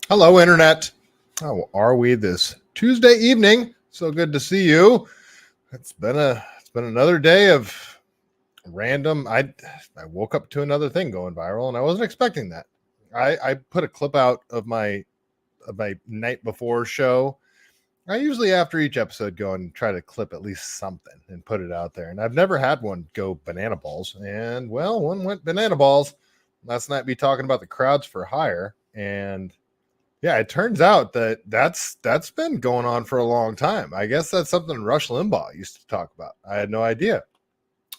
Hello, Internet. How are we this Tuesday evening? So good to see you. It's been another day of random. I woke up to another thing going viral, and I wasn't expecting that. I put a clip out of my night before show. I usually after each episode go and try to clip at least something and put it out there. And I've never had one go banana balls. And well, one went banana balls. Last night we talking about the crowds for hire, and yeah, it turns out that's been going on for a long time. I guess that's something Rush Limbaugh used to talk about. I had no idea,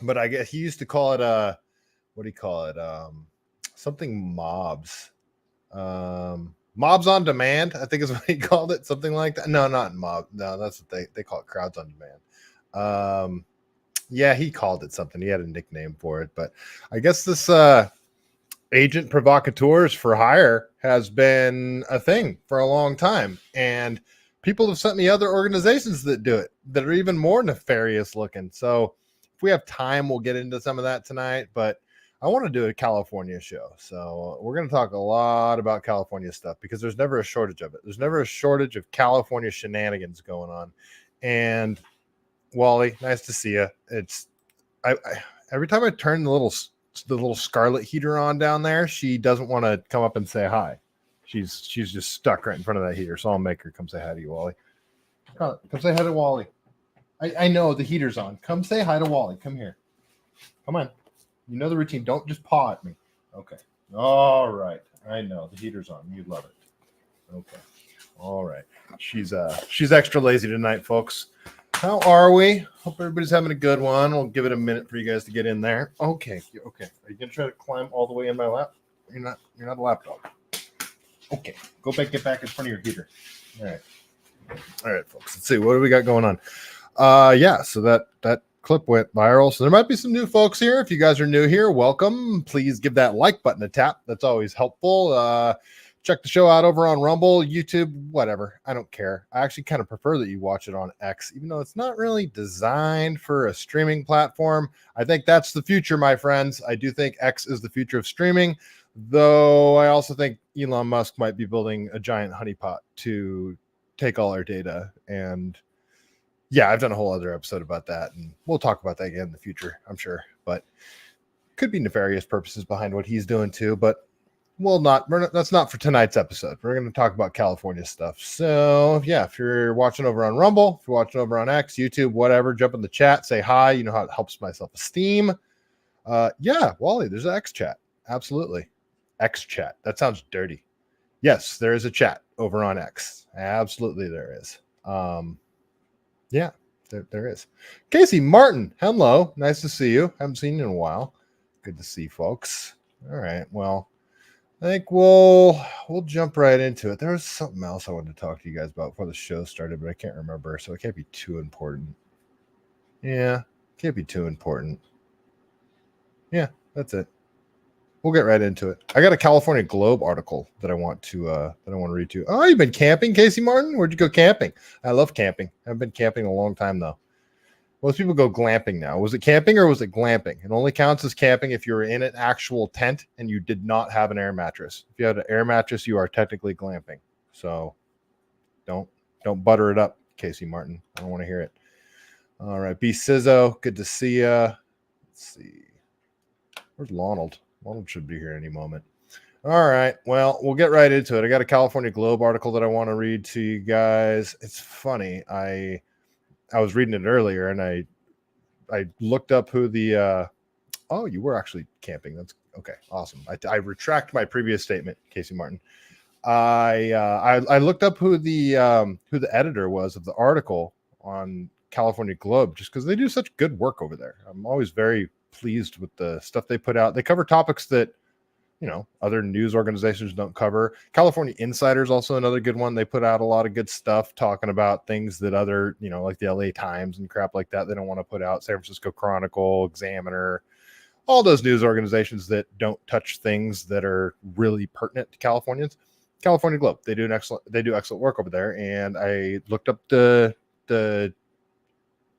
but I guess he used to call it what do you call it? Something mobs, mobs on demand. I think is what he called it, something like that. No, not mob. No, that's what they call it, crowds on demand. Yeah, he called it something. He had a nickname for it, but I guess this agent provocateurs for hire has been a thing for a long time, and people have sent me other organizations that do it that are even more nefarious looking. So if we have time, we'll get into some of that tonight, but I want to do a California show, so we're going to talk a lot about California stuff because there's never a shortage of it. There's never a shortage of California shenanigans going on. And Wally, nice to see you. I every time I turn the little scarlet heater on down there, she doesn't want to come up and say hi. She's just stuck right in front of that heater, so I'll make her come say hi to you, Wally. Come say hi to Wally. I know the heater's on. Come say hi to Wally. Come here. Come on. You know the routine. Don't just paw at me. Okay. All right. I know the heater's on. You love it. Okay. All right. She's extra lazy tonight, folks. How are we? Hope everybody's having a good one. We'll give it a minute for you guys to get in there. Okay. Are you gonna try to climb all the way in my lap? You're not a lap dog. Okay. Get back in front of your heater. All right, folks. Let's see. What do we got going on? Yeah, so that clip went viral. So there might be some new folks here. If you guys are new here, welcome. Please give that like button a tap. That's always helpful. Check the show out over on Rumble, YouTube, whatever. I don't care. I actually kind of prefer that you watch it on X, even though it's not really designed for a streaming platform. I think that's the future, my friends. I do think X is the future of streaming, though I also think Elon Musk might be building a giant honeypot to take all our data. And yeah, I've done a whole other episode about that, and we'll talk about that again in the future, I'm sure. But could be nefarious purposes behind what he's doing too, but that's not for tonight's episode. We're going to talk about California stuff. So yeah, if you're watching over on Rumble, if you're watching over on X, YouTube, whatever, jump in the chat, say hi. You know how it helps my self-esteem. Yeah, Wally, there's an X chat. Absolutely. X chat. That sounds dirty. Yes, there is a chat over on X. Absolutely there is. Yeah, there is. Casey Martin, hello. Nice to see you. Haven't seen you in a while. Good to see folks. All right. Well, I think we'll jump right into it. There was something else I wanted to talk to you guys about before the show started, but I can't remember, so it can't be too important. Yeah, can't be too important. Yeah, that's it. We'll get right into it. I got a California Globe article that I want to read to you. Oh, you've been camping, Casey Martin? Where'd you go camping? I love camping. I haven't been camping in a long time though. Most people go glamping now. Was it camping or was it glamping? It only counts as camping if you're in an actual tent and you did not have an air mattress. If you had an air mattress, you are technically glamping. So don't butter it up, Casey Martin. I don't want to hear it. All right, B Sizzo, good to see you. Let's see. Where's Lonald? Lonald should be here any moment. All right, well, we'll get right into it. I got a California Globe article that I want to read to you guys. It's funny. I was reading it earlier, and I looked up who the oh, you were actually camping. That's okay, awesome. I retract my previous statement, Casey Martin. I looked up who the editor was of the article on California Globe, just because they do such good work over there. I'm always very pleased with the stuff they put out. They cover topics that other news organizations don't cover. California Insider is also another good one. They put out a lot of good stuff talking about things that other, like the LA Times and crap like that, they don't want to put out. San Francisco Chronicle, Examiner, all those news organizations that don't touch things that are really pertinent to Californians. California Globe, they do excellent work over there. And I looked up the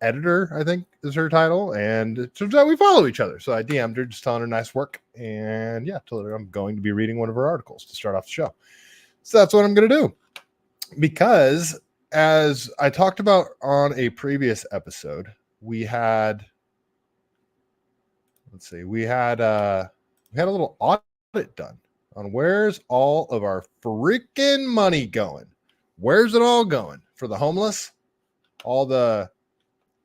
editor, I think is her title, and it turns out we follow each other. So I DM'd her, just telling her nice work, and yeah, told her I'm going to be reading one of her articles to start off the show. So that's what I'm going to do. Because as I talked about on a previous episode, we had a little audit done on where's all of our freaking money going. Where's it all going? For the homeless, all the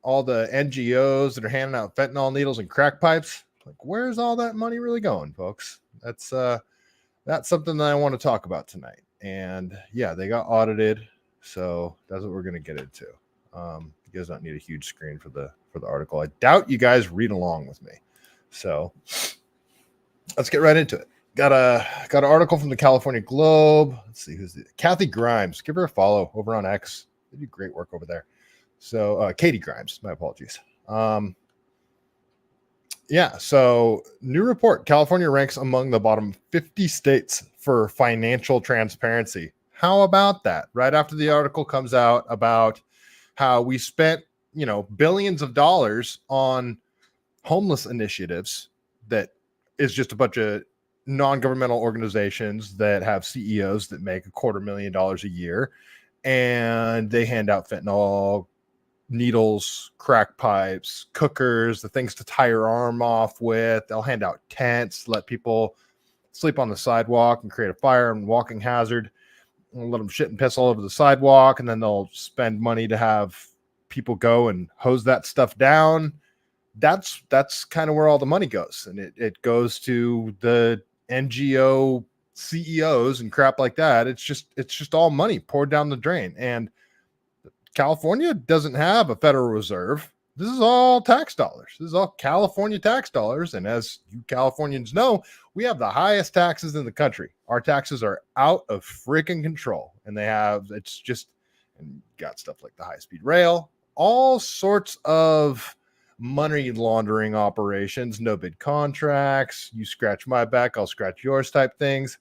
NGOs that are handing out fentanyl needles and crack pipes. Like, where's all that money really going, folks? That's something that I want to talk about tonight. And yeah, they got audited, so that's what we're going to get into. You guys don't need a huge screen for the article. I doubt you guys read along with me. So let's get right into it. Got an article from the California Globe. Let's see Kathy Grimes. Give her a follow over on X. They do great work over there. So Katie Grimes, my apologies. So new report. California ranks among the bottom 50 states for financial transparency. How about that? Right after the article comes out about how we spent, billions of dollars on homeless initiatives that is just a bunch of non-governmental organizations that have CEOs that make $250,000 a year, and they hand out fentanyl needles, crack pipes, cookers, the things to tie your arm off with. They'll hand out tents, let people sleep on the sidewalk and create a fire and walking hazard, and let them shit and piss all over the sidewalk. And then they'll spend money to have people go and hose that stuff down. That's kind of where all the money goes. And it goes to the NGO CEOs and crap like that. It's just all money poured down the drain. And California doesn't have a Federal Reserve. This is all tax dollars. This is all California tax dollars. And as you Californians know, we have the highest taxes in the country. Our taxes are out of freaking control. And and got stuff like the high-speed rail, all sorts of money laundering operations, no bid contracts, you scratch my back, I'll scratch yours type things.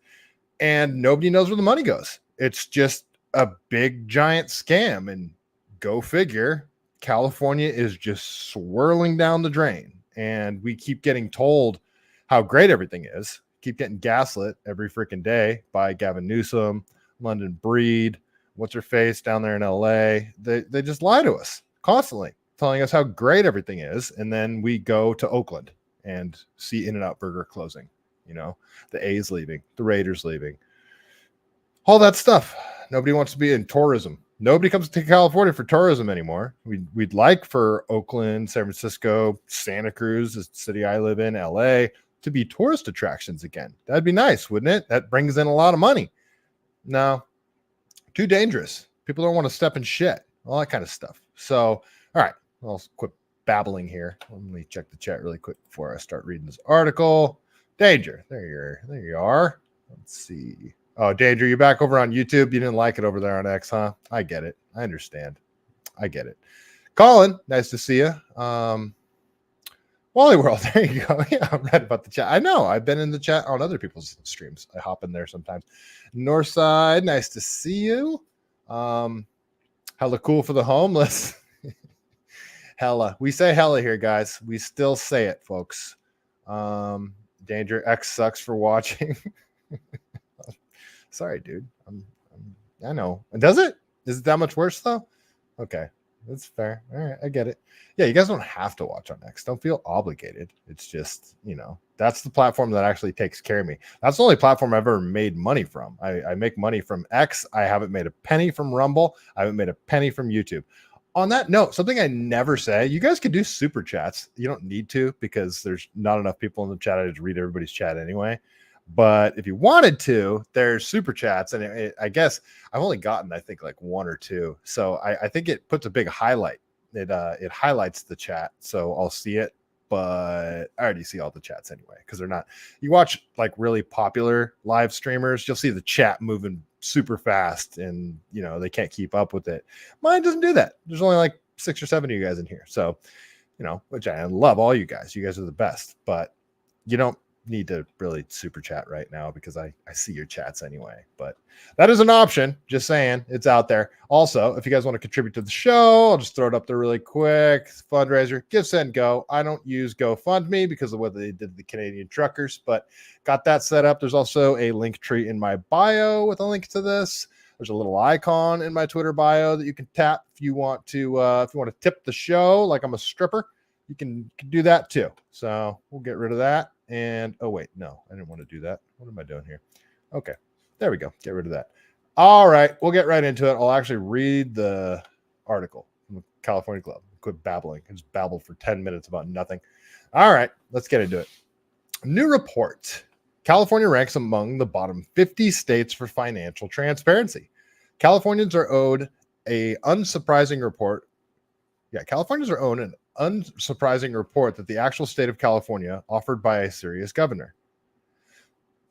And nobody knows where the money goes. It's just a big giant scam. And go figure, California is just swirling down the drain. And we keep getting told how great everything is. Keep getting gaslit every freaking day by Gavin Newsom, London Breed, what's her face down there in LA. They just lie to us constantly, telling us how great everything is. And then we go to Oakland and see In-N-Out Burger closing, the A's leaving, the Raiders leaving, all that stuff. Nobody wants to be in tourism. Nobody comes to California for tourism anymore. We'd like for Oakland, San Francisco, Santa Cruz, the city I live in, LA, to be tourist attractions again. That'd be nice, wouldn't it? That brings in a lot of money. No, too dangerous. People don't want to step in shit, all that kind of stuff. So, all right, I'll quit babbling here. Let me check the chat really quick before I start reading this article. Danger, there you are. Let's see. Oh, Danger, you're back over on YouTube. You didn't like it over there on X, huh? I get it. I understand. I get it. Colin, nice to see you. Wally World, there you go. Yeah, I'm right about the chat. I know. I've been in the chat on other people's streams. I hop in there sometimes. Northside, nice to see you. Hella cool for the homeless. Hella. We say hella here, guys. We still say it, folks. Danger, X sucks for watching. Sorry, dude. I know. Does it? Is it that much worse though? Okay, that's fair. All right, I get it. Yeah, you guys don't have to watch on X. Don't feel obligated. It's just, that's the platform that actually takes care of me. That's the only platform I've ever made money from. I make money from X. I haven't made a penny from Rumble. I haven't made a penny from YouTube. On that note, something I never say, you guys could do super chats. You don't need to because there's not enough people in the chat. I just read everybody's chat anyway. But if you wanted to, there's super chats. And I guess I've only gotten, I think, like one or two. So I think it puts a big highlight. It highlights the chat. So I'll see it. But I already see all the chats anyway because they're not. You watch like really popular live streamers, you'll see the chat moving super fast and, they can't keep up with it. Mine doesn't do that. There's only like 6 or 7 of you guys in here. So, which I love all you guys. You guys are the best. But you don't need to really super chat right now because I see your chats anyway, but that is an option. Just saying, it's out there. Also, if you guys want to contribute to the show, I'll just throw it up there really quick. Fundraiser, Give, Send, Go. I don't use GoFundMe because of what they did to the Canadian truckers, but got that set up. There's also a link tree in my bio with a link to this. There's a little icon in my Twitter bio that you can tap if you want to tip the show like I'm a stripper. You can do that too. So we'll get rid of that. And oh wait, no, I didn't want to do that. What am I doing here? Okay, there we go. Get rid of that. All right, we'll get right into it. I'll actually read the article from the California Club. Quit babbling. I just babbled for 10 minutes about nothing. All right, let's get into it. New report. California ranks among the bottom 50 states for financial transparency. Californians are owed an unsurprising report. Yeah, Californians are owed an unsurprising report that the actual state of California offered by a serious governor.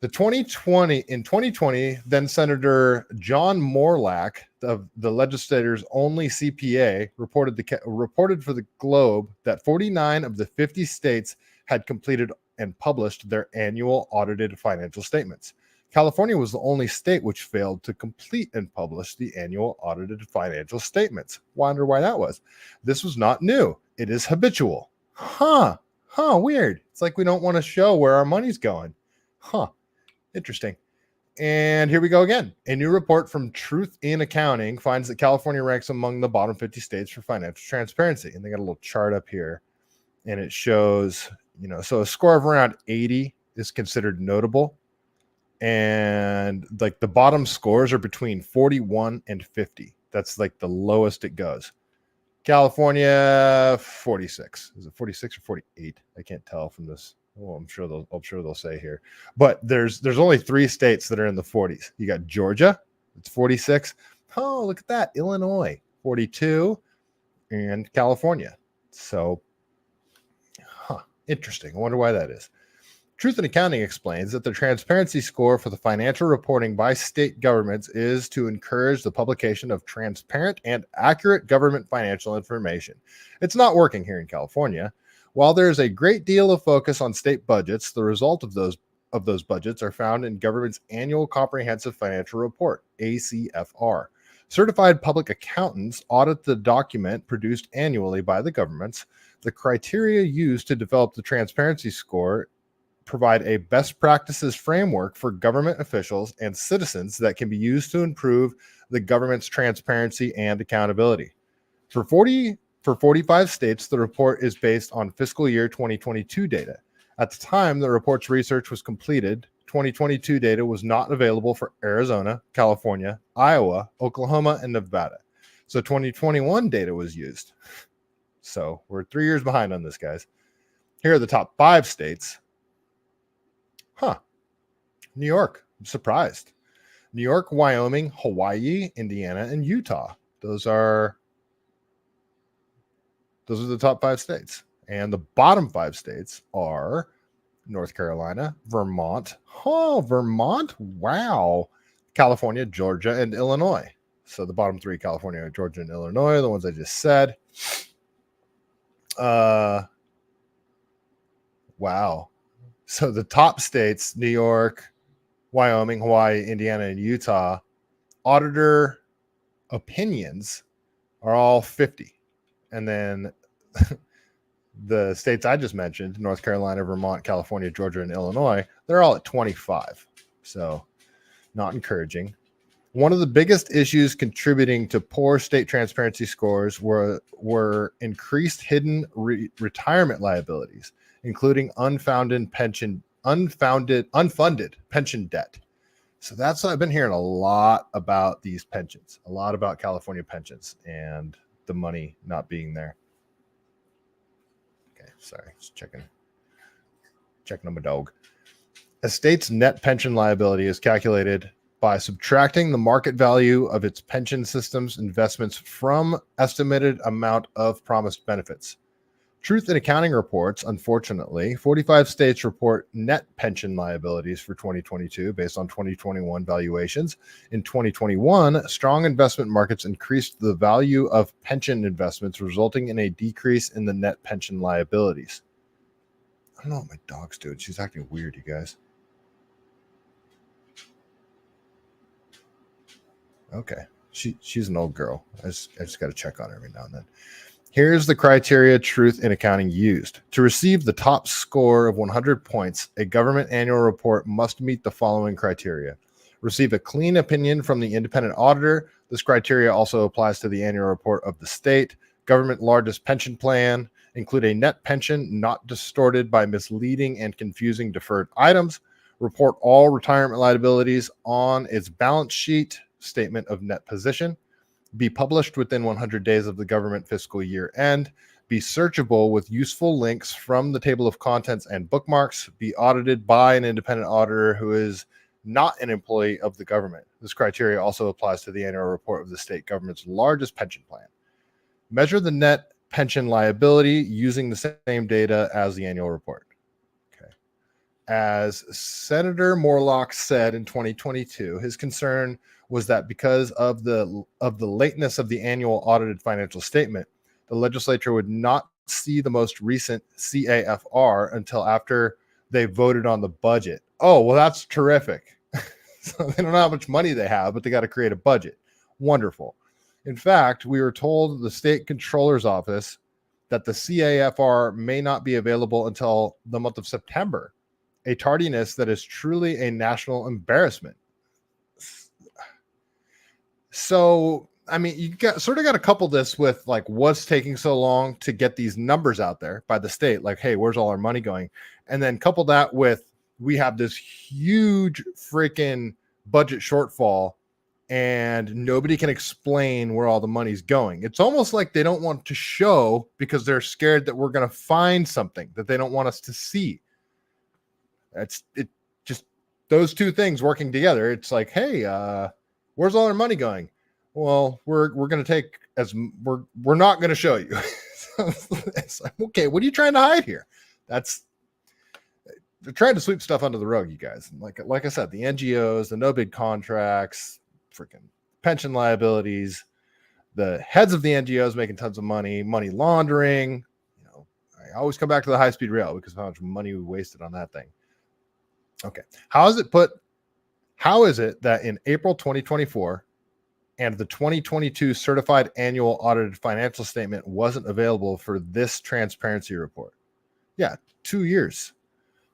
In 2020, then Senator John Morlack of the legislator's only CPA reported for the Globe that 49 of the 50 states had completed and published their annual audited financial statements. California was the only state which failed to complete and publish the annual audited financial statements. Wonder why that was. This was not new. It is habitual. Weird. It's like we don't want to show where our money's going. Interesting. And here we go again. A new report from Truth in Accounting finds that California ranks among the bottom 50 states for financial transparency. And they got a little chart up here. And it shows, so a score of around 80 is considered notable. And like the bottom scores are between 41 and 50. That's like the lowest it goes. California 46. Is it 46 or 48? I can't tell from this. Well, I'm sure they'll say here. But there's only 3 states that are in the 40s. You got Georgia, it's 46. Oh, look at that. Illinois, 42, and California. So, interesting. I wonder why that is. Truth in Accounting explains that the transparency score for the financial reporting by state governments is to encourage the publication of transparent and accurate government financial information. It's not working here in California. While there is a great deal of focus on state budgets, the result of those budgets are found in government's annual comprehensive financial report, ACFR. Certified public accountants audit the document produced annually by the governments. The criteria used to develop the transparency score provide a best practices framework for government officials and citizens that can be used to improve the government's transparency and accountability. For 45 states, the report is based on fiscal year 2022 data. At the time the report's research was completed, 2022 data was not available for Arizona, California, Iowa, Oklahoma, and Nevada. So 2021 data was used. So we're 3 years behind on this, guys. Here are the top 5 states. New York. I'm surprised. New York, Wyoming, Hawaii, Indiana, and Utah. Those are the top 5 states. And the bottom 5 states are North Carolina, Vermont. Vermont? Wow. California, Georgia, and Illinois. So the bottom 3, California, Georgia, and Illinois, the ones I just said. Wow. So the top states, New York, Wyoming, Hawaii, Indiana, and Utah, auditor opinions are all 50. And then the states I just mentioned, North Carolina, Vermont, California, Georgia, and Illinois, they're all at 25. So not encouraging. One of the biggest issues contributing to poor state transparency scores were increased hidden retirement liabilities, including unfunded pension debt. So that's what I've been hearing a lot about these pensions, a lot about California pensions and the money not being there. Okay, sorry, just checking on my dog. A state's net pension liability is calculated by subtracting the market value of its pension system's investments from estimated amount of promised benefits. Truth in Accounting reports, unfortunately, 45 states report net pension liabilities for 2022 based on 2021 valuations. In 2021, strong investment markets increased the value of pension investments, resulting in a decrease in the net pension liabilities. don't know what my dog's doing. She's acting weird, you guys. Okay. She's an old girl. I just got to check on her every now and then. Here's the criteria truth in accounting used. To receive the top score of 100 points, a government annual report must meet the following criteria. Receive a clean opinion from the independent auditor. This criteria also applies to the annual report of the state. Government largest pension plan. Include a net pension not distorted by misleading and confusing deferred items. Report all retirement liabilities on its balance sheet, statement of net position. Be published within 100 days of the government fiscal year end. Be searchable with useful links from the table of contents and bookmarks. Be audited by an independent auditor who is not an employee of the government. This criteria also applies to the annual report of the state government's largest pension plan. Measure the net pension liability using the same data as the annual report. Okay. As Senator Morlock said in 2022, his concern was that because of the lateness of the annual audited financial statement, the legislature would not see the most recent CAFR until after they voted on the budget. Oh, well, that's terrific. So they don't know how much money they have, but they got to create a budget. Wonderful. In fact, we were told the state controller's office that the CAFR may not be available until the month of September, a tardiness that is truly a national embarrassment. So, I mean, you got to couple this with like what's taking so long to get these numbers out there by the state, like, hey, where's all our money going? And then couple that with we have this huge freaking budget shortfall and nobody can explain where all the money's going. It's almost like they don't want to show because they're scared that we're going to find something that they don't want us to see. It just those two things working together. It's like, hey, where's all our money going? Well, we're going to take we're not going to show you. It's like, okay, what are you trying to hide here? They're trying to sweep stuff under the rug, you guys. Like I said, the NGOs, the no bid contracts, freaking pension liabilities, the heads of the NGOs making tons of money laundering. You know, I always come back to the high speed rail because of how much money we wasted on that thing. Okay, how is it that in April 2024 and the 2022 certified annual audited financial statement wasn't available for this transparency report? Yeah, 2 years.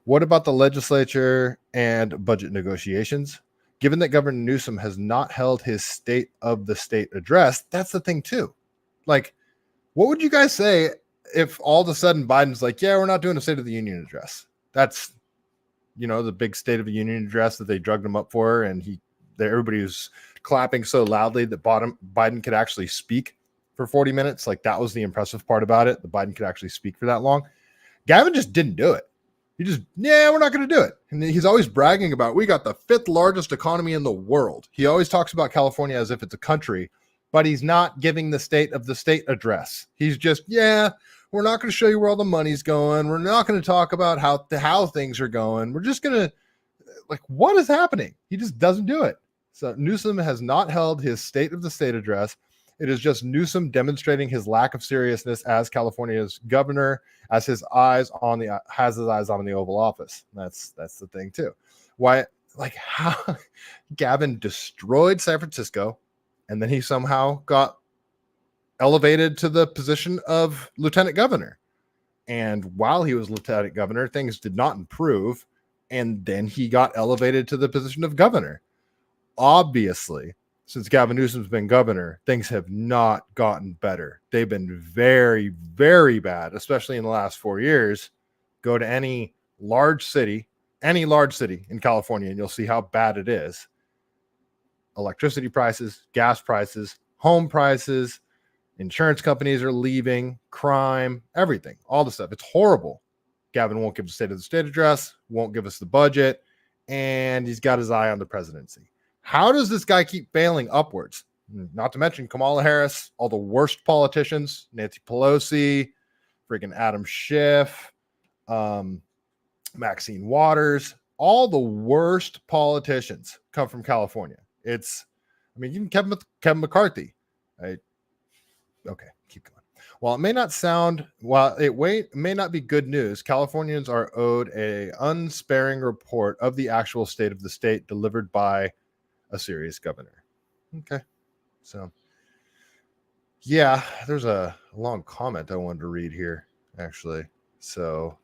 What about the legislature and budget negotiations? Given that Governor Newsom has not held his state of the state address, that's the thing too. Like, what would you guys say if all of a sudden Biden's like, yeah, we're not doing a State of the Union address? That's, you know, the big State of the Union address that they drugged him up for, and everybody was clapping so loudly that Biden could actually speak for 40 minutes. Like, that was the impressive part about it, that Biden could actually speak for that long. Gavin just didn't do it. We're not going to do it. And he's always bragging about, we got the 5th largest economy in the world. He always talks about California as if it's a country, but he's not giving the state of the state address. He's just, we're not going to show you where all the money's going. We're not going to talk about how things are going. We're just going to, like, what is happening? He just doesn't do it. So Newsom has not held his state of the state address. It is just Newsom demonstrating his lack of seriousness as California's governor, as has his eyes on the Oval Office. That's the thing too. Why, like, how Gavin destroyed San Francisco, and then he somehow got elevated to the position of lieutenant governor. And while he was lieutenant governor, things did not improve. And then he got elevated to the position of governor. Obviously, since Gavin Newsom's been governor, things have not gotten better. They've been very, very bad, especially in the last 4 years. Go to any large city in California, and you'll see how bad it is. Electricity prices, gas prices, home prices, insurance companies are leaving, crime, everything, all the stuff. It's horrible. Gavin won't give the state of the state address, won't give us the budget, and he's got his eye on the presidency. How does this guy keep failing upwards? Not to mention Kamala Harris, all the worst politicians, Nancy Pelosi, freaking Adam Schiff, Maxine Waters, all the worst politicians come from California. Even Kevin McCarthy. Okay, keep going. While it may not be good news, Californians are owed a unsparing report of the actual state of the state delivered by a serious governor. Okay. So, yeah, there's a long comment I wanted to read here, actually. So,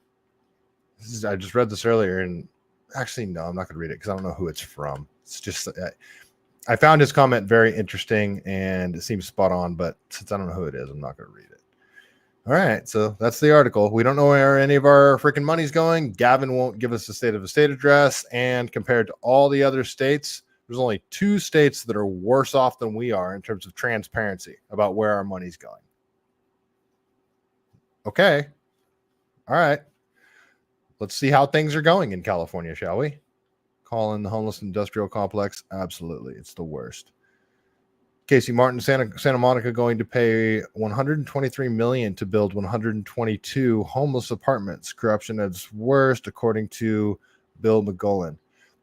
I just read this earlier, and actually, no, I'm not going to read it because I don't know who it's from. It's just, I found his comment very interesting, and it seems spot on, but since I don't know who it is, I'm not going to read it. All right, so that's the article. We don't know where any of our freaking money's going. Gavin won't give us the state of the state address, and compared to all the other states, there's only 2 states that are worse off than we are in terms of transparency about where our money's going. Okay. All right. Let's see how things are going in California, shall we? Call in the homeless industrial complex. Absolutely. It's the worst. Casey Martin, Santa Monica, going to pay $123 million to build 122 homeless apartments. Corruption at its worst, according to Bill McGowan.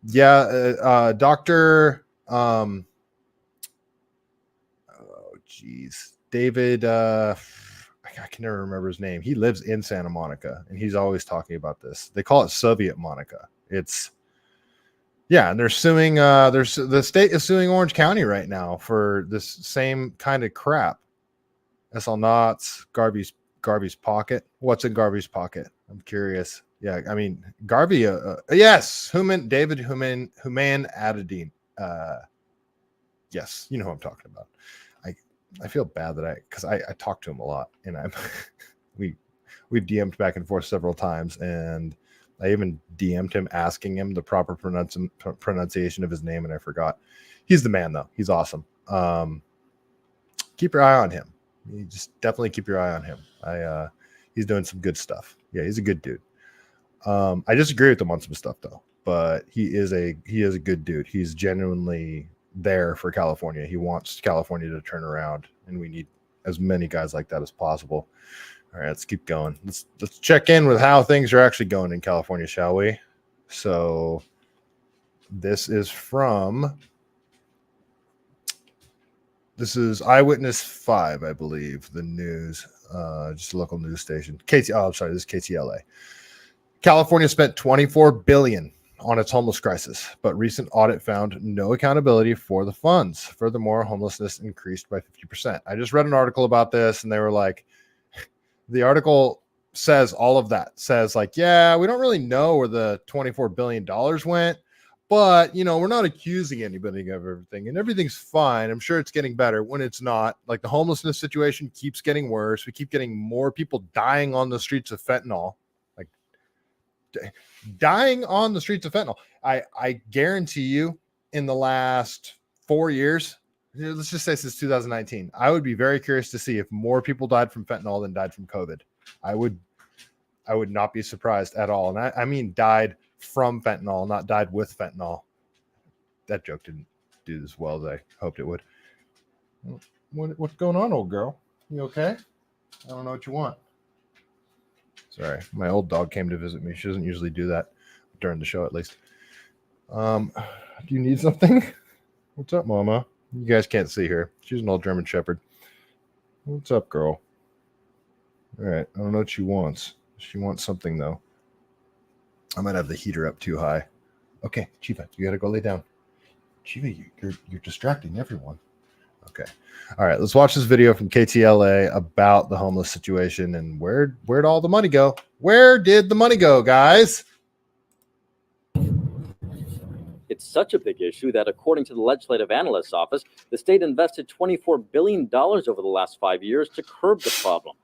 Yeah, Dr. David, I can never remember his name. He lives in Santa Monica, and he's always talking about this. They call it Soviet Monica. And they're suing. The state is suing Orange County right now for this same kind of crap. SL Knott's, Garvey's pocket. What's in Garvey's pocket? I'm curious. Yeah, I mean Garvey. Yes, David Human Adedine. Yes, you know who I'm talking about. I feel bad that because I talk to him a lot, and we've DM'd back and forth several times, and I even DM'd him asking him the proper pronunciation of his name, and I forgot. He's the man, though. He's awesome. Keep your eye on him. You just definitely keep your eye on him. He's doing some good stuff. Yeah, he's a good dude. I disagree with him on some stuff, though, but he is a good dude. He's genuinely there for California. He wants California to turn around, and we need as many guys like that as possible. All right, let's keep going. Let's check in with how things are actually going in California, shall we? So this is Eyewitness 5, I believe, the news, just a local news station. This is KTLA. California spent $24 billion on its homeless crisis, but recent audit found no accountability for the funds. Furthermore, homelessness increased by 50%. I just read an article about this, and they were like, the article says all of that. Says like, yeah, we don't really know where the $24 billion went, but, we're not accusing anybody of everything, and everything's fine. I'm sure it's getting better when it's not. Like, the homelessness situation keeps getting worse. We keep getting more people dying on the streets of fentanyl. Dying on the streets of fentanyl. I guarantee you, in the last 4 years, let's just say since 2019, I would be very curious to see if more people died from fentanyl than died from COVID. I would not be surprised at all. And I mean died from fentanyl, not died with fentanyl. That joke didn't do as well as I hoped it would. What's going on, old girl? You okay? I don't know what you want. Sorry, my old dog came to visit me. She doesn't usually do that during the show, at least. Do you need something? What's up, Mama? You guys can't see her. She's an old German Shepherd. What's up, girl? All right, I don't know what she wants. She wants something, though. I might have the heater up too high. Okay, Chiva, you gotta go lay down. Chiva, you're distracting everyone. Okay. All right, let's watch this video from KTLA about the homeless situation and where'd all the money go? Where did the money go, guys? It's such a big issue that, according to the Legislative Analyst's Office, the state invested $24 billion over the last 5 years to curb the problem.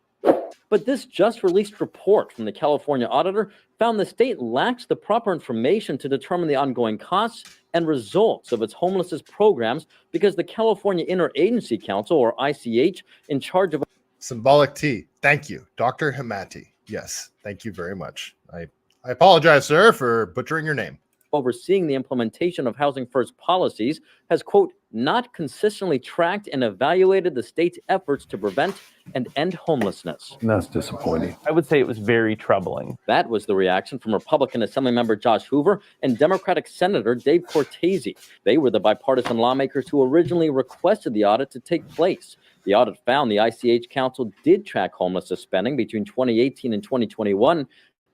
But this just released report from the California auditor found the state lacks the proper information to determine the ongoing costs and results of its homelessness programs because the California Interagency Council, or ICH, in charge of symbolic T. Thank you, Dr. Hamati. Yes, thank you very much. I apologize, sir, for butchering your name. Overseeing the implementation of Housing First policies has, quote, not consistently tracked and evaluated the state's efforts to prevent and end homelessness. That's disappointing. I would say it was very troubling. That was the reaction from Republican Assemblymember Josh Hoover and Democratic Senator Dave Cortese. They were the bipartisan lawmakers who originally requested the audit to take place. The audit found the ICH Council did track homelessness spending between 2018 and 2021,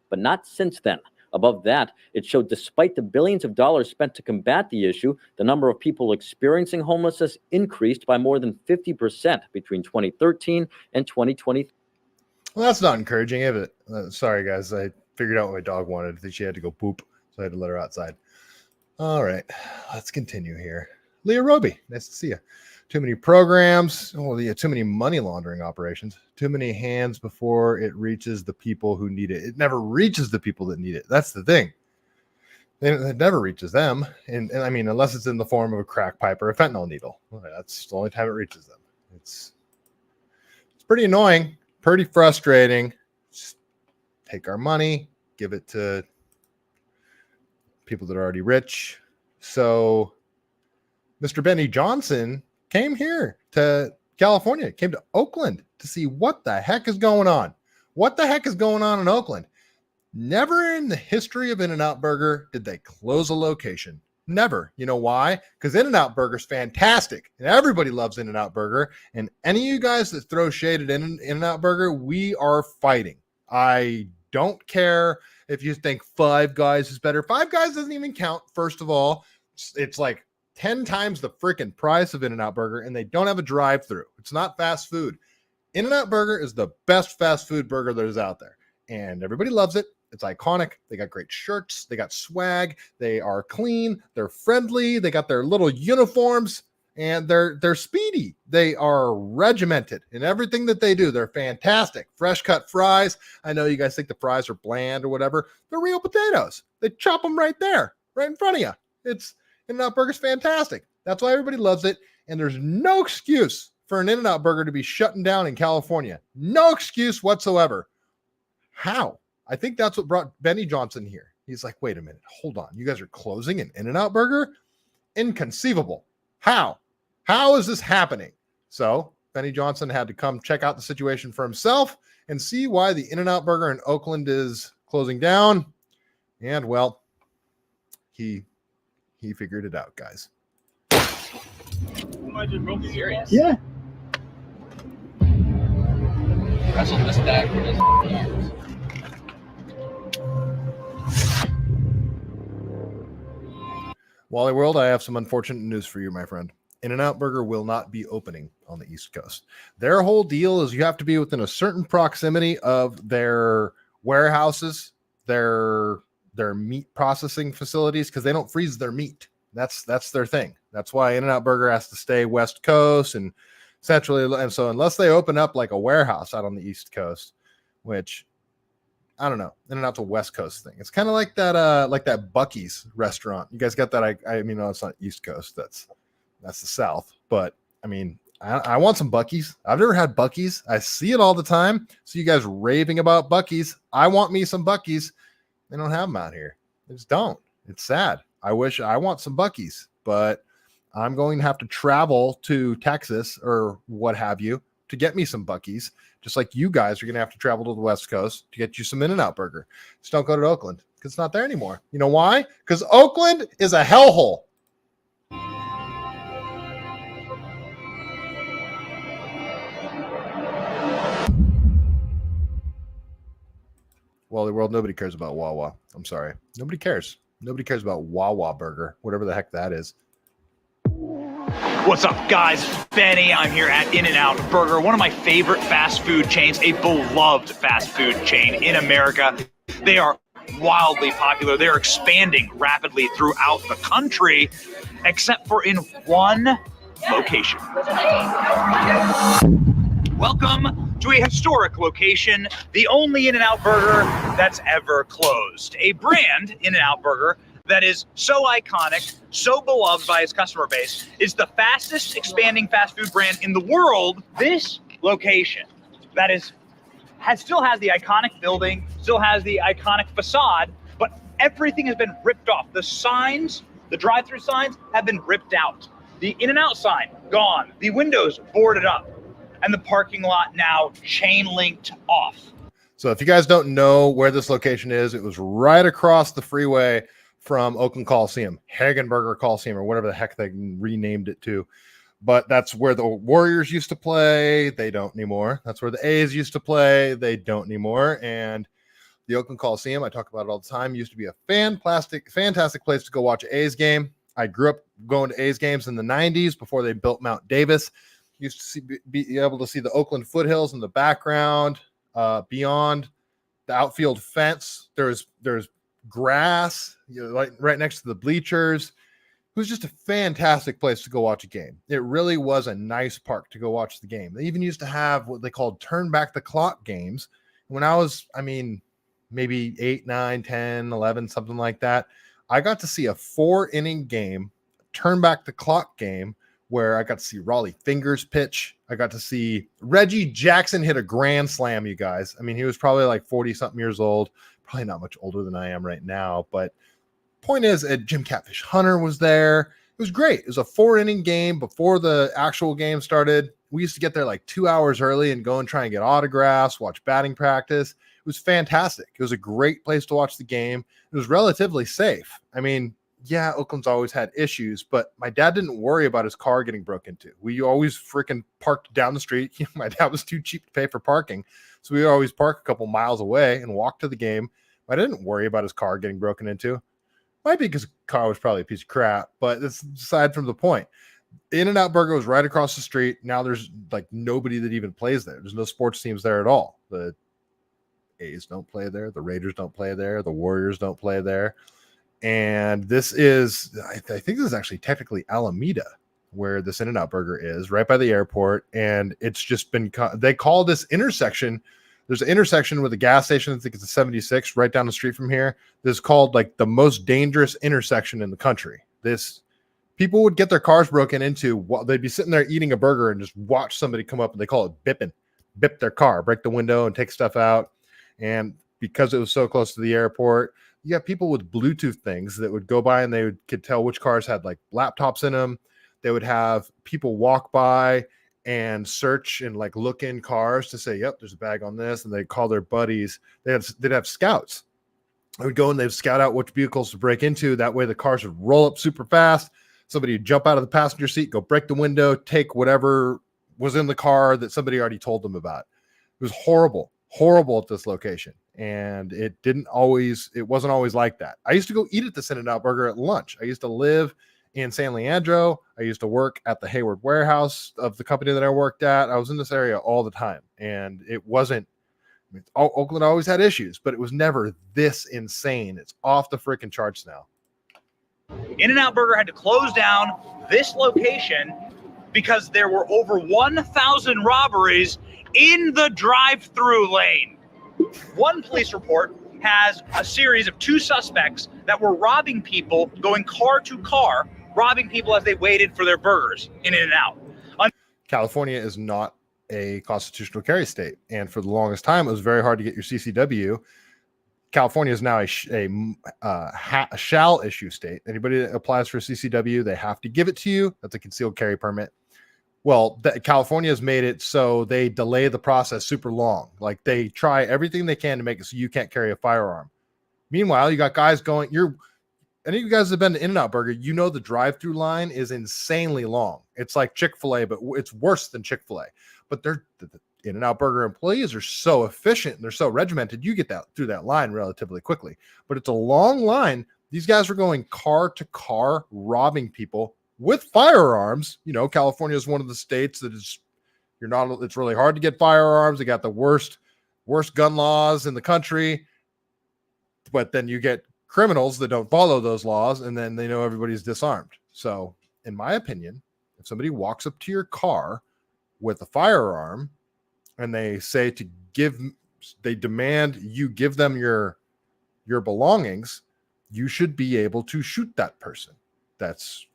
but not since then. Above that, it showed despite the billions of dollars spent to combat the issue, the number of people experiencing homelessness increased by more than 50% between 2013 and 2020. Well, that's not encouraging, is it? Sorry, guys. I figured out what my dog wanted. I think she had to go poop, so I had to let her outside. All right, let's continue here. Leah Roby, nice to see you. Too many programs. Oh, yeah, too many money laundering operations. Too many hands before it reaches the people who need it. It never reaches the people that need it. That's the thing. It never reaches them. And I mean, unless it's in the form of a crack pipe or a fentanyl needle. Well, that's the only time it reaches them. It's pretty annoying, pretty frustrating. Just take our money, give it to people that are already rich. So Mr. Benny Johnson came here to California, came to Oakland to see what the heck is going on. What the heck is going on in Oakland? Never in the history of In-N-Out Burger did they close a location. Never. You know why? Because In-N-Out Burger is fantastic, and everybody loves In-N-Out Burger. And any of you guys that throw shade at In-N-Out Burger, we are fighting. I don't care if you think Five Guys is better. Five Guys doesn't even count, first of all. It's like 10 times the freaking price of In-N-Out Burger, and they don't have a drive-through. It's not fast food. In-N-Out Burger is the best fast food burger that is out there, and everybody loves it. It's iconic. They got great shirts. They got swag. They are clean. They're friendly. They got their little uniforms, and they're speedy. They are regimented in everything that they do. They're fantastic. Fresh cut fries. I know you guys think the fries are bland or whatever. They're real potatoes. They chop them right there, right in front of you. In-N-Out Burger's fantastic. That's why everybody loves it. And there's no excuse for an In-N-Out Burger to be shutting down in California. No excuse whatsoever. How? I think that's what brought Benny Johnson here. He's like, wait a minute, hold on. You guys are closing an In-N-Out Burger? Inconceivable. How? How is this happening? So Benny Johnson had to come check out the situation for himself and see why the In-N-Out Burger in Oakland is closing down. And well, he figured it out, guys. Serious? Yeah. Wrestled this bag for his years. Wally World, I have some unfortunate news for you, my friend. In-N-Out Burger will not be opening on the East Coast. Their whole deal is you have to be within a certain proximity of their warehouses, their meat processing facilities, because they don't freeze their meat. That's their thing. That's why In-N-Out Burger has to stay West Coast and centrally. And so unless they open up like a warehouse out on the East Coast, which I don't know, In-N-Out's a West Coast thing. It's kind of like that Buc-ee's restaurant. You guys got that? I mean, no, it's not East Coast. That's the South. But I mean, I want some Buc-ee's. I've never had Buc-ee's. I see it all the time. So you guys raving about Buc-ee's. I want me some Buc-ee's. They don't have them out here. They just don't. It's sad. I want some Buc-ee's, but I'm going to have to travel to Texas or what have you to get me some Buc-ee's, just like you guys are going to have to travel to the West Coast to get you some In-N-Out Burger. Just don't go to Oakland because it's not there anymore. You know why? Because Oakland is a hellhole. Wally World, nobody cares about Wawa. I'm sorry. Nobody cares. Nobody cares about Wawa Burger, whatever the heck that is. What's up, guys? It's Benny. I'm here at In-N-Out Burger, one of my favorite fast food chains, a beloved fast food chain in America. They are wildly popular. They're expanding rapidly throughout the country, except for in one location. Welcome to a historic location, the only In-N-Out Burger that's ever closed. A brand, In-N-Out Burger, that is so iconic, so beloved by its customer base, is the fastest expanding fast food brand in the world. This location that still has the iconic building, still has the iconic facade, but everything has been ripped off. The signs, the drive-through signs have been ripped out. The In-N-Out sign, gone. The windows boarded up. And the parking lot now chain linked off. So if you guys don't know where this location is, it was right across the freeway from Oakland Coliseum, Hagenberger Coliseum, or whatever the heck they renamed it to. but that's where the Warriors used to play. They don't anymore. That's where the A's used to play. They don't anymore. And the Oakland Coliseum, I talk about it all the time, used to be a fantastic place to go watch an A's game. I grew up going to A's games in the 90s before they built Mount Davis. Used to be able to see the Oakland foothills in the background. Beyond the outfield fence, there's grass, right next to the bleachers. It was just a fantastic place to go watch a game. It really was a nice park to go watch the game. They even used to have what they called turn back the clock games. When I was, maybe 8, 9, 10, 11, something like that, I got to see a 4-inning game, turn back the clock game, where I got to see Raleigh Fingers pitch. I got to see Reggie Jackson hit a grand slam, you guys. He was probably like 40-something years old, probably not much older than I am right now. But point is, Jim Catfish Hunter was there. It was great. It was a 4-inning game before the actual game started. We used to get there like 2 hours early and go and try and get autographs, watch batting practice. It was fantastic. It was a great place to watch the game. It was relatively safe. Yeah, Oakland's always had issues, but my dad didn't worry about his car getting broke into. We always freaking parked down the street. My dad was too cheap to pay for parking, so we always park a couple miles away and walk to the game. I didn't worry about his car getting broken into. Might be because the car was probably a piece of crap, but that's aside from the point. In-N-Out Burger was right across the street. Now there's like nobody that even plays there. There's no sports teams there at all. The A's don't play there. The Raiders don't play there. The Warriors don't play there. And this is, I think this is actually technically Alameda, where this In-N-Out Burger is, right by the airport. And it's just been, they call this intersection, there's an intersection with a gas station, I think it's a 76 right down the street from here. This is called like the most dangerous intersection in the country. People would get their cars broken into while they'd be sitting there eating a burger and just watch somebody come up, and they call it bipping, bip their car, break the window and take stuff out. And because it was so close to the airport, you got people with Bluetooth things that would go by and could tell which cars had like laptops in them. They would have people walk by and search and like look in cars to say, yep, there's a bag on this. And they'd call their buddies. They'd have scouts. They would go and they'd scout out which vehicles to break into. That way the cars would roll up super fast. Somebody would jump out of the passenger seat, go break the window, take whatever was in the car that somebody already told them about. It was horrible at this location. And it wasn't always like that. I used to go eat at the In-N-Out Burger at lunch. I used to live in San Leandro. I used to work at the Hayward warehouse of the company that I worked at. I was in this area all the time. And Oakland always had issues, but it was never this insane. It's off the freaking charts now. In-N-Out Burger had to close down this location because there were over 1,000 robberies in the drive-through lane. One police report has a series of 2 suspects that were robbing people, going car to car, robbing people as they waited for their burgers in In-N-Out. California is not a constitutional carry state. And for the longest time, it was very hard to get your CCW. California is now a shall issue state. Anybody that applies for a CCW, they have to give it to you. That's a concealed carry permit. Well, California has made it so they delay the process super long. Like they try everything they can to make it so you can't carry a firearm. Meanwhile, you got guys going, any of you guys have been to In-N-Out Burger, you know the drive-through line is insanely long. It's like Chick-fil-A, but it's worse than Chick-fil-A. But the In-N-Out Burger employees are so efficient and they're so regimented, you get that through that line relatively quickly. But it's a long line. These guys are going car to car, robbing people with firearms. California is one of the states that it's really hard to get firearms. They got the worst gun laws in the country. But then you get criminals that don't follow those laws, and then they know everybody's disarmed. So, in my opinion, if somebody walks up to your car with a firearm and they say they demand you give them your belongings, you should be able to shoot that person. That's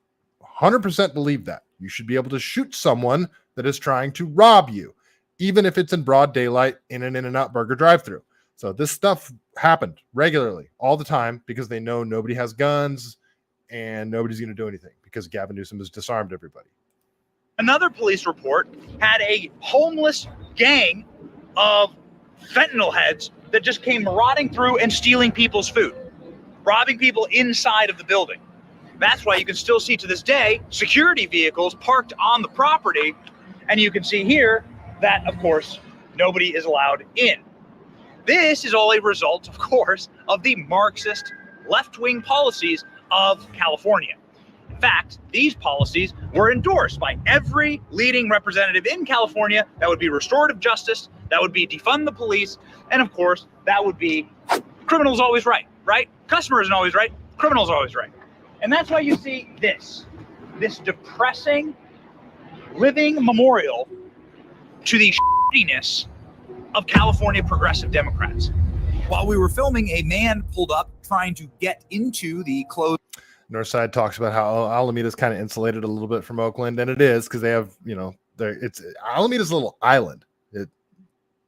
100% believe that. You should be able to shoot someone that is trying to rob you, even if it's in broad daylight in an In-N-Out Burger drive-thru. So this stuff happened regularly all the time because they know nobody has guns and nobody's going to do anything because Gavin Newsom has disarmed everybody. Another police report had a homeless gang of fentanyl heads that just came marauding through and stealing people's food, robbing people inside of the building. That's why you can still see to this day security vehicles parked on the property. And you can see here that, of course, nobody is allowed in. This is all a result, of course, of the Marxist left-wing policies of California. In fact, these policies were endorsed by every leading representative in California. That would be restorative justice, that would be defund the police, and of course, that would be criminals always right, right? Customer isn't always right, criminals always right. And that's why you see this depressing living memorial to the shittiness of California progressive Democrats. While we were filming, a man pulled up trying to get into the closed. Northside talks about how Alameda's kind of insulated a little bit from Oakland, and it is because they have, Alameda's a little island.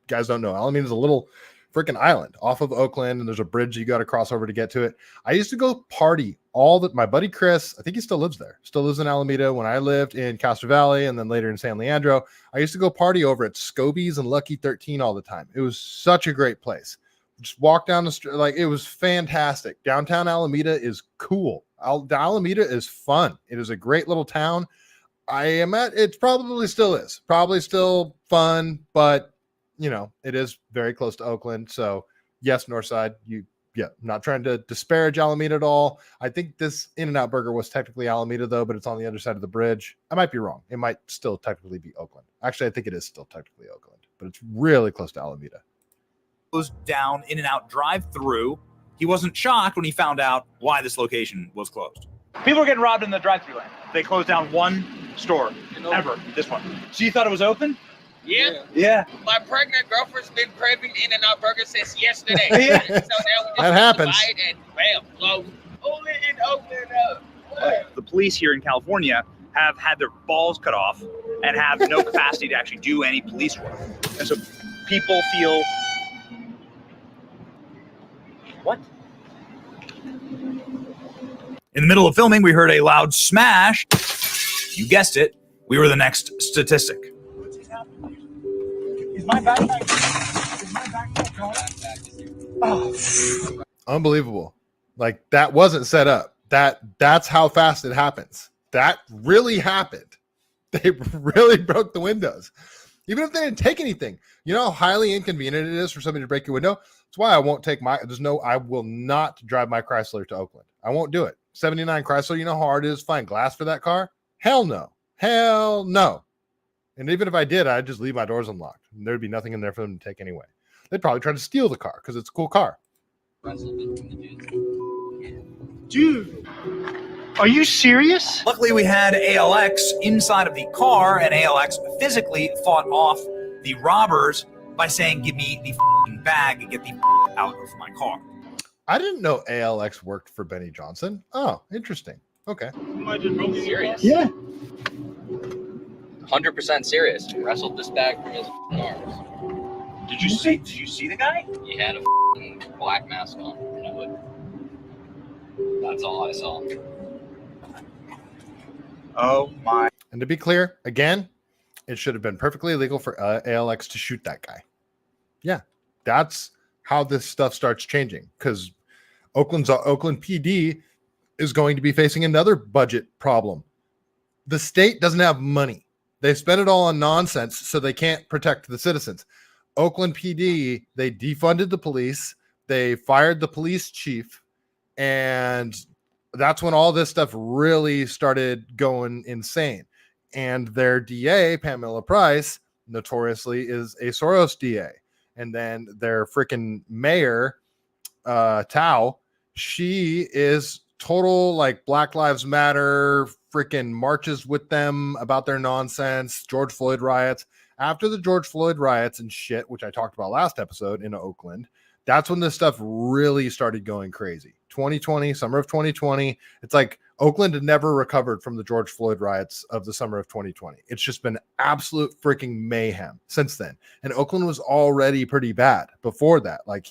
Guys don't know, Alameda's a little freaking island off of Oakland, and there's a bridge you got to cross over to get to it. I used to go party my buddy Chris, I think he still lives there, still lives in Alameda. When I lived in Castro Valley and then later in San Leandro, I used to go party over at Scoby's and Lucky 13 all the time. It was such a great place. Just walk down the street, like it was fantastic. Downtown Alameda is cool. Alameda is fun. It is a great little town. It probably still is, probably still fun, but it is very close to Oakland. So yes, Northside, not trying to disparage Alameda at all. I think this In-N-Out Burger was technically Alameda though, but it's on the other side of the bridge. I might be wrong. It might still technically be Oakland. Actually, I think it is still technically Oakland, but it's really close to Alameda. Down In-N-Out drive-through. He wasn't shocked when he found out why this location was closed. People are getting robbed in the drive-through lane. They closed down one store ever, this one. So you thought it was open? Yeah. My pregnant girlfriend's been craving In-N-Out Burger since yesterday. Yeah. So now That happens. And bam, closed. Only in Oakland. The police here in California have had their balls cut off and have no capacity to actually do any police work. And so people feel... What? In the middle of filming, we heard a loud smash. You guessed it. We were the next statistic. Is my backpack gone? Oh. Unbelievable. Like that wasn't set up. That's how fast it happens. That really happened. They really broke the windows. Even if they didn't take anything. You know how highly inconvenient it is for somebody to break your window? That's why I won't take I will not drive my Chrysler to Oakland. I won't do it. 79 Chrysler, you know how hard it is to find glass for that car? Hell no. Hell no. And even if I did, I'd just leave my doors unlocked. And there'd be nothing in there for them to take anyway. They'd probably try to steal the car because it's a cool car. Dude, are you serious? Luckily, we had ALX inside of the car, and ALX physically fought off the robbers by saying, "Give me the bag and get the out of my car." I didn't know ALX worked for Benny Johnson. Oh, interesting. Okay. Serious? Yeah. 100% serious. He wrestled this bag from his arms. Did you see the guy? He had a black mask on. That's all I saw. Oh my. And to be clear, again, it should have been perfectly illegal for ALX to shoot that guy. Yeah, that's how this stuff starts changing, because Oakland PD is going to be facing another budget problem. The state doesn't have money. They spend it all on nonsense, so they can't protect the citizens. Oakland PD, they defunded the police. They fired the police chief. And that's when all this stuff really started going insane. And their DA, Pamela Price, notoriously is a Soros DA. And then their freaking mayor, Tao, she is total like Black Lives Matter, freaking marches with them about their nonsense, George Floyd riots. After the George Floyd riots and shit, which I talked about last episode in Oakland, that's when this stuff really started going crazy. 2020, summer of 2020. It's like Oakland had never recovered from the George Floyd riots of the summer of 2020. It's just been absolute freaking mayhem since then. And Oakland was already pretty bad before that. Like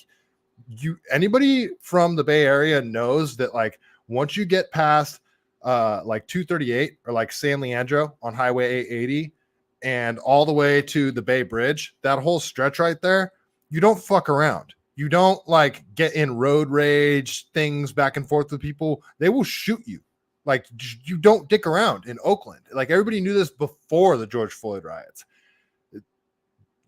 anybody from the Bay Area knows that like once you get past like 238 or like San Leandro on Highway 880 and all the way to the Bay Bridge, that whole stretch right there, you don't fuck around. You don't like get in road rage things back and forth with people. They will shoot you. Like, you don't dick around in Oakland. Like, everybody knew this before the George Floyd riots.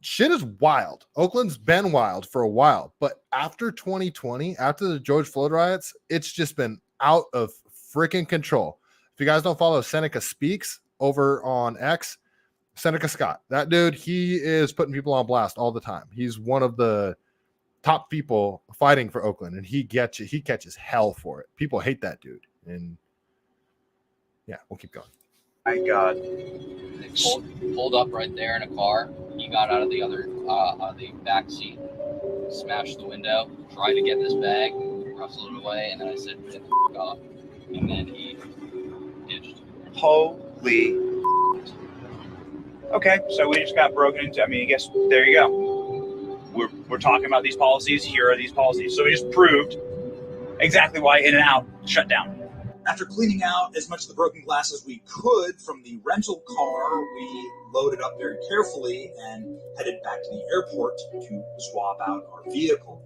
Shit is wild. Oakland's been wild for a while, but after 2020, after the George Floyd riots, it's just been out of freaking control. If you guys don't follow Seneca Speaks over on X, Seneca Scott, that dude, he is putting people on blast all the time. He's one of the top people fighting for Oakland, and he catches hell for it. People hate that dude. And yeah, we'll keep going. My God. They pulled up right there in a car. He got out of the back seat, smashed the window, tried to get this bag, rustled it away, and then I said, "Get the f*** off." And then he ditched. Holy. Okay, so we just got broken into. I mean, I guess there you go. We're talking about these policies. Here are these policies. So we just proved exactly why In-N-Out shut down. After cleaning out as much of the broken glass as we could from the rental car, we loaded up very carefully and headed back to the airport to swap out our vehicle.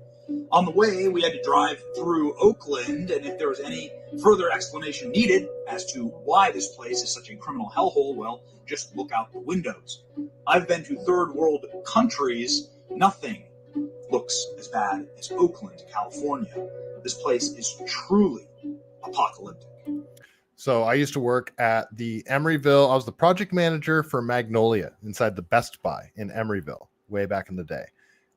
On the way, we had to drive through Oakland, and if there was any further explanation needed as to why this place is such a criminal hellhole, well, just look out the windows. I've been to third world countries. Nothing looks as bad as Oakland, California. This place is truly apocalyptic. So I used to work at the Emeryville. I was the project manager for Magnolia inside the Best Buy in Emeryville way back in the day.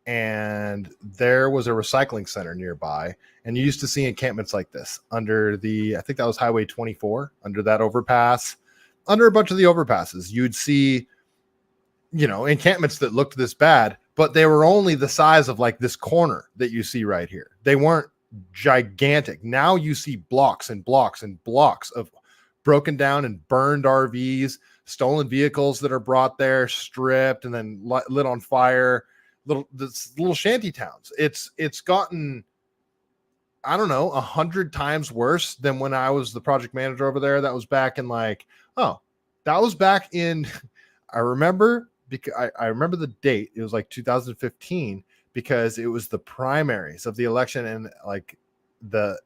And there was a recycling center nearby. And you used to see encampments like this under I think that was Highway 24, under that overpass, under a bunch of the overpasses. You'd see, encampments that looked this bad, but they were only the size of like this corner that you see right here. They weren't gigantic. Now you see blocks and blocks and blocks of broken down and burned RVs, stolen vehicles that are brought there, stripped and then lit on fire. Little shanty towns. It's gotten, I don't know, 100 times worse than when I was the project manager over there. That was back in I remember because I remember the date. It was like 2015. Because it was the primaries of the election, and like the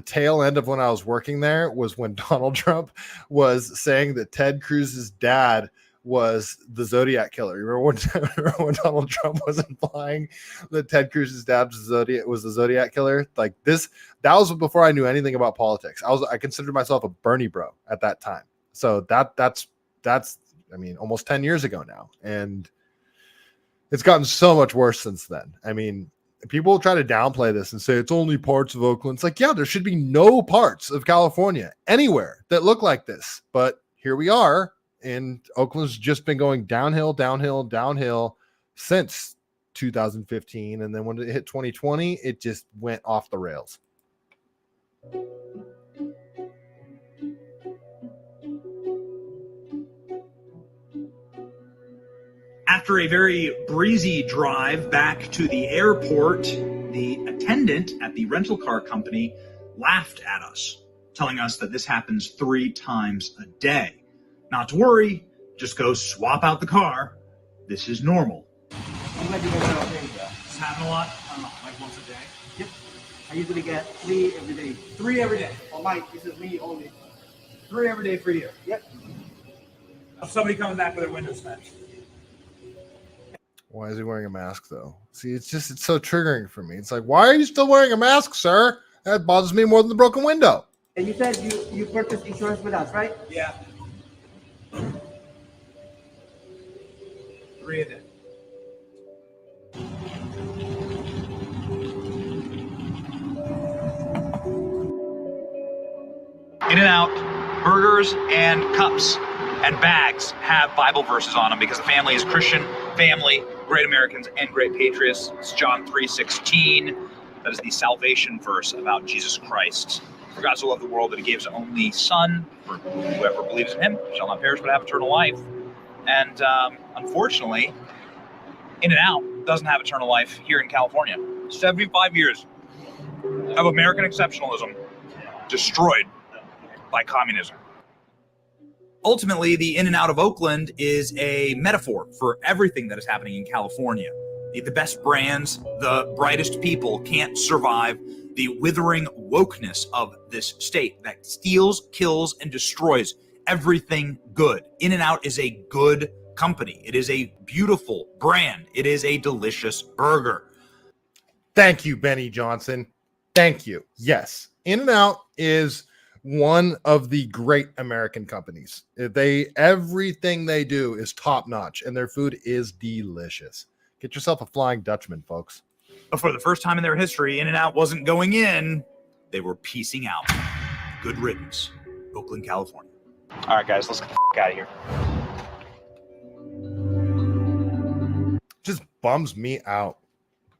tail end of when I was working there was when Donald Trump was saying that Ted Cruz's dad was the Zodiac killer. You remember when Donald Trump was implying that Ted Cruz's dad was the Zodiac killer? Like this, that was before I knew anything about politics. I considered myself a Bernie bro at that time. So that's I mean, almost 10 years ago now, and it's gotten so much worse since then. I mean, people try to downplay this and say it's only parts of Oakland. It's like, yeah, there should be no parts of California anywhere that look like this. But here we are, and Oakland's just been going downhill, downhill, downhill since 2015. And then when it hit 2020, it just went off the rails. After a very breezy drive back to the airport, the attendant at the rental car company laughed at us, telling us that this happens 3 times a day. Not to worry, just go swap out the car. This is normal. I'm glad you guys are okay with that. This happen a lot? I don't know, like once a day? Yep. I usually get 3 every day. 3 every day. Oh, Mike, this is me only. 3 every day for you. Yep. Of somebody coming back with their windows smashed. Why is he wearing a mask though? See, it's so triggering for me. It's like, why are you still wearing a mask, sir? That bothers me more than the broken window. And you said you purchased insurance with us, right? Yeah. 3 a day. In-N-Out burgers and cups and bags have Bible verses on them because the family is Christian family, great Americans and great patriots. It's John 3:16. That is the salvation verse about Jesus Christ. For God so loved the world that he gave his only son, for whoever believes in him shall not perish but have eternal life. And unfortunately, In-N-Out doesn't have eternal life here in California. 75 years of American exceptionalism destroyed by communism. Ultimately, the In-N-Out of Oakland is a metaphor for everything that is happening in California. The best brands, the brightest people can't survive the withering wokeness of this state that steals, kills, and destroys everything good. In-N-Out is a good company. It is a beautiful brand. It is a delicious burger. Thank you, Benny Johnson. Thank you. Yes, In-N-Out is one of the great American companies. Everything they do is top notch, and their food is delicious. Get yourself a Flying Dutchman, folks. But for the first time in their history, In-N-Out wasn't going in. They were piecing out. Good riddance, Oakland, California. All right, guys, let's get the out of here. Just bums me out.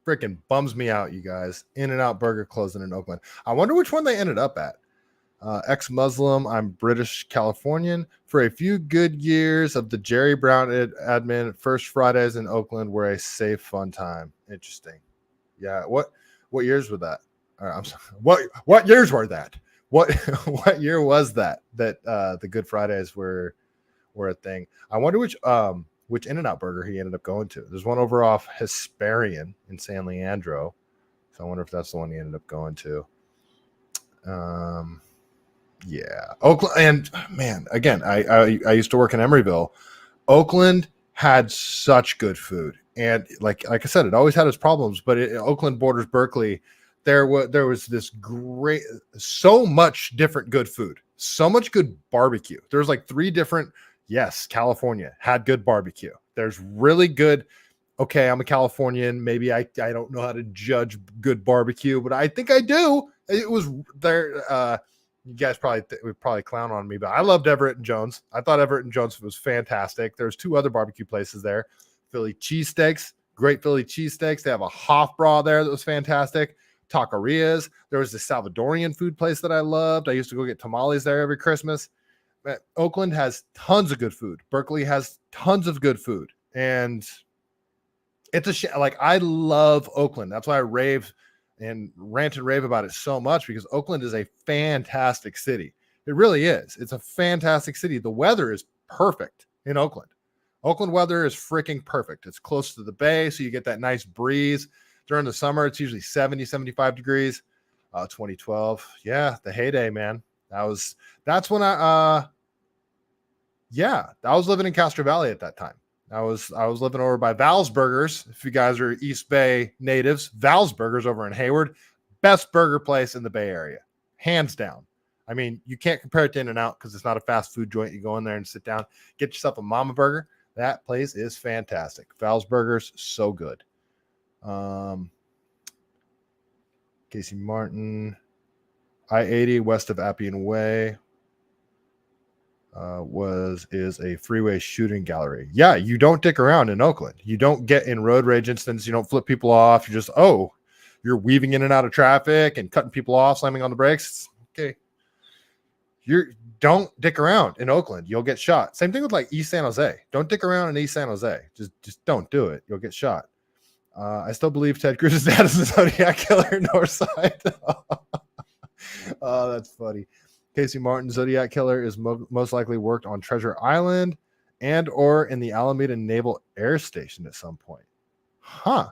Freaking bums me out, you guys. In-N-Out Burger closing in Oakland. I wonder which one they ended up at. Ex-Muslim, I'm British Californian. For a few good years of the Jerry Brown admin, First Fridays in Oakland were a safe, fun time. Interesting. Yeah. What years were that? I'm sorry. What years were that? What year was that the Good Fridays were a thing? I wonder which In-N-Out burger he ended up going to. There's one over off Hesperian in San Leandro. So I wonder if that's the one he ended up going to. Yeah, Oakland, and man, again, I used to work in Emeryville. Oakland had such good food, and like I said, it always had its problems. But Oakland borders Berkeley. There was this great, so much different good food, so much good barbecue. There was like 3 different. Yes, California had good barbecue. There's really good. Okay, I'm a Californian. Maybe I don't know how to judge good barbecue, but I think I do. It was there. You guys would probably clown on me, but I loved Everett and Jones. I thought Everett and Jones was fantastic. There's 2 other barbecue places there. Philly cheesesteaks, great Philly cheesesteaks. They have a Hofbräu there that was fantastic. Taquerias. There was the Salvadorian food place that I loved. I used to go get tamales there every Christmas. But Oakland has tons of good food. Berkeley has tons of good food. And it's I love Oakland. That's why I rave and rant and rave about it so much, because Oakland is a fantastic city. It really is. It's a fantastic city. The weather is perfect in Oakland. Oakland weather is freaking perfect. It's close to the bay, so you get that nice breeze. During the summer, it's usually 70, 75 degrees. 2012. Yeah, the heyday, man. That's when I was living in Castro Valley at that time. I was living over by Val's Burgers. If you guys are East Bay natives, Val's Burgers over in Hayward, best burger place in the Bay Area, hands down. I mean, you can't compare it to In-N-Out because it's not a fast food joint. You go in there and sit down, get yourself a mama burger. That place is fantastic. Val's Burgers, so good. Casey Martin, I-80 west of Appian Way. Is a freeway shooting gallery. Yeah, you don't dick around in Oakland. You don't get in road rage incidents. You don't flip people off. You're just, you're weaving in and out of traffic and cutting people off, slamming on the brakes. Okay. Don't dick around in Oakland. You'll get shot. Same thing with like East San Jose. Don't dick around in East San Jose. Just don't do it. You'll get shot. I still believe Ted Cruz's dad is the Zodiac Killer, Northside. Oh, that's funny. Casey Martin, Zodiac Killer, is most likely worked on Treasure Island and or in the Alameda Naval Air Station at some point. Huh.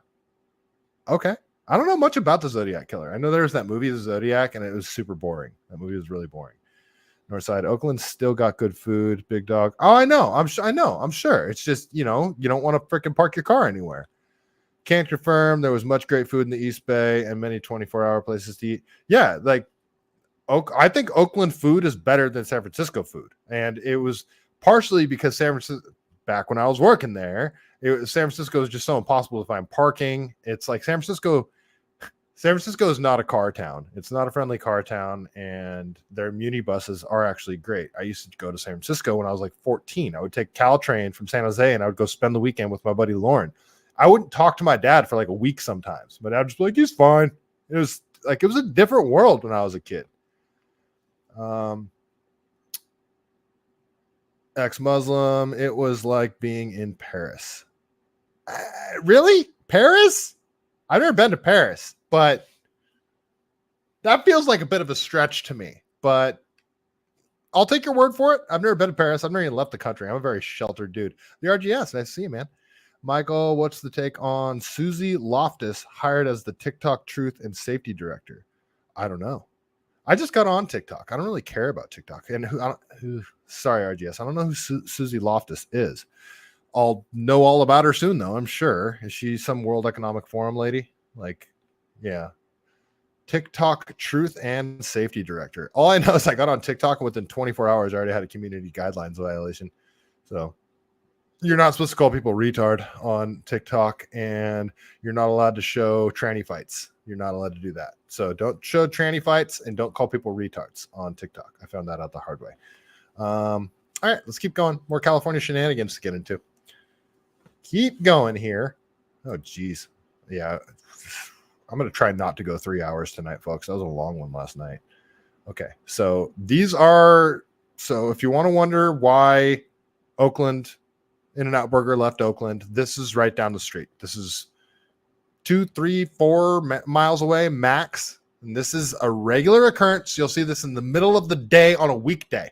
Okay. I don't know much about the Zodiac Killer. I know there was that movie, The Zodiac, and it was super boring. That movie was really boring. Northside, Oakland still got good food. Big Dog. Oh, I know. I'm sure. It's just, you don't want to freaking park your car anywhere. Can't confirm there was much great food in the East Bay and many 24-hour places to eat. Yeah, like I think Oakland food is better than San Francisco food. And it was partially because San Francisco, back when I was working there, San Francisco is just so impossible to find parking. It's like San Francisco is not a car town. It's not a friendly car town, and their muni buses are actually great. I used to go to San Francisco when I was like 14. I would take Caltrain from San Jose, and I would go spend the weekend with my buddy Lauren. I wouldn't talk to my dad for like a week sometimes. My dad would just be like, he's fine. It was a different world when I was a kid. Ex-Muslim, it was like being in Paris. Really? Paris? I've never been to Paris, but that feels like a bit of a stretch to me. But I'll take your word for it. I've never been to Paris. I've never even left the country. I'm a very sheltered dude. The RGS, nice to see you, man. Michael, what's the take on Susie Loftus hired as the TikTok Truth and Safety Director? I don't know. I just got on TikTok. I don't really care about TikTok. And sorry, RGS. I don't know who Susie Loftus is. I'll know all about her soon, though, I'm sure. Is she some World Economic Forum lady? Like, yeah. TikTok Truth and Safety Director. All I know is I got on TikTok and within 24 hours, I already had a community guidelines violation. So you're not supposed to call people retard on TikTok, and you're not allowed to show tranny fights. You're not allowed to do that. So don't show tranny fights and don't call people retards on TikTok. I found that out the hard way. All right, let's keep going. More California shenanigans to get into. Keep going here. Oh, geez. Yeah, I'm going to try not to go 3 hours tonight, folks. That was a long one last night. Okay, so so if you want to wonder why Oakland In-N-Out Burger left Oakland, this is right down the street. This is 2, 3, 4 miles away max. And this is a regular occurrence. You'll see this in the middle of the day on a weekday.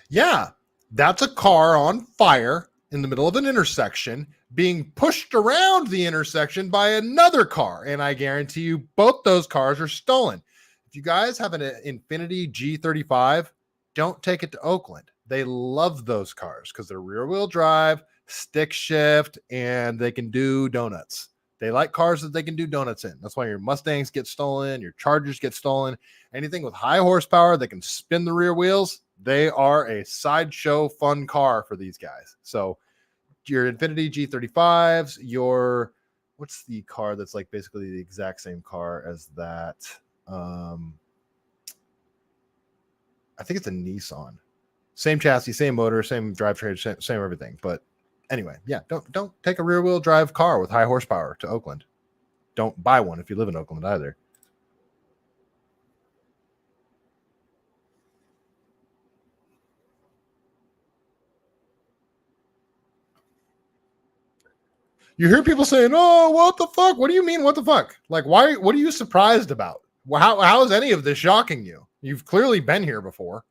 Yeah, that's a car on fire in the middle of an intersection being pushed around the intersection by another car. And I guarantee you both those cars are stolen. If you guys have an Infiniti G35, don't take it to Oakland. They love those cars because they're rear-wheel drive, stick shift, and they can do donuts. They like cars that they can do donuts in. That's why your Mustangs get stolen, your Chargers get stolen. Anything with high horsepower that can spin the rear wheels, they are a sideshow fun car for these guys. So your Infiniti G35s, what's the car that's like basically the exact same car as that? I think it's a Nissan. Same chassis, same motor, same drivetrain, same everything. But anyway, yeah, don't take a rear-wheel drive car with high horsepower to Oakland. Don't buy one if you live in Oakland either. You hear people saying, "Oh, what the fuck? What do you mean, what the fuck? Like, why? What are you surprised about? How is any of this shocking you? You've clearly been here before."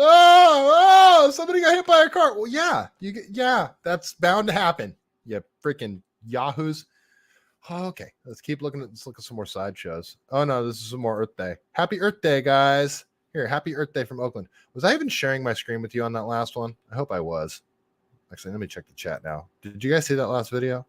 Oh, somebody got hit by a car. Well, yeah, that's bound to happen. You freaking yahoos. Oh, okay, let's look at some more sideshows. Oh no, this is some more Earth Day. Happy Earth Day, guys. Here, happy Earth Day from Oakland. Was I even sharing my screen with you on that last one? I hope I was. Actually, let me check the chat now. Did you guys see that last video?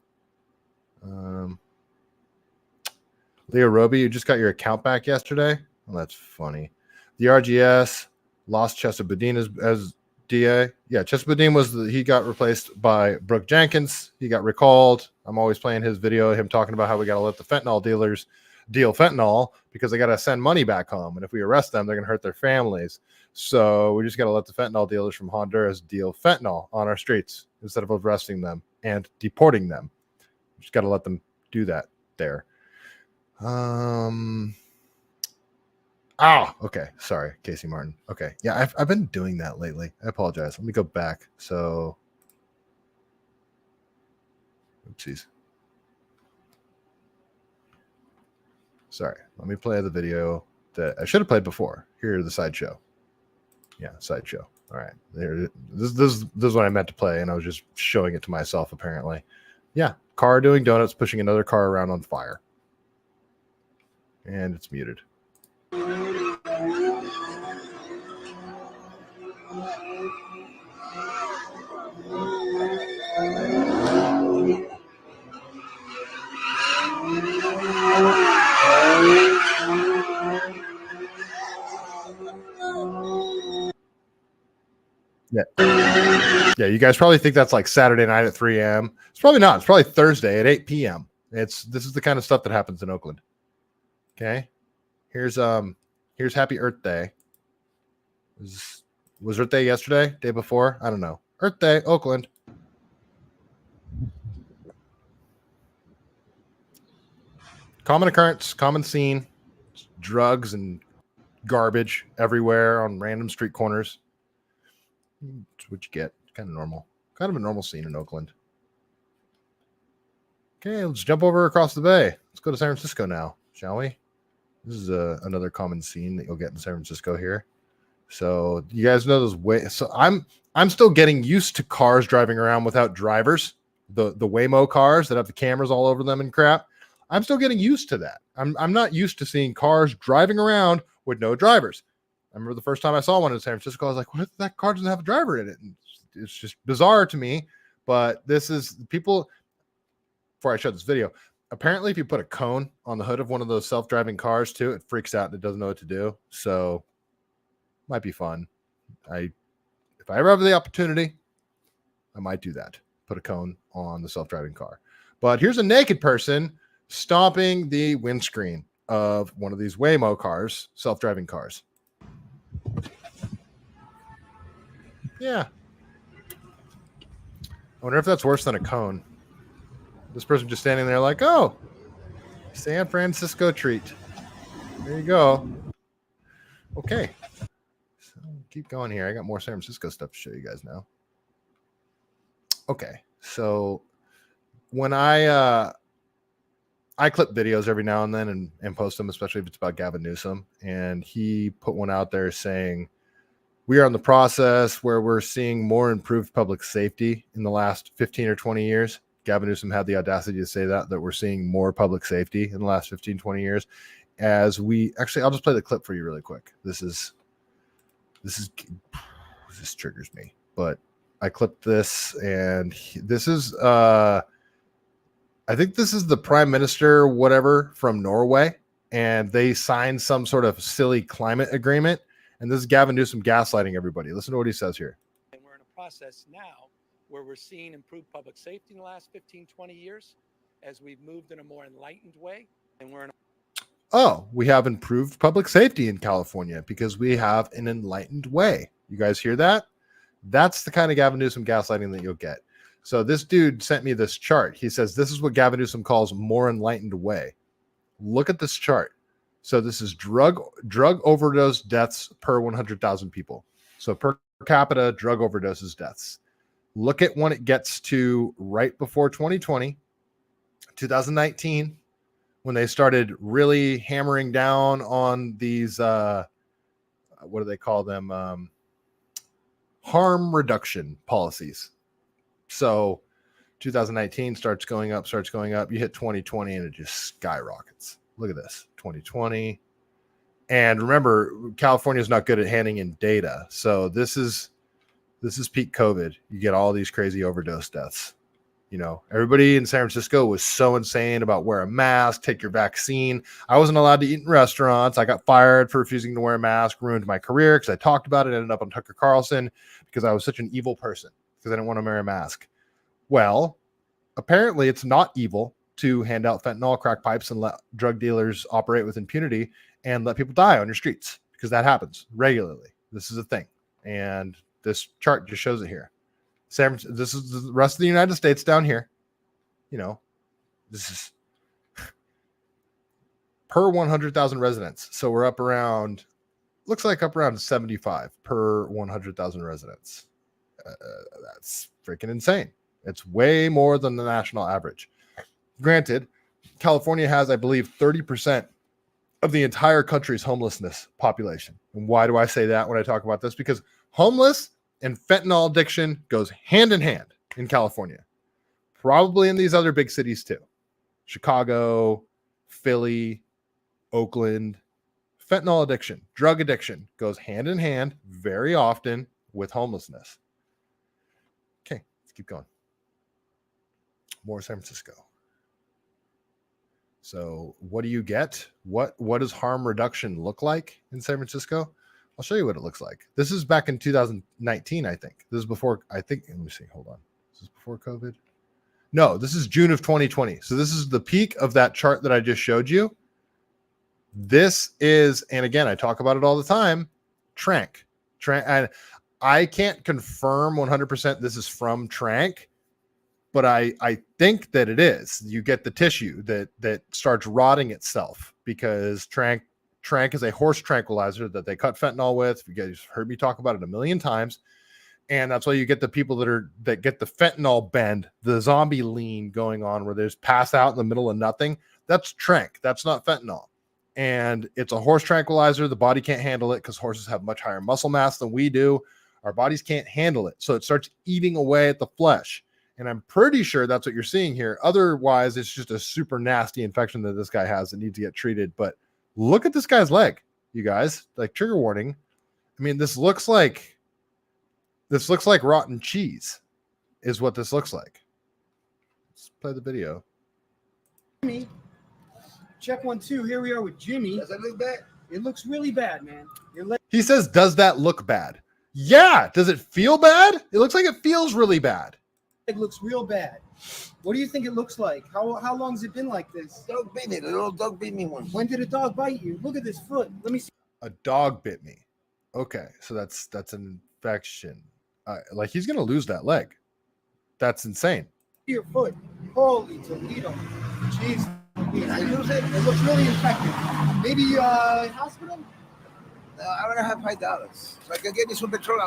Leo Roby, you just got your account back yesterday? Well, that's funny. The RGS lost Chester Boudin as DA. Yeah, Chester Boudin he got replaced by Brooke Jenkins. He got recalled. I'm always playing his video, him talking about how we got to let the fentanyl dealers deal fentanyl because they got to send money back home. And if we arrest them, they're going to hurt their families. So we just got to let the fentanyl dealers from Honduras deal fentanyl on our streets instead of arresting them and deporting them. We just got to let them do that there. Okay. Sorry, Casey Martin. Okay. Yeah, I've been doing that lately. I apologize. Let me go back. So, oopsies. Sorry. Let me play the video that I should have played before. Here, the sideshow. Yeah, sideshow. All right. This is what I meant to play, and I was just showing it to myself, apparently. Yeah, car doing donuts, pushing another car around on fire. And it's muted. Yeah, you guys probably think that's like Saturday night at 3 a.m. It's probably not. It's probably Thursday at 8 p.m. This is the kind of stuff that happens in Oakland. Okay. Here's Happy Earth Day. Was Earth Day yesterday? Day before? I don't know. Earth Day, Oakland. Common occurrence, common scene, drugs and garbage everywhere on random street corners. That's what you get. Kind of normal. Kind of a normal scene in Oakland. Okay, let's jump over across the bay. Let's go to San Francisco now, shall we? This is another common scene that you'll get in San Francisco here. So you guys know those way. So I'm still getting used to cars driving around without drivers. The Waymo cars that have the cameras all over them and crap. I'm still getting used to that. I'm not used to seeing cars driving around with no drivers. I remember the first time I saw one in San Francisco, I was like, what? That car doesn't have a driver in it. And it's just bizarre to me. But this is people, before I showed this video, apparently if you put a cone on the hood of one of those self-driving cars too, it freaks out and it doesn't know what to do. So might be fun. If I ever have the opportunity, I might do that. Put a cone on the self-driving car. But here's a naked person stomping the windscreen of one of these Waymo cars, self-driving cars. Yeah. I wonder if that's worse than a cone. This person just standing there like, oh, San Francisco treat. There you go. Okay. So keep going here. I got more San Francisco stuff to show you guys now. Okay. So when I clip videos every now and then and post them, especially if it's about Gavin Newsom. And he put one out there saying, we are in the process where we're seeing more improved public safety in the last 15 or 20 years. Gavin Newsom had the audacity to say that we're seeing more public safety in the last 15, 20 years. I'll just play the clip for you really quick. This triggers me, but I clipped this and this is, I think this is the prime minister, whatever, from Norway. And they signed some sort of silly climate agreement. And this is Gavin Newsom gaslighting everybody. Listen to what he says here. And we're in a process now where we're seeing improved public safety in the last 15, 20 years as we've moved in a more enlightened way. And we have improved public safety in California because we have an enlightened way. You guys hear that? That's the kind of Gavin Newsom gaslighting that you'll get. So this dude sent me this chart. He says, this is what Gavin Newsom calls more enlightened way. Look at this chart. So this is drug overdose deaths per 100,000 people. So per capita drug overdoses deaths. Look at when it gets to right before 2020, 2019, when they started really hammering down on these, what do they call them? Harm reduction policies. So 2019 starts going up. You hit 2020 and it just skyrockets. Look at this, 2020. And remember, California is not good at handing in data. So this is peak COVID. You get all these crazy overdose deaths. You know, everybody in San Francisco was so insane about wear a mask, take your vaccine. I wasn't allowed to eat in restaurants. I got fired for refusing to wear a mask, ruined my career because I talked about it, ended up on Tucker Carlson because I was such an evil person because I didn't want to wear a mask. Well, apparently it's not evil to hand out fentanyl, crack pipes, and let drug dealers operate with impunity and let people die on your streets because that happens regularly. This is a thing. And this chart just shows it here. This is the rest of the United States down here. You know, this is per 100,000 residents. So we're up around 75 per 100,000 residents. That's freaking insane. It's way more than the national average. Granted, California has, I believe, 30% of the entire country's homelessness population. And why do I say that when I talk about this? Because homeless and fentanyl addiction goes hand in hand in California. Probably in these other big cities too. Chicago, Philly, Oakland. Fentanyl addiction, drug addiction goes hand in hand very often with homelessness. Okay, let's keep going. More San Francisco. So what do you get? What does harm reduction look like in San Francisco? I'll show you what it looks like. This is back in 2019, I think. This is before, let me see. Hold on. This is before COVID. No, this is June of 2020. So this is the peak of that chart that I just showed you. This is, and again, I talk about it all the time, Trank. And I can't confirm 100% this is from Trank, but I think that it is. You get the tissue that starts rotting itself because Trank is a horse tranquilizer that they cut fentanyl with. You guys heard me talk about it a million times. And that's why you get the people that get the fentanyl bend, the zombie lean going on where there's pass out in the middle of nothing. That's Trank. That's not fentanyl. and it's a horse tranquilizer. The body can't handle it because horses have much higher muscle mass than we do. Our bodies can't handle it. So it starts eating away at the flesh. And I'm pretty sure that's what you're seeing here. Otherwise, it's just a super nasty infection that this guy has that needs to get treated. But look at this guy's leg, you guys. Like, trigger warning. I mean, this looks like rotten cheese is what this looks like. Let's play the video. Jimmy, check 1, 2. Here we are with Jimmy. Does that look bad? It looks really bad, man. Your leg He says, does that look bad? Yeah. Does it feel bad? It looks like it feels really bad. looks real bad. What do you think it looks like? How long has it been like this? Dog bit me. The little dog bit me once. When did a dog bite you? Look at this foot. Let me see. A dog bit me. Okay, so that's an infection. Like, he's gonna lose that leg. That's insane. Your foot. Holy Toledo. Jeez. I use it. It looks really infected. Maybe hospital? I'm gonna have $5. So I can get me some petrol.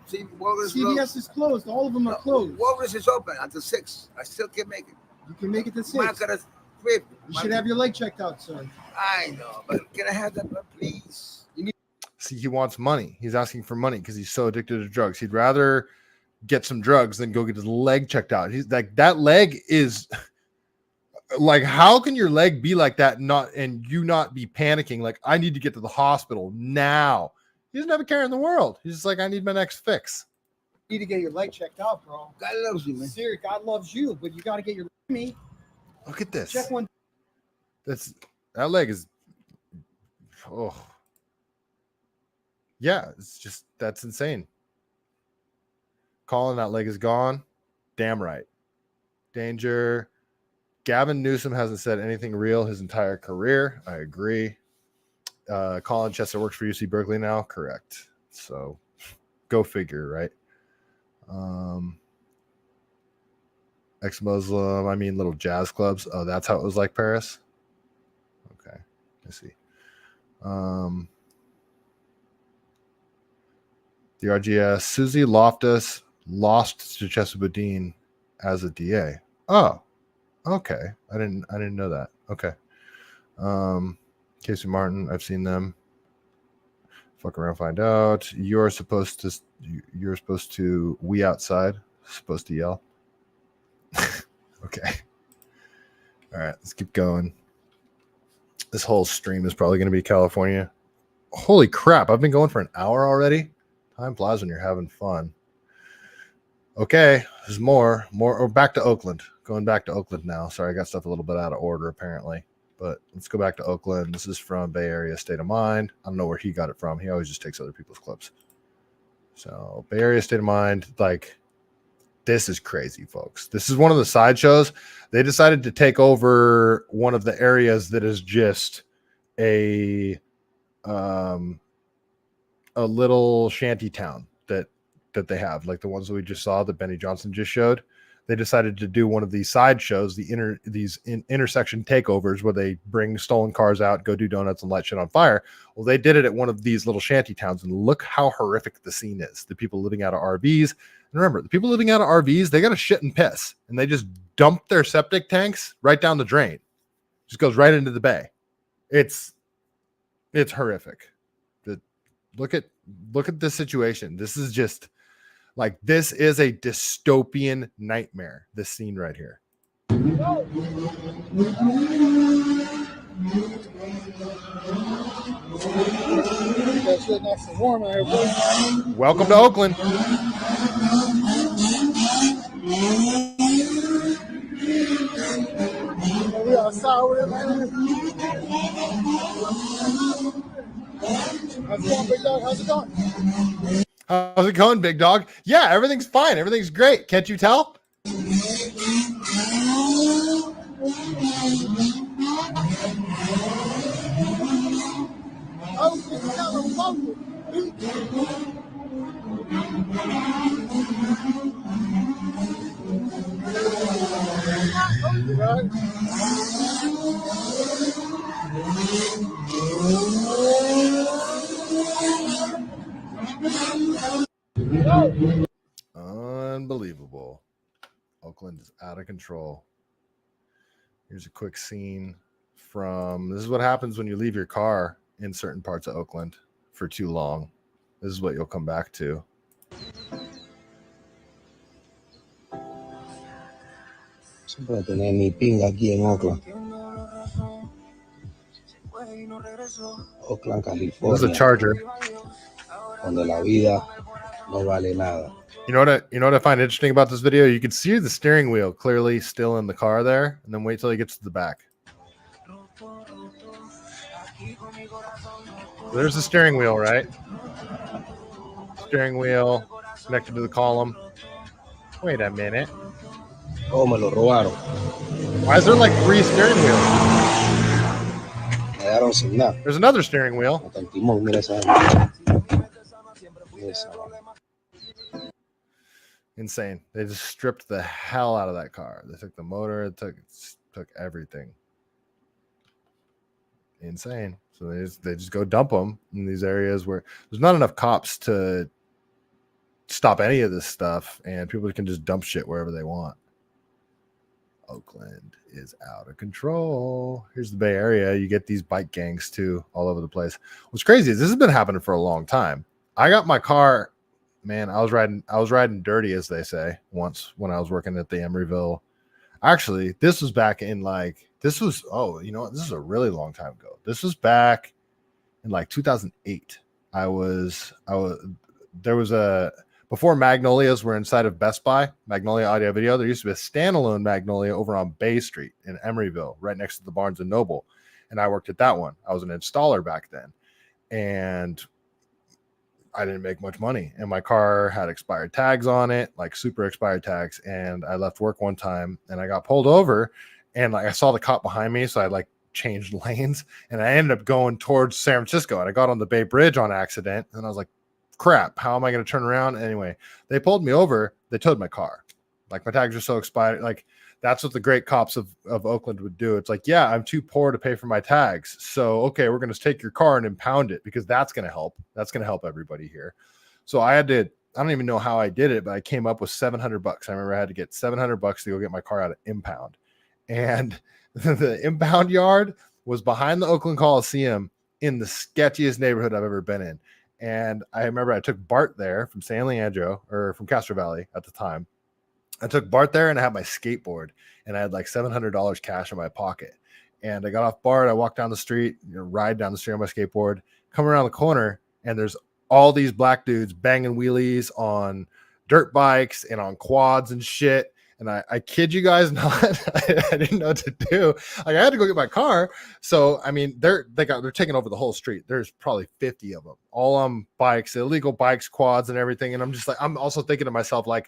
See, CVS is closed. All of them are closed. Walgreens is open until 6. I still can make it. You can make it to 6. Market You should have your leg checked out, sir. I know, but can I have that, please? See, he wants money. He's asking for money because he's so addicted to drugs. He'd rather get some drugs than go get his leg checked out. He's like, that leg is like, how can your leg be like that and you not be panicking? Like, I need to get to the hospital now. He doesn't have a care in the world. He's just like, I need my next fix. You need to get your leg checked out, bro. God loves you, man. Seriously, God loves you, but you got to get your me. Look at this. Check 1. That leg is, oh. Yeah, it's just, that's insane. Colin, that leg is gone. Damn right. Danger. Gavin Newsom hasn't said anything real his entire career. I agree. Colin Chester works for UC Berkeley now. Correct. So go figure, right? Ex-Muslim, I mean little jazz clubs. Oh, that's how it was like Paris? Okay, I see. The RGS, Susie Loftus lost to Chesapeake as a DA. Oh, okay. I didn't know that. Okay. Casey Martin, I've seen them. Fuck around, find out. You're supposed to we outside, supposed to yell. Okay. All right, let's keep going. This whole stream is probably going to be California. Holy crap, I've been going for an hour already. Time flies when you're having fun. Okay, there's more. Or back to Oakland. Going back to Oakland now. Sorry, I got stuff a little bit out of order apparently. But let's go back to Oakland. This is from Bay Area State of Mind. I don't know where he got it from. He always just takes other people's clips. So Bay Area State of Mind, like, this is crazy, folks. This is one of the sideshows. They decided to take over one of the areas that is just a little shanty town that they have, like the ones that we just saw that Benny Johnson just showed. They decided to do one of these sideshows, these intersection takeovers where they bring stolen cars out, go do donuts and light shit on fire. Well, they did it at one of these little shanty towns, and look how horrific the scene is. The people living out of RVs. And remember, the people living out of RVs, they got to shit and piss, and they just dump their septic tanks right down the drain. Just goes right into the bay. It's horrific. Look at this situation. This is just like, this is a dystopian nightmare. This scene right here. Welcome to Oakland. We outside with it, man. How's it going, big dog? How's it going? How's it going, big dog? Yeah, everything's fine. Everything's great. Can't you tell? Unbelievable. Oakland is out of control. Here's a quick scene This is what happens when you leave your car in certain parts of Oakland for too long. This is what you'll come back to. Siempre tener mi pinga aquí en Oakland. Oakland, This California. is a Charger. Donde la vida no vale nada. You know what I find interesting about this video? You can see the steering wheel clearly still in the car there, and then wait till he gets to the back. So there's the steering wheel, right? Steering wheel connected to the column. Wait a minute. Oh, me lo robaron. Why is there like 3 steering wheels? Me dejaron sin nada. There's another steering wheel. Hasta el timón, mira esa. Mira esa. Insane. They just stripped the hell out of that car. They took the motor, took everything. Insane. So they just go dump them in these areas where there's not enough cops to stop any of this stuff, and people can just dump shit wherever they want. Oakland is out of control. Here's the Bay Area. You get these bike gangs too all over the place. What's crazy is this has been happening for a long time. I got my car, man, I was riding dirty, as they say, once when I was working at the Emeryville. Actually, this was back in this is a really long time ago. This was back in 2008. Before Magnolias were inside of Best Buy, Magnolia Audio Video, there used to be a standalone Magnolia over on Bay Street in Emeryville, right next to the Barnes & Noble. And I worked at that one. I was an installer back then. And I didn't make much money. And my car had expired tags on it, like super expired tags. And I left work one time and I got pulled over. And I saw the cop behind me. So I changed lanes. And I ended up going towards San Francisco. And I got on the Bay Bridge on accident. And I was like, crap, how am I going to turn around? Anyway, they pulled me over. They towed my car. My tags are so expired. That's what the great cops of Oakland would do. It's yeah, I'm too poor to pay for my tags. So, okay, we're going to take your car and impound it because that's going to help. That's going to help everybody here. So I don't even know how I did it, but I came up with $700. I remember I had to get $700 to go get my car out of impound. And the impound yard was behind the Oakland Coliseum in the sketchiest neighborhood I've ever been in. And I remember I took Bart there from San Leandro, or from Castro Valley at the time. I took Bart there and I had my skateboard and I had $700 cash in my pocket. And I got off Bart. I walked down the street, ride down the street on my skateboard, come around the corner, and there's all these black dudes banging wheelies on dirt bikes and on quads and shit. And I kid you guys not, I didn't know what to do. I had to go get my car. So, I mean, they're taking over the whole street. There's probably 50 of them, all on bikes, illegal bikes, quads, and everything. And I'm just I'm also thinking to myself, I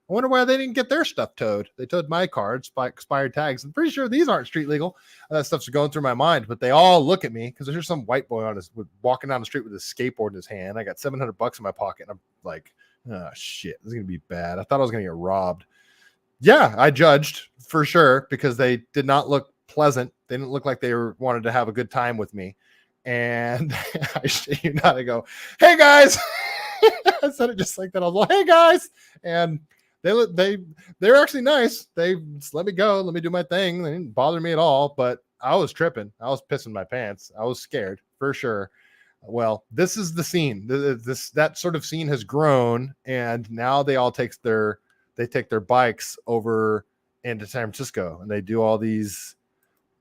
wonder why they didn't get their stuff towed. They towed my car, expired tags. I'm pretty sure these aren't street legal. That stuff's going through my mind, but they all look at me because there's some white boy walking down the street with his skateboard in his hand. I got $700 in my pocket, and I'm like, oh shit, this is gonna be bad. I thought I was gonna get robbed. Yeah, I judged for sure because they did not look pleasant. They didn't look like they wanted to have a good time with me. And I shit you not, I go, hey guys. I said it just like that. I was like, hey guys. And they're actually nice. They just let me go, let me do my thing. They didn't bother me at all, but I was tripping. I was pissing my pants. I was scared for sure. Well, this is the scene. That sort of scene has grown, and now they all take their bikes over into San Francisco and they do all these,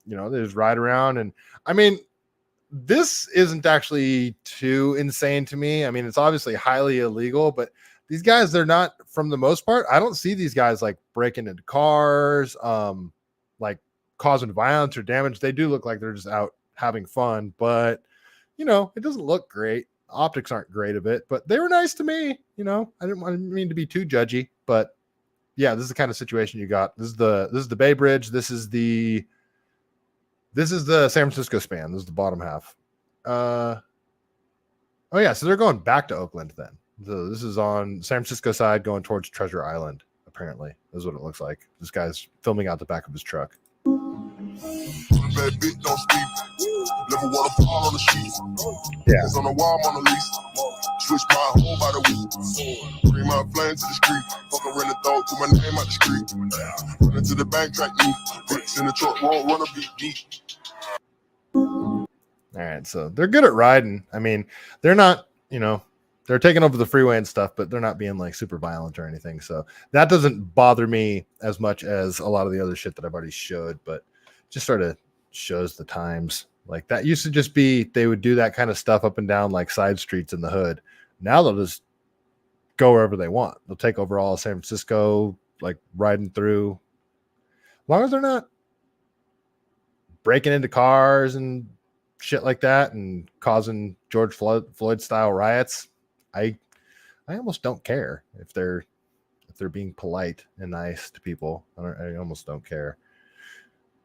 they just ride around. And I mean, this isn't actually too insane to me. I mean, it's obviously highly illegal, but these guys, they're not, from the most part, I don't see these guys breaking into cars, causing violence or damage. They do look like they're just out having fun, but it doesn't look great. Optics aren't great of it, but they were nice to me. I didn't mean to be too judgy, but yeah, this is the kind of situation you got. This is the Bay Bridge. This is the San Francisco span. This is the bottom half. Oh yeah, so they're going back to Oakland then. So this is on San Francisco side going towards Treasure Island, apparently. This is what it looks like. This guy's filming out the back of his truck. Yeah. On the wall, on the lease. Switch my home by the week. Bring my flame to the street. Fucking rent a dog to my name out the street. Run into the bank, track me. Bricks in the truck, won't run a beat deep. All right, so they're good at riding. I mean, they're not, they're taking over the freeway and stuff, but they're not being like super violent or anything. So that doesn't bother me as much as a lot of the other shit that I've already showed, but just sort of shows the times. Like that used to just be, they would do that kind of stuff up and down like side streets in the hood. Now they'll just go wherever they want. They'll take over all of San Francisco, like riding through. As long as they're not breaking into cars and shit like that and causing George Floyd style riots, I almost don't care if they're being polite and nice to people. I almost don't care.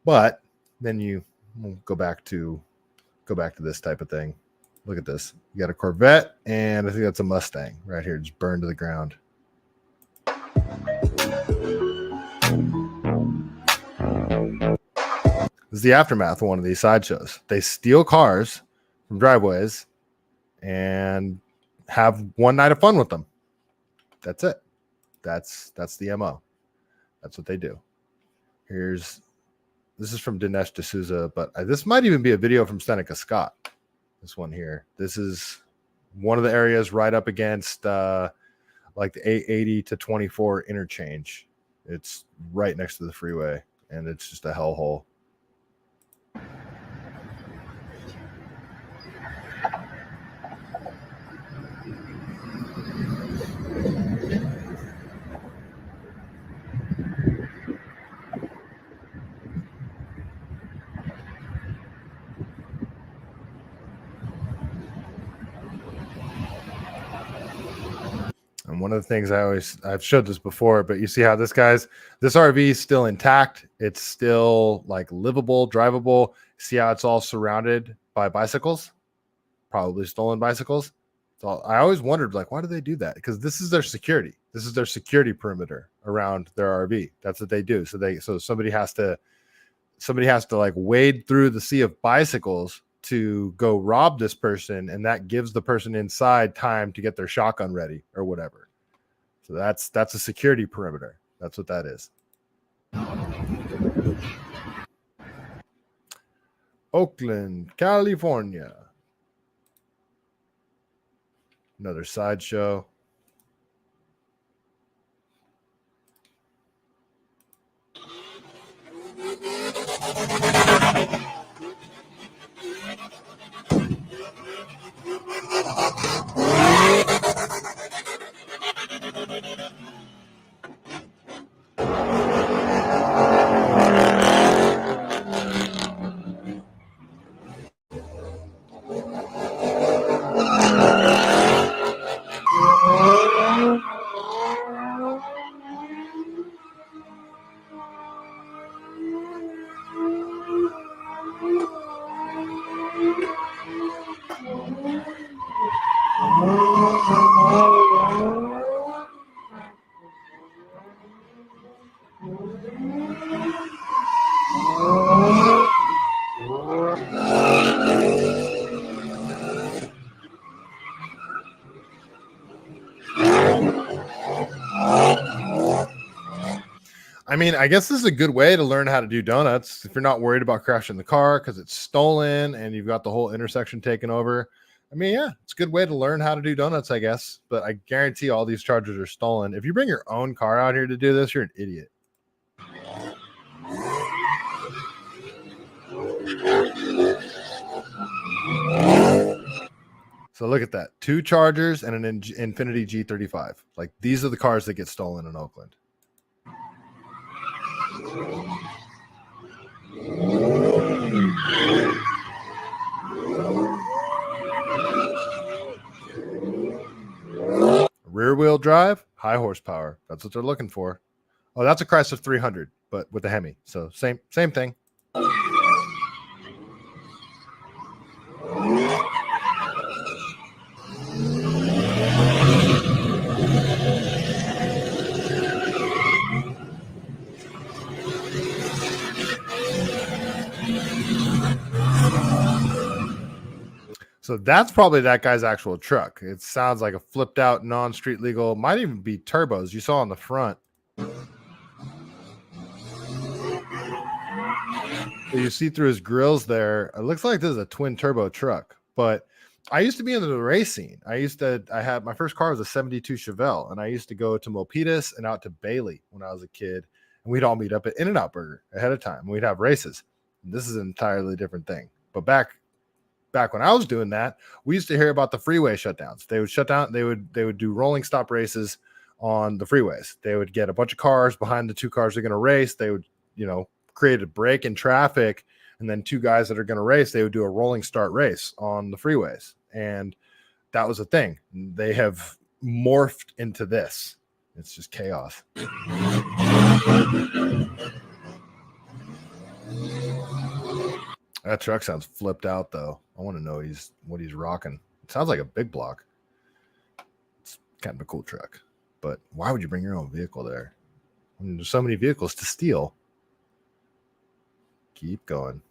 But then you go back to this type of thing. Look at this. You got a Corvette, and I think that's a Mustang right here, just burned to the ground. This is the aftermath of one of these sideshows. They steal cars from driveways and have one night of fun with them. That's it. That's the MO. That's what they do. This is from Dinesh D'Souza, but this might even be a video from Seneca Scott. This one here. This is one of the areas right up against like the 880 to 24 interchange. It's right next to the freeway, and it's just a hellhole. And one of the things I've showed this before, but you see how this RV is still intact. It's still like livable, drivable. See how it's all surrounded by bicycles, probably stolen bicycles. So I always wondered, like, why do they do that? Because this is their security. This is their security perimeter around their RV. That's what they do. So somebody has to like wade through the sea of bicycles to go rob this person, and that gives the person inside time to get their shotgun ready or whatever. So that's a security perimeter. That's what that is. Oakland, California. Another sideshow. I mean, I guess this is a good way to learn how to do donuts if you're not worried about crashing the car because it's stolen and you've got the whole intersection taken over. I mean, yeah, it's a good way to learn how to do donuts, I guess. But I guarantee all these chargers are stolen. If you bring your own car out here to do this, you're an idiot. So look at that. 2 chargers and an Infiniti G35. Like, these are the cars that get stolen in Oakland. Rear wheel drive, high horsepower. That's what they're looking for. Oh, that's a Chrysler 300, but with a Hemi. So same thing. So that's probably that guy's actual truck. It sounds like a flipped out non-street legal, might even be turbos. You saw on the front. You see through his grills there. It looks like this is a twin turbo truck, but I used to be into the race scene. I had my first car was a 72 Chevelle, and I used to go to Milpitas and out to Bailey when I was a kid, and we'd all meet up at In-N-Out Burger ahead of time. We'd have races. And this is an entirely different thing. But back when I was doing that, we used to hear about the freeway shutdowns. They would shut down. They would do rolling stop races on the freeways. They would get a bunch of cars behind the two cars they're going to race. They would, create a break in traffic, and then two guys that are going to race, they would do a rolling start race on the freeways. And that was a thing. They have morphed into this. It's just chaos. That truck sounds flipped out, though. I want to know what he's rocking. It sounds like a big block. It's kind of a cool truck. But why would you bring your own vehicle there? I mean, there's so many vehicles to steal. Keep going.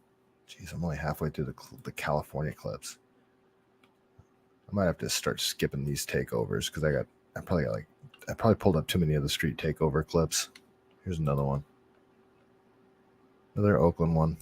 Jeez, I'm only halfway through the California clips. I might have to start skipping these takeovers because I probably pulled up too many of the street takeover clips. Here's another one. Another Oakland one.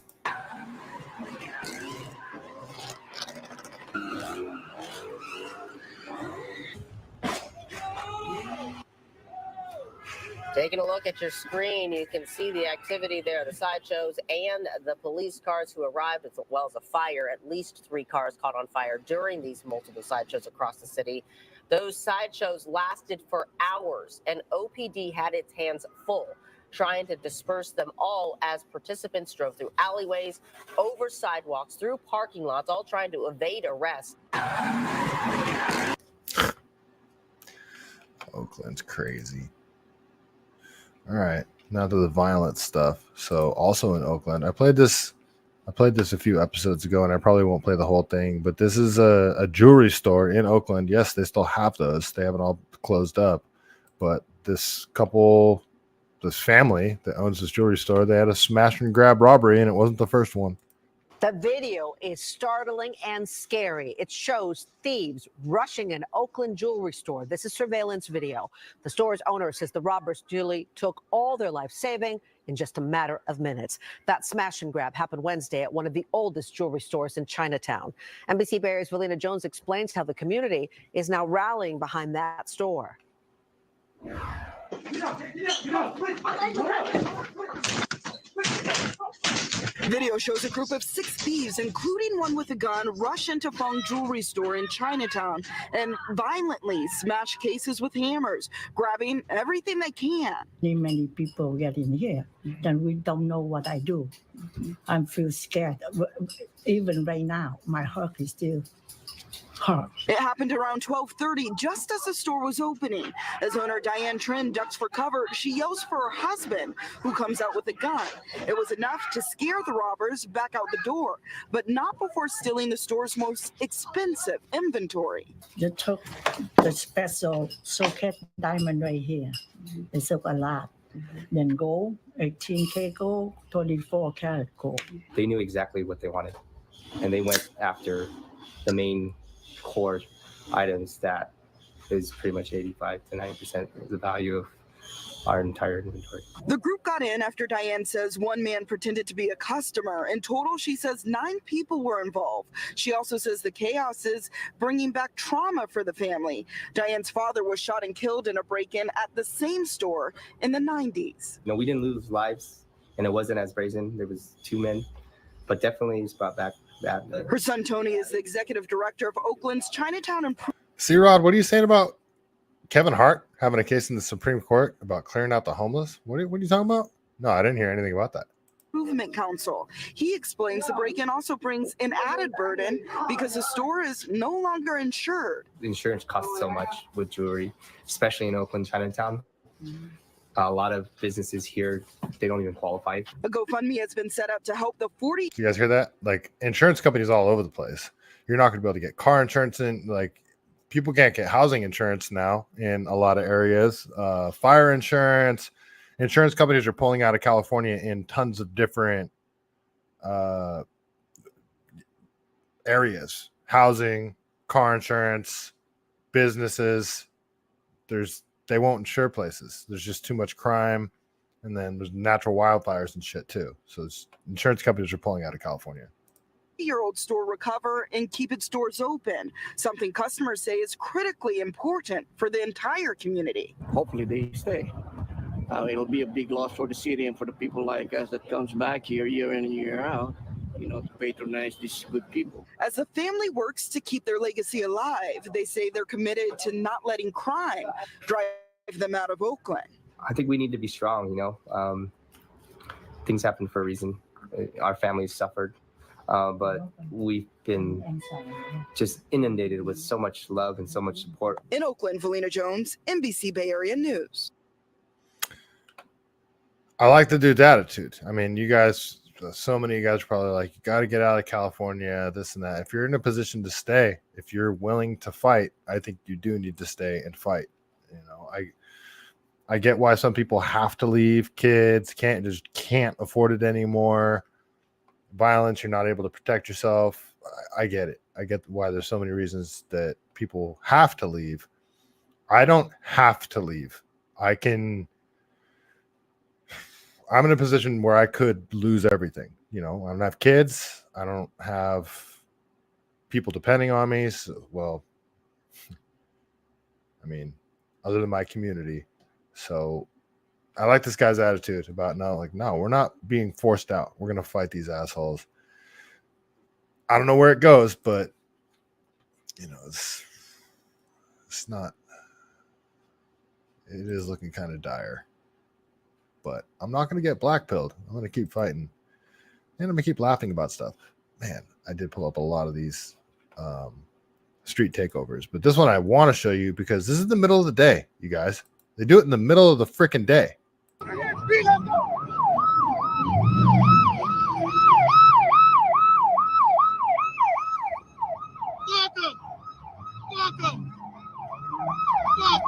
Taking a look at your screen, you can see the activity there, the sideshows and the police cars who arrived, as well as a fire. At least 3 cars caught on fire during these multiple sideshows across the city. Those sideshows lasted for hours, and OPD had its hands full trying to disperse them all as participants drove through alleyways, over sidewalks, through parking lots, all trying to evade arrest. Oakland's crazy. All right, now to the violent stuff. So also in Oakland, I played this a few episodes ago, and I probably won't play the whole thing, but this is a jewelry store in Oakland. Yes, they still have those. They haven't all closed up, but this family that owns this jewelry store, they had a smash and grab robbery, and it wasn't the first one. The video is startling and scary. It shows thieves rushing an Oakland jewelry store. This is surveillance video. The store's owner says the robbers duly took all their life saving in just a matter of minutes. That smash and grab happened Wednesday at one of the oldest jewelry stores in Chinatown. NBC Bay Area's Valina Jones explains how the community is now rallying behind that store. Video shows a group of 6 thieves, including one with a gun, rush into Fong Jewelry Store in Chinatown and violently smash cases with hammers, grabbing everything they can. Many people get in here, then we don't know what I do. I feel scared. Even right now, my heart is still hurt. It happened around 12:30, just as the store was opening. As owner Diane Trin ducks for cover, she yells for her husband, who comes out with a gun. It was enough to scare the robbers back out the door, but not before stealing the store's most expensive inventory. They took the special socket diamond right here. They took a lot. Then gold, 18K gold, 24 karat gold. They knew exactly what they wanted, and they went after the main core items that is pretty much 85 to 90% of the value of our entire inventory. The group got in after Diane says one man pretended to be a customer. In total, she says 9 people were involved. She also says the chaos is bringing back trauma for the family. Diane's father was shot and killed in a break-in at the same store in the 90s. No, we didn't lose lives, and it wasn't as brazen. There was 2 men, but definitely it's brought back that. Her son Tony is the executive director of Oakland's Chinatown Improvement. C-Rod, what are you saying about Kevin Hart having a case in the Supreme Court about clearing out the homeless? What are you talking about? No, I didn't hear anything about that. Council. He explains the break-in also brings an added burden because the store is no longer insured. The insurance costs so much with jewelry, especially in Oakland, Chinatown. A lot of businesses here, they don't even qualify. A GoFundMe has been set up to help the 40. You guys hear that? Like, insurance companies all over the place. You're not going to be able to get car insurance in. Like, people can't get housing insurance now in a lot of areas. Fire insurance. Insurance companies are pulling out of California in tons of different areas. Housing, car insurance, businesses. They won't insure places. There's just too much crime. And then there's natural wildfires and shit too. So insurance companies are pulling out of California. Year-old store recover and keep its doors open, something customers say is critically important for the entire community. Hopefully they stay. It'll be a big loss for the city and for the people like us that comes back here year in and year out, to patronize these good people. As the family works to keep their legacy alive, they say they're committed to not letting crime drive them out of Oakland. I think we need to be strong, things happen for a reason. Our families suffered, but we've been just inundated with so much love and so much support. In Oakland, Valina Jones, NBC Bay Area News. I like the dude's attitude. I mean, you guys, so many of you guys are probably like, you got to get out of California, this and that. If you're in a position to stay, if you're willing to fight, I think you do need to stay and fight. I get why some people have to leave. Kids can't afford it anymore. Violence, you're not able to protect yourself. I get it. I get why there's so many reasons that people have to leave. I don't have to leave. I'm in a position where I could lose everything. I don't have kids. I don't have people depending on me. So, other than my community. So I like this guy's attitude about no, we're not being forced out. We're going to fight these assholes. I don't know where it goes, but it's not, it is looking kind of dire. But I'm not going to get black-pilled. I'm going to keep fighting. And I'm going to keep laughing about stuff. Man, I did pull up a lot of these street takeovers. But this one I want to show you because this is the middle of the day, you guys. They do it in the middle of the freaking day. Fuck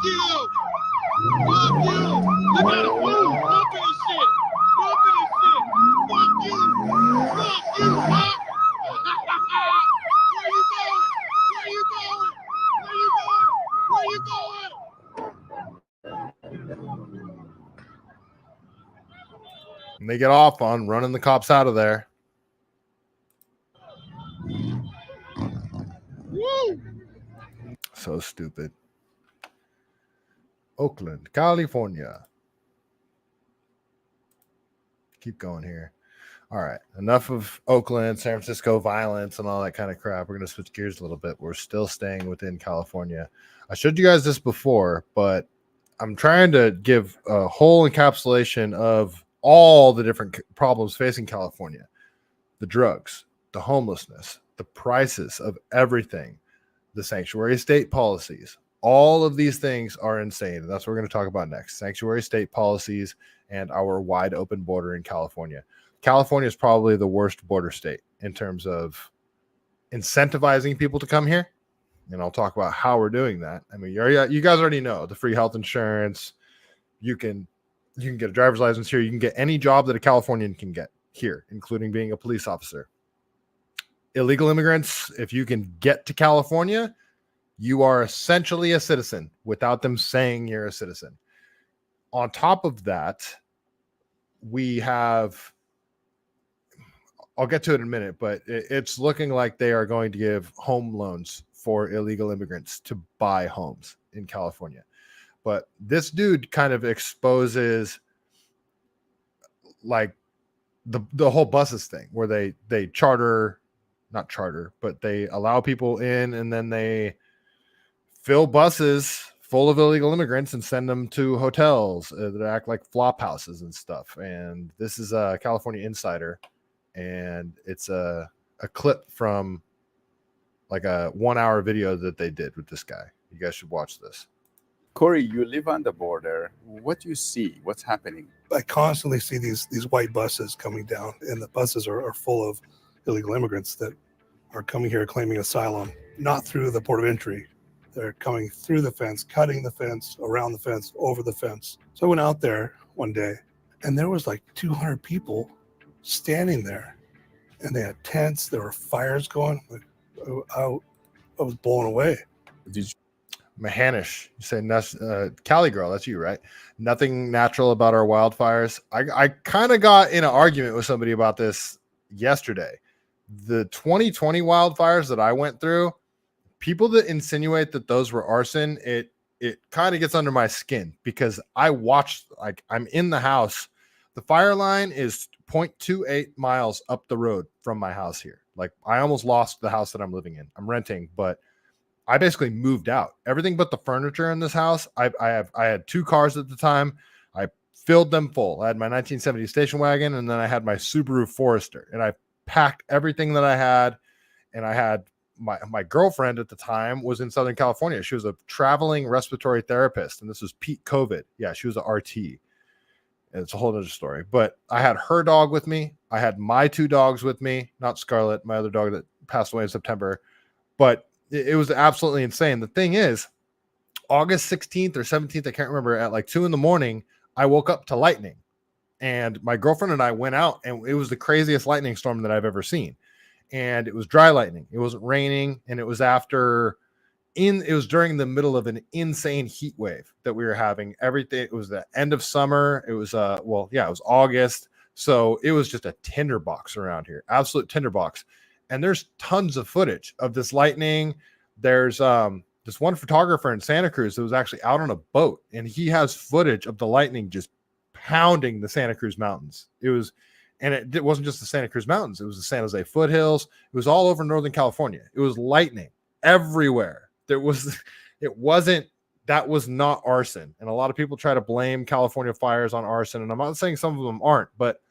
you! Fuck you! You gotta move! Fuck this shit! Fuck this shit! Fuck you! Fuck you! Fuck! Where you going? Where you going? Where you going? Where you going? And they get off on running the cops out of there. Woo! So stupid. Oakland, California. Keep going here. All right. Enough of Oakland, San Francisco violence and all that kind of crap. We're going to switch gears a little bit. We're still staying within California. I showed you guys this before, but I'm trying to give a whole encapsulation of all the different problems facing California. The drugs, the homelessness, the prices of everything, the sanctuary state policies. All of these things are insane. And that's what we're going to talk about next. Sanctuary state policies and our wide open border in California. California is probably the worst border state in terms of incentivizing people to come here. And I'll talk about how we're doing that. I mean, you guys already know the free health insurance. You can get a driver's license here. You can get any job that a Californian can get here, including being a police officer. Illegal immigrants, if you can get to California, you are essentially a citizen without them saying you're a citizen. On top of that, we have, I'll get to it in a minute, but it's looking like they are going to give home loans for illegal immigrants to buy homes in California. But this dude kind of exposes like the whole buses thing where they not charter, but they allow people in and then they fill buses full of illegal immigrants and send them to hotels that act like flop houses and stuff. And this is a California Insider, and it's a clip from like a 1 hour video that they did with this guy. You guys should watch this. Corey, you live on the border. What do you see? What's happening? I constantly see these white buses coming down, and the buses are full of illegal immigrants that are coming here claiming asylum, not through the port of entry. They're coming through the fence, cutting the fence, around the fence, over the fence. So I went out there one day, and there was like 200 people standing there, and they had tents. There were fires going. I was blown away. Mahanish, you say Cali girl, that's you, right? Nothing natural about our wildfires. I kind of got in an argument with somebody about this yesterday. The 2020 wildfires that I went through, people that insinuate that those were arson, it kind of gets under my skin because I watched, like, I'm in the house. The fire line is 0.28 miles up the road from my house here. Like, I almost lost the house that I'm living in. I'm renting, but I basically moved out. Everything but the furniture in this house. I had 2 cars at the time. I filled them full. I had my 1970 station wagon, and then I had my Subaru Forester, and I packed everything that I had. And I had my girlfriend at the time was in Southern California. She was a traveling respiratory therapist, and this was peak COVID. Yeah, she was a RT. It's a whole other story. But I had her dog with me. I had my 2 dogs with me, not Scarlet, my other dog that passed away in September. But it was absolutely insane. The thing is, August 16th or 17th, I can't remember, at like 2 a.m, I woke up to lightning. And my girlfriend and I went out, and it was the craziest lightning storm that I've ever seen. And it was dry lightning. It wasn't raining. And it was it was during the middle of an insane heat wave that we were having. Everything, it was the end of summer. It was, it was August. So it was just a tinderbox around here, absolute tinderbox. And there's tons of footage of this lightning. There's this one photographer in Santa Cruz that was actually out on a boat, and he has footage of the lightning just pounding the Santa Cruz mountains. And it wasn't just the Santa Cruz mountains. It was the San Jose foothills. It was all over Northern California. It was lightning everywhere. That was not arson. And a lot of people try to blame California fires on arson. And I'm not saying some of them aren't, but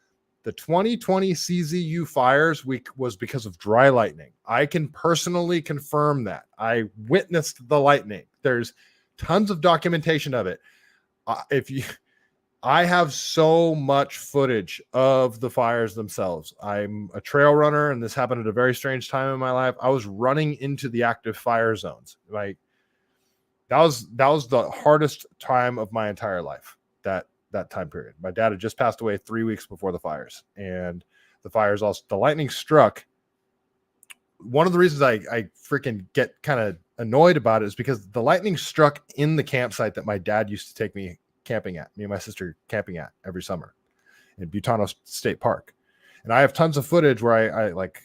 the 2020 CZU fires week was because of dry lightning. I can personally confirm that. I witnessed the lightning. There's tons of documentation of it. I have so much footage of the fires themselves. I'm a trail runner, and this happened at a very strange time in my life. I was running into the active fire zones. Like, that was the hardest time of my entire life. That time period. My dad had just passed away 3 weeks before the fires, and the lightning struck. One of the reasons I freaking get kind of annoyed about it is because the lightning struck in the campsite that my dad used to take me and my sister camping at every summer in Butano State Park. And I have tons of footage where I like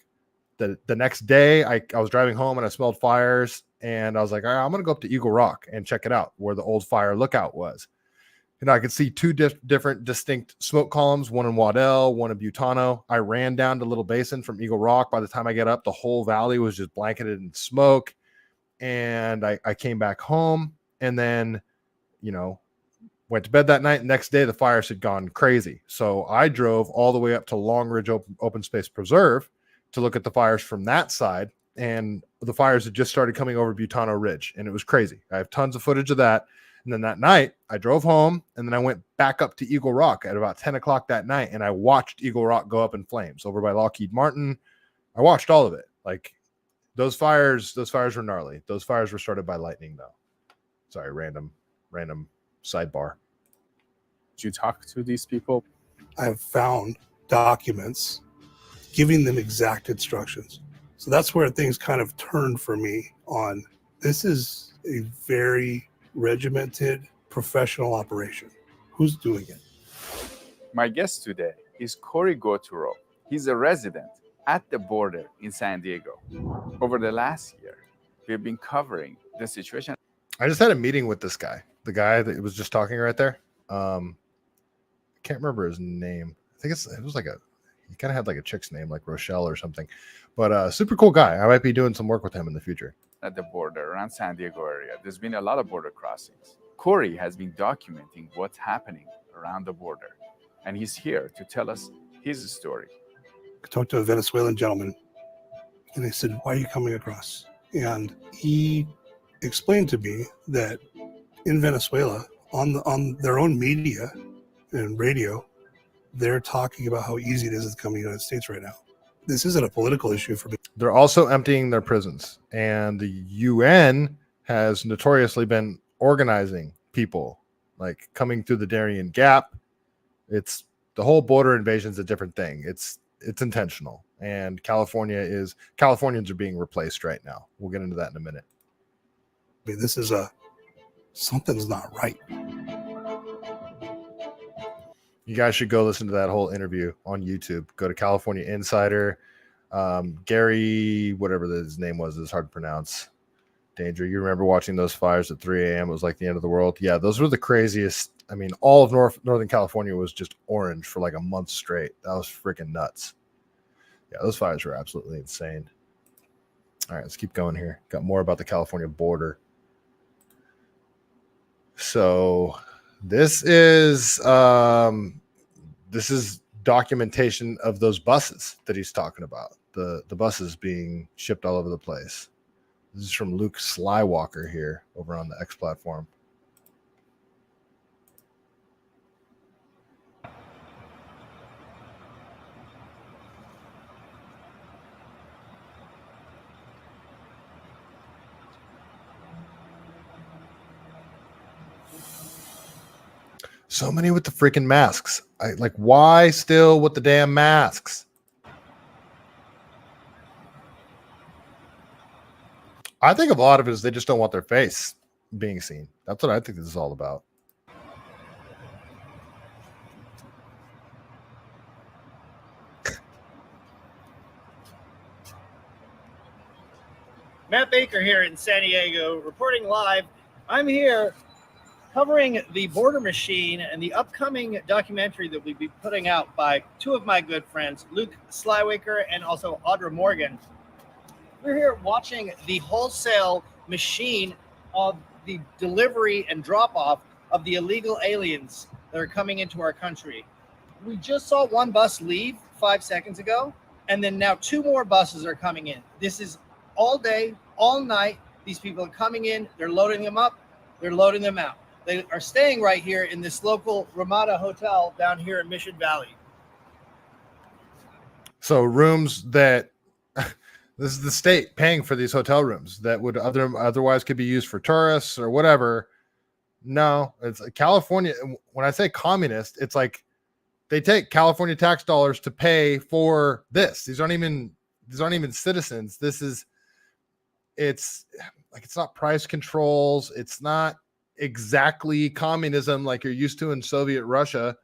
the next day I was driving home and I smelled fires, and I was like, all right, I'm going to go up to Eagle Rock and check it out, where the old fire lookout was. And I could see 2 different distinct smoke columns, one in Waddell, one in Butano. I ran down to Little Basin from Eagle Rock. By the time I get up, the whole valley was just blanketed in smoke. And I came back home, and then, went to bed that night. Next day, the fires had gone crazy. So I drove all the way up to Long Ridge Open Space Preserve to look at the fires from that side. And the fires had just started coming over Butano Ridge, and it was crazy. I have tons of footage of that. And then that night I drove home, and then I went back up to Eagle Rock at about 10 o'clock that night. And I watched Eagle Rock go up in flames over by Lockheed Martin. I watched all of it. Like, those fires were gnarly. Those fires were started by lightning, though. Sorry, random sidebar. Did you talk to these people? I have found documents giving them exact instructions. So that's where things kind of turned for me on. This is a very regimented professional operation. Who's doing it? My guest today is Corey Goturo. He's a resident at the border in San Diego. Over the last year, we've been covering the situation. I just had a meeting with this guy, the guy that was just talking right there. I can't remember his name. I think it was like he kind of had like a chick's name, like Rochelle or something. But super cool guy. I might be doing some work with him in the future. At the border around San Diego area, there's been a lot of border crossings. Corey has been documenting what's happening around the border, and he's here to tell us his story. I talked to a Venezuelan gentleman, and I said, why are you coming across? And he explained to me that in Venezuela, on their own media and radio, they're talking about how easy it is to come to the United States right now. This isn't a political issue for me. They're also emptying their prisons, and the UN has notoriously been organizing people like coming through the Darien Gap. It's the whole border invasion is a different thing. It's intentional, and Californians are being replaced right now. We'll get into that in a minute. I mean, this is a something's not right. You guys should go listen to that whole interview on YouTube. Go to California Insider. Gary, whatever his name was, is hard to pronounce. Danger. You remember watching those fires at 3 a.m.? It was like the end of the world. Yeah, those were the craziest. I mean, all of Northern California was just orange for like a month straight. That was freaking nuts. Yeah, those fires were absolutely insane. All right, let's keep going here. Got more about the California border. So this is documentation of those buses that he's talking about. The buses being shipped all over the place. This is from Luke Slywalker here over on the X platform. So many with the freaking masks. Why still with the damn masks? I think a lot of it is they just don't want their face being seen. That's what I think this is all about. Matt Baker here in San Diego, reporting live. I'm here covering the border machine and the upcoming documentary that we'll be putting out by two of my good friends, Luke Slywalker and also Audra Morgan. We're here watching the wholesale machine of the delivery and drop-off of the illegal aliens that are coming into our country. We just saw one bus leave 5 seconds ago, and then now two more buses are coming in. This is all day, all night. These people are coming in, they're loading them up, they're loading them out. They are staying right here in this local Ramada hotel down here in Mission Valley. So rooms that this is the state paying for these hotel rooms that would otherwise could be used for tourists or whatever. No, it's California. When I say communist, it's like they take California tax dollars to pay for this. These aren't even citizens. It's not price controls. It's not exactly communism like you're used to in Soviet Russia,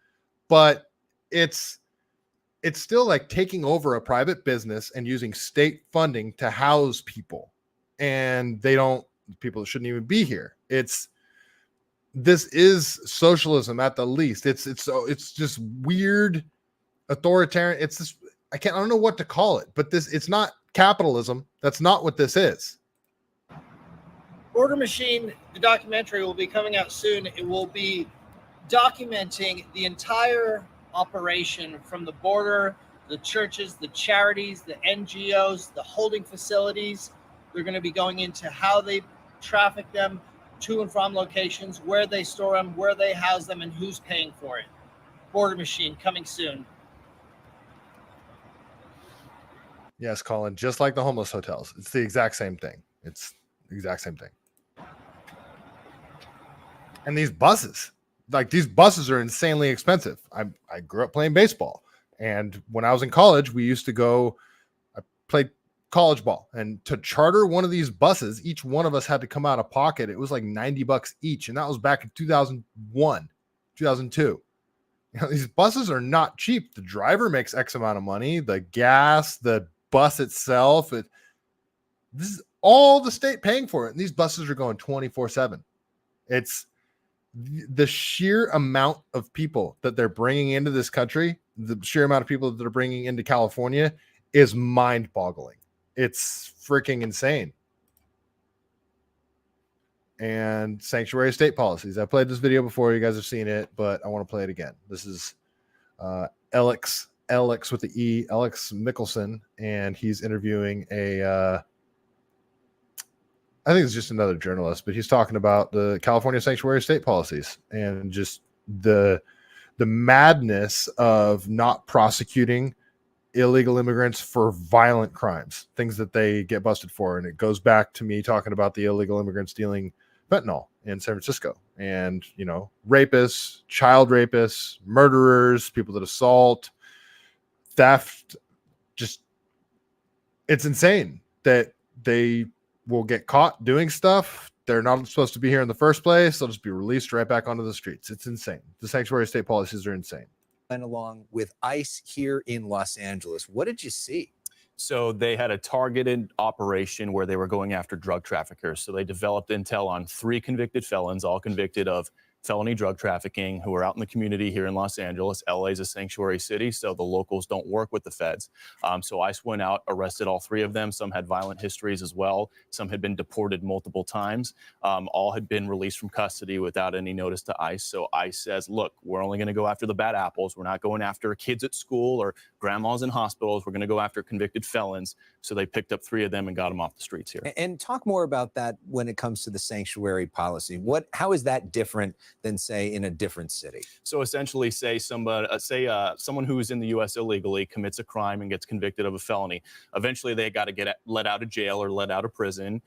but it's still like taking over a private business and using state funding to house people, and people shouldn't even be here. This is socialism at the least. It's just weird authoritarian. I don't know what to call it, but it's not capitalism. That's not what this is. Border Machine, the documentary, will be coming out soon. It will be documenting the entire operation from the border, the churches, the charities, the NGOs, the holding facilities. They're going to be going into how they traffic them to and from locations, where they store them, where they house them, and who's paying for it. Border Machine coming soon. Yes, Colin, just like the homeless hotels. It's the exact same thing. It's the exact same thing. And these buses are insanely expensive. I grew up playing baseball, and when I was in college, I played college ball, and to charter one of these buses, each one of us had to come out of pocket. It was like $90 each, and that was back in 2001, 2002. These buses are not cheap. The driver makes X amount of money, the gas, the bus itself. This is all the state paying for it, and these buses are going 24/7. It's the sheer amount of people that they're bringing into this country, the sheer amount of people that they're bringing into California is mind-boggling. It's freaking insane. And sanctuary state policies. I played this video before. You guys have seen it, but I want to play it again. This is Alex with the E, Alex Mickelson, and he's interviewing I think it's just another journalist, but he's talking about the California sanctuary state policies and just the madness of not prosecuting illegal immigrants for violent crimes, things that they get busted for. And it goes back to me talking about the illegal immigrants dealing fentanyl in San Francisco, and rapists, child rapists, murderers, people that assault, theft. Just, it's insane that they will get caught doing stuff they're not supposed to be here in the first place. They'll just be released right back onto the streets. It's insane. The sanctuary state policies are insane. Went along with ICE here in Los Angeles. What did you see? So they had a targeted operation where they were going after drug traffickers. So they developed intel on 3 convicted felons, all convicted of felony drug trafficking, who are out in the community here in Los Angeles. LA is a sanctuary city, so the locals don't work with the feds. So ICE went out, arrested all 3 of them. Some had violent histories as well. Some had been deported multiple times. All had been released from custody without any notice to ICE. So ICE says, look, we're only going to go after the bad apples. We're not going after kids at school or grandmas in hospitals. We're going to go after convicted felons. So they picked up 3 of them and got them off the streets here. And talk more about that when it comes to the sanctuary policy. How is that different than, say, in a different city? So essentially, say someone who's in the U.S. illegally commits a crime and gets convicted of a felony. Eventually, they got to get let out of jail or let out of prison.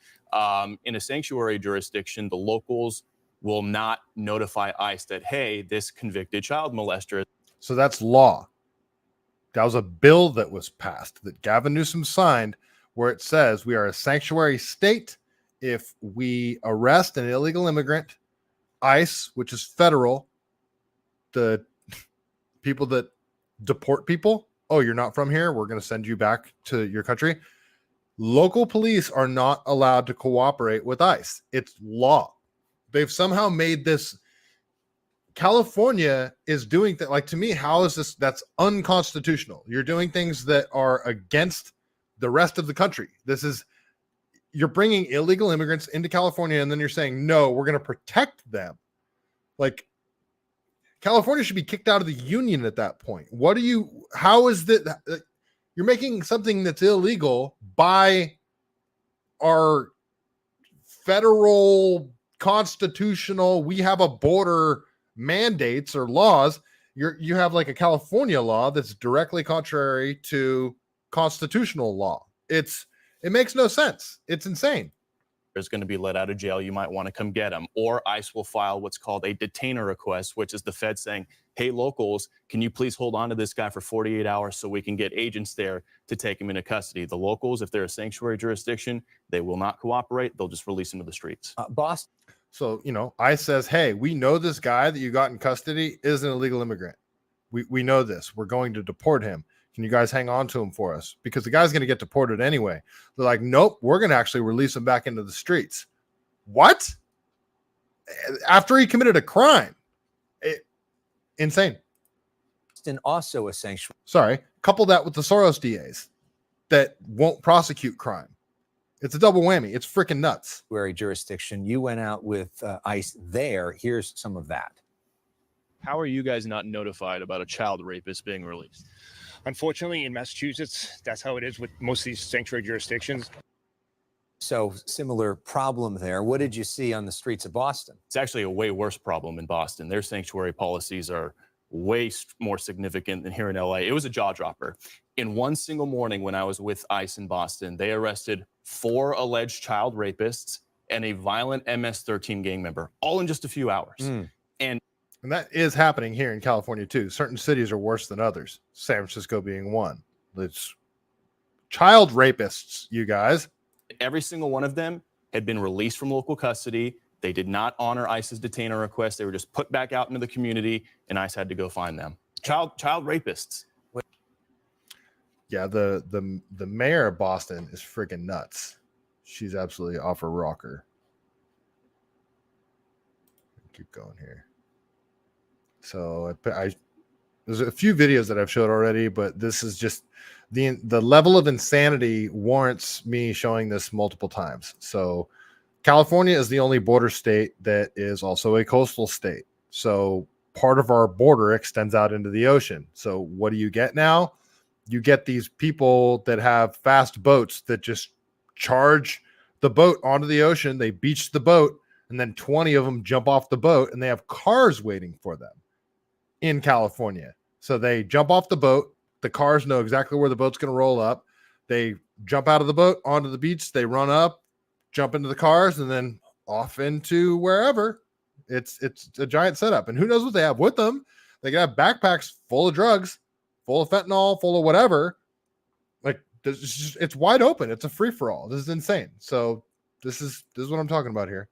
In a sanctuary jurisdiction, the locals will not notify ICE that, hey, this convicted child molester. So that's law. That was a bill that was passed that Gavin Newsom signed, where it says we are a sanctuary state. If we arrest an illegal immigrant, ICE, which is federal, the people that deport people, oh, you're not from here, we're going to send you back to your country. Local police are not allowed to cooperate with ICE. It's law. They've somehow made this. California is doing that. Like, to me, how is this? That's unconstitutional. You're doing things that are against the rest of the country. You're bringing illegal immigrants into California, and then you're saying, no, we're going to protect them. Like, California should be kicked out of the union at that point. How is that? You're making something that's illegal by our federal constitutional, we have a border mandates or laws. You have like a California law that's directly contrary to constitutional law. It makes no sense. It's insane. Is going to be let out of jail. You might want to come get them. Or ICE will file what's called a detainer request, which is the Fed saying, hey, locals, can you please hold on to this guy for 48 hours so we can get agents there to take him into custody? The locals, if they're a sanctuary jurisdiction, they will not cooperate. They'll just release him to the streets. Boss. So, ICE says, hey, we know this guy that you got in custody is an illegal immigrant. We know this. We're going to deport him. Can you guys hang on to him for us? Because the guy's going to get deported anyway. They're like, nope, we're going to actually release him back into the streets. What? After he committed a crime. Insane. And also a sanctuary. Sorry. Couple that with the Soros DAs that won't prosecute crime. It's a double whammy. It's freaking nuts. Jurisdiction. You went out with ICE there. Here's some of that. How are you guys not notified about a child rapist being released? Unfortunately, in Massachusetts, that's how it is with most of these sanctuary jurisdictions. So similar problem there. What did you see on the streets of Boston? It's actually a way worse problem in Boston. Their sanctuary policies are way more significant than here in LA. It was a jaw dropper. In one single morning when I was with ICE in Boston, they arrested 4 alleged child rapists and a violent MS-13 gang member, all in just a few hours. And that is happening here in California too. Certain cities are worse than others. San Francisco being one. It's child rapists, you guys. Every single one of them had been released from local custody. They did not honor ICE's detainer request. They were just put back out into the community, and ICE had to go find them. Child rapists. Yeah, the mayor of Boston is freaking nuts. She's absolutely off her rocker. Keep going here. So there's a few videos that I've showed already, but this is just the level of insanity warrants me showing this multiple times. So California is the only border state that is also a coastal state. So part of our border extends out into the ocean. So what do you get now? You get these people that have fast boats that just charge the boat onto the ocean. They beach the boat, and then 20 of them jump off the boat, and they have cars waiting for them in California. So they jump off the boat. The cars know exactly where the boat's going to roll up. They jump out of the boat onto the beach. They run up, jump into the cars, and then off into wherever. It's a giant setup. And who knows what they have with them? They can have backpacks full of drugs, full of fentanyl, full of whatever. Like, it's wide open. It's a free-for-all. This is insane. So this is what I'm talking about here.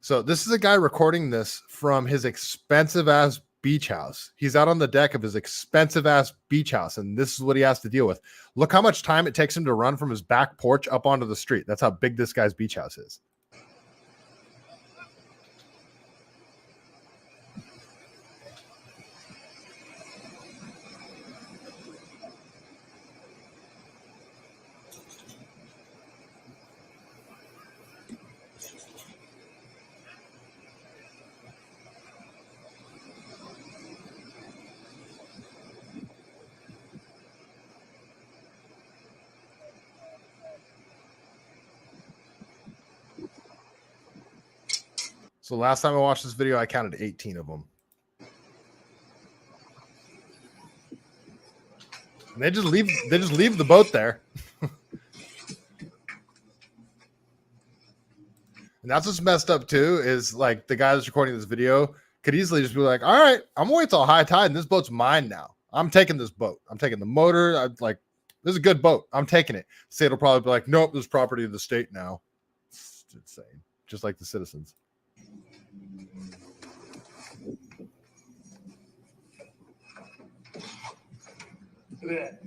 So this is a guy recording this from his expensive ass beach house. He's out on the deck of his expensive ass beach house, and this is what he has to deal with. Look how much time it takes him to run from his back porch up onto the street. That's how big this guy's beach house is. So last time I watched this video, I counted 18 of them. And they just leave the boat there. And that's what's messed up too, is like the guy that's recording this video could easily just be like, all right, I'm gonna wait till high tide and this boat's mine now. I'm taking this boat. I'm taking the motor. I'm like, this is a good boat. I'm taking it. State will probably be like, nope, this is property of the state now. It's insane. Just like the citizens. Look at that.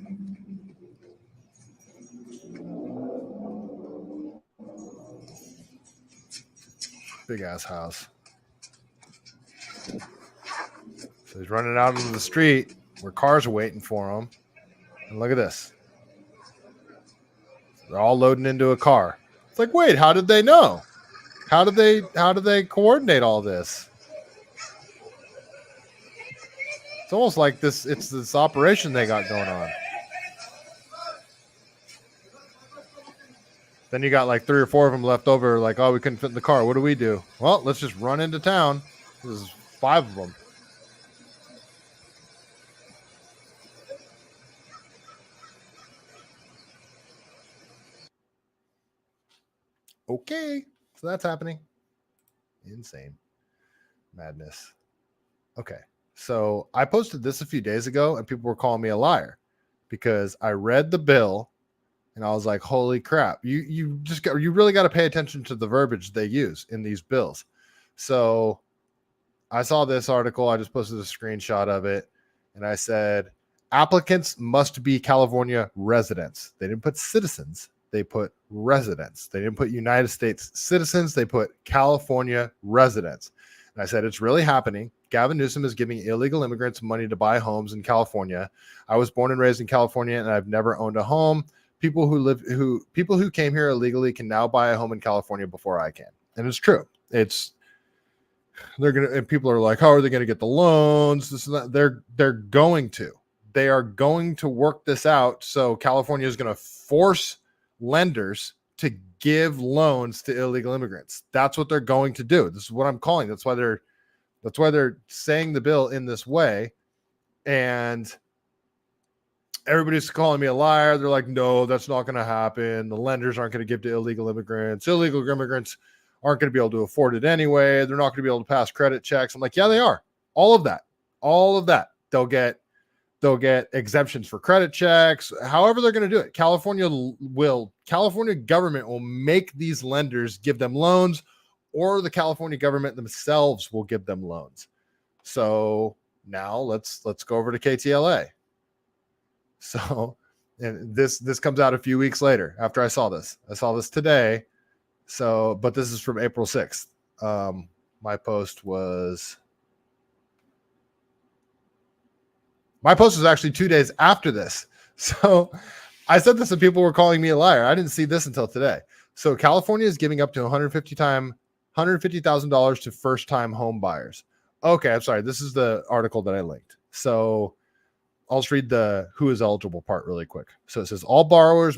Big ass house. So he's running out into the street where cars are waiting for him. And look at this. They're all loading into a car. It's like, wait, how did they know? How did they coordinate all this? It's almost like it's this operation they got going on. Then you got like 3 or 4 of them left over, like, oh, we couldn't fit in the car. What do we do? Well, let's just run into town. There's 5 of them. Okay, so that's happening. Insane. Madness. Okay. So I posted this a few days ago and people were calling me a liar because I read the bill and I was like, holy crap, you really got to pay attention to the verbiage they use in these bills. So I saw this article. I just posted a screenshot of it and I said, applicants must be California residents. They didn't put citizens. They put residents. They didn't put United States citizens. They put California residents. And I said, it's really happening. Gavin Newsom is giving illegal immigrants money to buy homes in California. I was born and raised in California and I've never owned a home. People who came here illegally can now buy a home in California before I can. And it's true. And people are like, how are they going to get the loans? This and that. They are going to work this out. So California is going to force lenders to give loans to illegal immigrants. That's what they're going to do. This is what I'm calling. That's why they're saying the bill in this way. And everybody's calling me a liar. They're like, no, that's not going to happen. The lenders aren't going to give to illegal immigrants. Illegal immigrants aren't going to be able to afford it anyway. They're not going to be able to pass credit checks. I'm like, yeah, they are. All of that. They'll get exemptions for credit checks. However they're going to do it. California government will make these lenders give them loans, or the California government themselves will give them loans. So now let's go over to KTLA. So, and this comes out a few weeks later after I saw this. I saw this today. So, but this is from April 6th. My post was actually 2 days after this. So I said this and people were calling me a liar. I didn't see this until today. So California is giving up to $150,000 to first-time home buyers. Okay, I'm sorry. This is the article that I linked. So I'll just read the who is eligible part really quick. So it says all borrowers,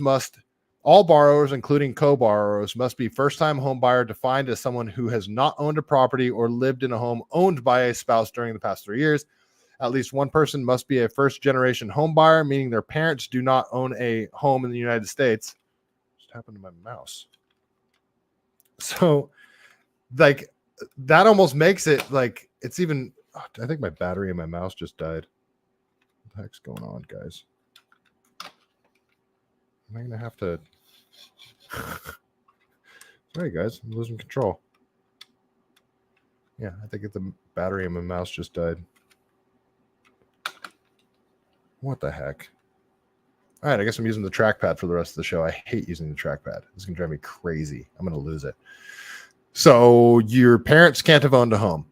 including co-borrowers, must be first-time home buyer defined as someone who has not owned a property or lived in a home owned by a spouse during the past 3 years. At least one person must be a first-generation home buyer, meaning their parents do not own a home in the United States. What happened to my mouse? So, like, that almost makes it like it's even. I think my battery in my mouse just died. What the heck's going on, guys? Am I gonna have to? Sorry, guys, I'm losing control. Yeah, I think the battery in my mouse just died. What the heck? All right, I guess I'm using the trackpad for the rest of the show. I hate using the trackpad. It's going to drive me crazy. I'm going to lose it. So your parents can't have owned a home.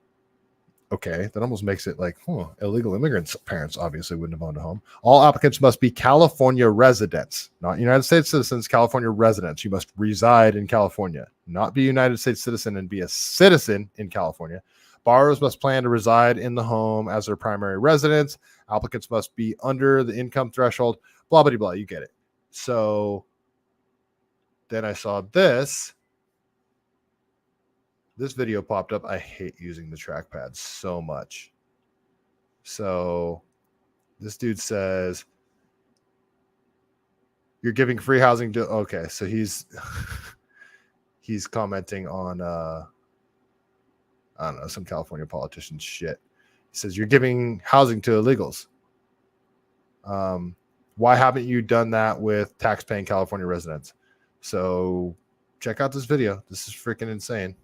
Okay, that almost makes it like, illegal immigrants' parents obviously wouldn't have owned a home. All applicants must be California residents, not United States citizens, California residents. You must reside in California, not be a United States citizen and be a citizen in California. Borrowers must plan to reside in the home as their primary residence. Applicants must be under the income threshold, blah, blah, blah. You get it. So then I saw this. This video popped up. I hate using the trackpad so much. So this dude says, you're giving free housing to, okay. So he's commenting on, I don't know, some California politician shit. He says, you're giving housing to illegals. Why haven't you done that with tax-paying California residents? So check out this video. This is freaking insane.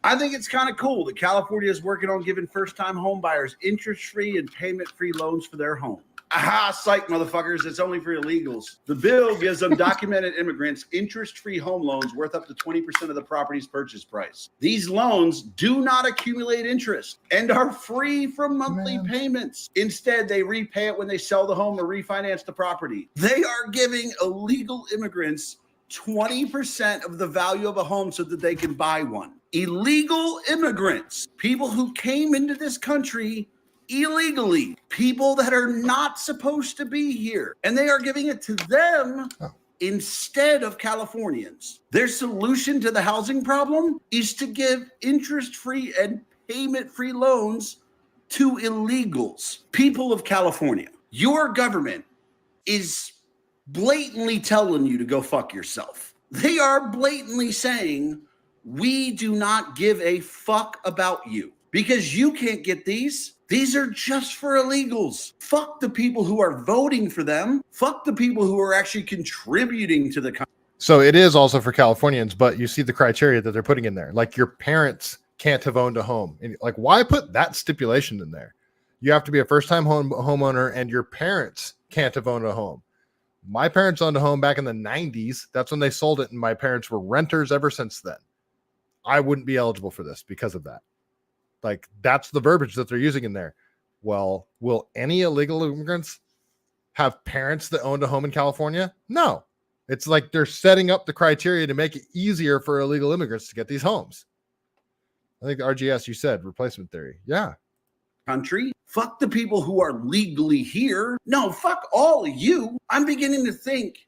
I think it's kind of cool that California is working on giving first-time home buyers interest-free and payment-free loans for their home. Aha, psych, motherfuckers. It's only for illegals. The bill gives undocumented immigrants interest-free home loans worth up to 20% of the property's purchase price. These loans do not accumulate interest and are free from monthly payments. Instead, they repay it when they sell the home or refinance the property. They are giving illegal immigrants 20% of the value of a home so that they can buy one. Illegal immigrants, people who came into this country illegally, people that are not supposed to be here, and they are giving it to them instead of Californians. Their solution to the housing problem is to give interest-free and payment-free loans to illegals, people of California. Your government is blatantly telling you to go fuck yourself. They are blatantly saying, we do not give a fuck about you because you can't get these. These are just for illegals. Fuck the people who are voting for them. Fuck the people who are actually contributing to the country. So it is also for Californians, but you see the criteria that they're putting in there. Like your parents can't have owned a home. And like, why put that stipulation in there? You have to be a first-time homeowner and your parents can't have owned a home. My parents owned a home back in the 90s. That's when they sold it, and my parents were renters ever since then. I wouldn't be eligible for this because of that. Like, that's the verbiage that they're using in there. Well, will any illegal immigrants have parents that owned a home in California? No. It's like they're setting up the criteria to make it easier for illegal immigrants to get these homes. I think RGS, you said replacement theory. Yeah. Country. Fuck the people who are legally here. No, fuck all of you. I'm beginning to think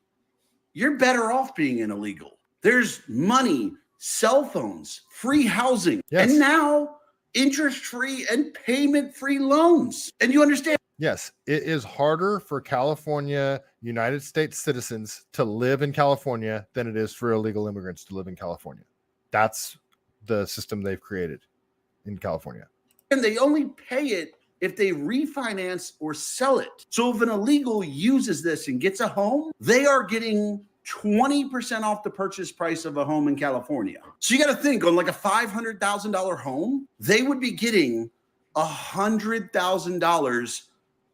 you're better off being an illegal. There's money, cell phones, free housing, and now interest-free and payment-free loans. And you understand? Yes, it is harder for California, United States citizens to live in California than it is for illegal immigrants to live in California. That's the system they've created in California. And they only pay it if they refinance or sell it. So if an illegal uses this and gets a home, they are getting 20% off the purchase price of a home in California. So you got to think on like a $500,000 home, they would be getting $100,000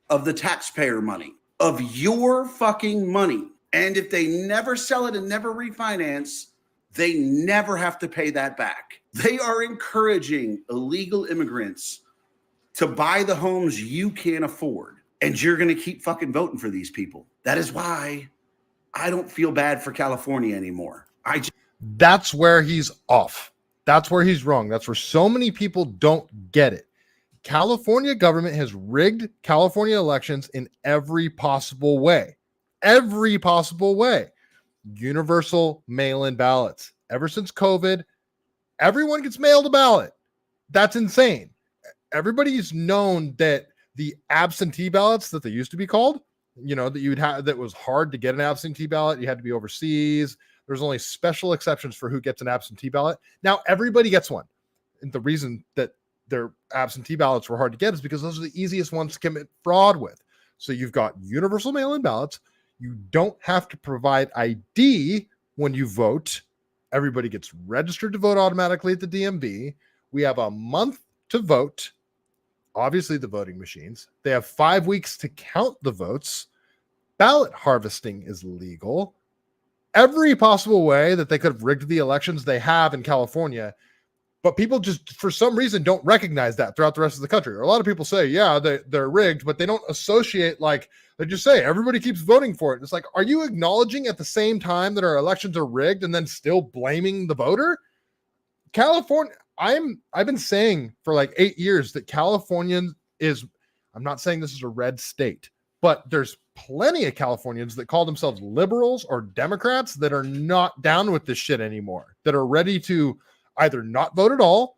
of the taxpayer money, of your fucking money. And if they never sell it and never refinance, they never have to pay that back. They are encouraging illegal immigrants to buy the homes you can't afford. And you're going to keep fucking voting for these people. That is why I don't feel bad for California anymore. That's where he's off. That's where he's wrong. That's where so many people don't get it. California government has rigged California elections in every possible way. Every possible way. Universal mail-in ballots. Ever since COVID, everyone gets mailed a ballot. That's insane. Everybody's known that the absentee ballots that they used to be called, that you would have, that was hard to get an absentee ballot. You had to be overseas. There's only special exceptions for who gets an absentee ballot. Now everybody gets one. And the reason that their absentee ballots were hard to get is because those are the easiest ones to commit fraud with. So you've got universal mail-in ballots. You don't have to provide ID when you vote Everybody gets registered to vote automatically at the DMV. We have a month to vote. Obviously, the voting machines. They have 5 weeks to count the votes. Ballot harvesting is legal. Every possible way that they could have rigged the elections they have in California, but people just, for some reason, don't recognize that throughout the rest of the country. Or a lot of people say, yeah, they're rigged, but they don't associate, like, they just say, everybody keeps voting for it. It's like, are you acknowledging at the same time that our elections are rigged and then still blaming the voter? California, I've been saying for like 8 years that California is, I'm not saying this is a red state, but there's plenty of Californians that call themselves liberals or Democrats that are not down with this shit anymore, that are ready to either not vote at all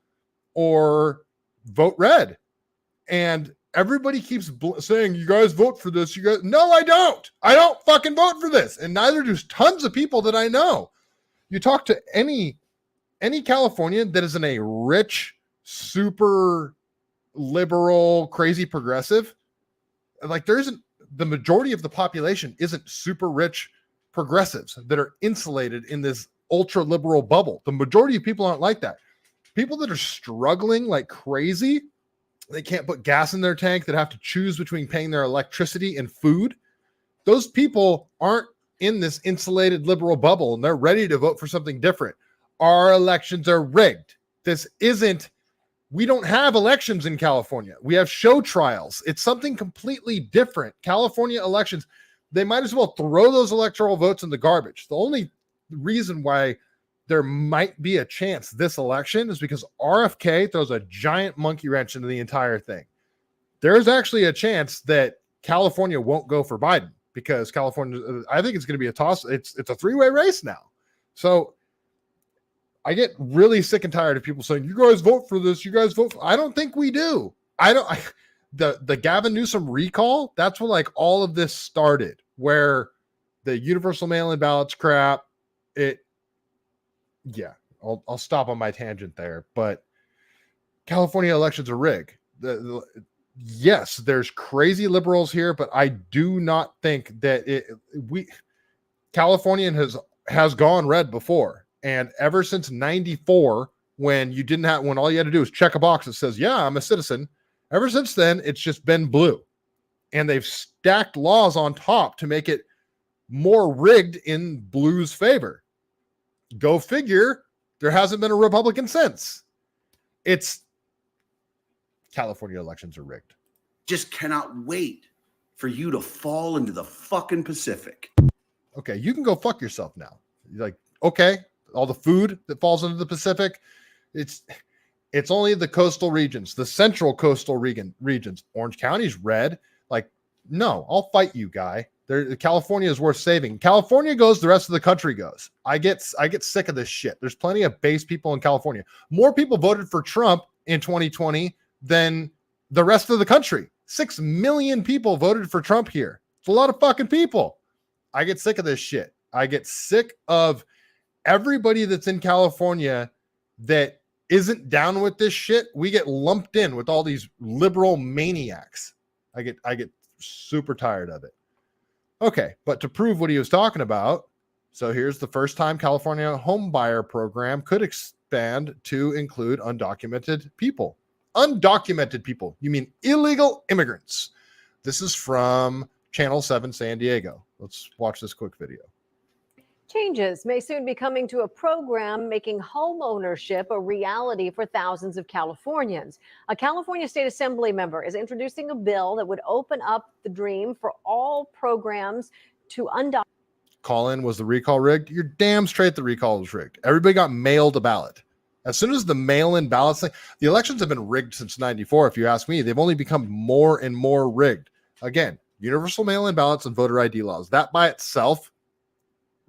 or vote red. And everybody keeps saying, you guys vote for this. You guys, no, I don't. I don't fucking vote for this. And neither do tons of people that I know. You talk to any Californian that isn't a rich, super liberal, crazy progressive, like the majority of the population isn't super rich progressives that are insulated in this ultra liberal bubble. The majority of people aren't like that. People that are struggling like crazy, they can't put gas in their tank, that have to choose between paying their electricity and food. Those people aren't in this insulated liberal bubble, and they're ready to vote for something different. Our elections are rigged. We don't have elections in California. We have show trials. It's something completely different. California elections, they might as well throw those electoral votes in the garbage. The only reason why there might be a chance this election is because RFK throws a giant monkey wrench into the entire thing. There's actually a chance that California won't go for Biden because California, I think it's going to be a toss. It's a three-way race now. So I get really sick and tired of people saying, you guys vote for this. You guys vote for, I don't think we do. The Gavin Newsom recall, that's when like all of this started, where the universal mail-in ballots crap, I'll stop on my tangent there, but California elections are rigged. Yes, there's crazy liberals here, but I do not think that California has gone red before. And ever since 94, when all you had to do is check a box that says, yeah, I'm a citizen. Ever since then, it's just been blue. And they've stacked laws on top to make it more rigged in blue's favor. Go figure, there hasn't been a Republican since. California elections are rigged. Just cannot wait for you to fall into the fucking Pacific. Okay, you can go fuck yourself now. You're like, okay, all the food that falls into the Pacific, it's only the coastal regions, the central coastal regions. Orange County's red. Like, no, I'll fight you, guy. California is worth saving. California goes, the rest of the country goes. I get sick of this shit. There's plenty of base people in California. More people voted for Trump in 2020 than the rest of the country. 6 million people voted for Trump here. It's a lot of fucking people. I get sick of this shit. I get sick of everybody that's in California that isn't down with this shit. We get lumped in with all these liberal maniacs. I get super tired of it. Okay, but to prove what he was talking about, so here's the first time California home buyer program could expand to include undocumented people. Undocumented people. You mean illegal immigrants. This is from Channel 7 San Diego. Let's watch this quick video. Changes may soon be coming to a program making home ownership a reality for thousands of Californians. A California State Assembly member is introducing a bill that would open up the dream for all programs to undocumented. Call-in, was the recall rigged? You're damn straight the recall was rigged. Everybody got mailed a ballot. As soon as the mail-in ballots thing, the elections have been rigged since 94, if you ask me. They've only become more and more rigged. Again, universal mail-in ballots and voter ID laws. That by itself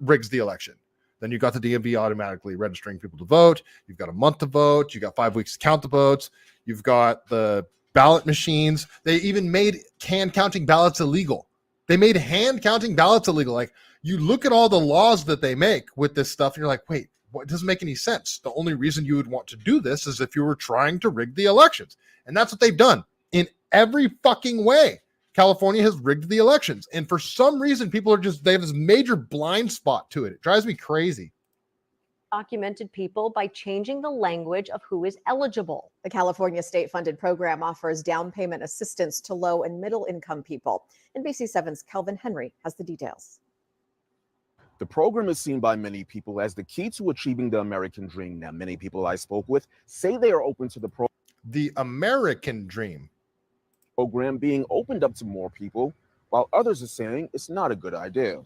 rigs the election. Then you got the DMV automatically registering people to vote. You've got a month to vote. You got 5 weeks to count the votes. You've got the ballot machines. They even made hand counting ballots illegal. They made hand counting ballots illegal. Like, you look at all the laws that they make with this stuff, and you're like, wait, it doesn't make any sense. The only reason you would want to do this is if you were trying to rig the elections. And that's what they've done in every fucking way. California has rigged the elections. And for some reason, people they have this major blind spot to it. It drives me crazy. undocumented people by changing the language of who is eligible. The California state-funded program offers down payment assistance to low and middle-income people. NBC7's Kelvin Henry has the details. The program is seen by many people as the key to achieving the American dream. Now, many people I spoke with say they are open to the American dream program being opened up to more people, while others are saying it's not a good idea.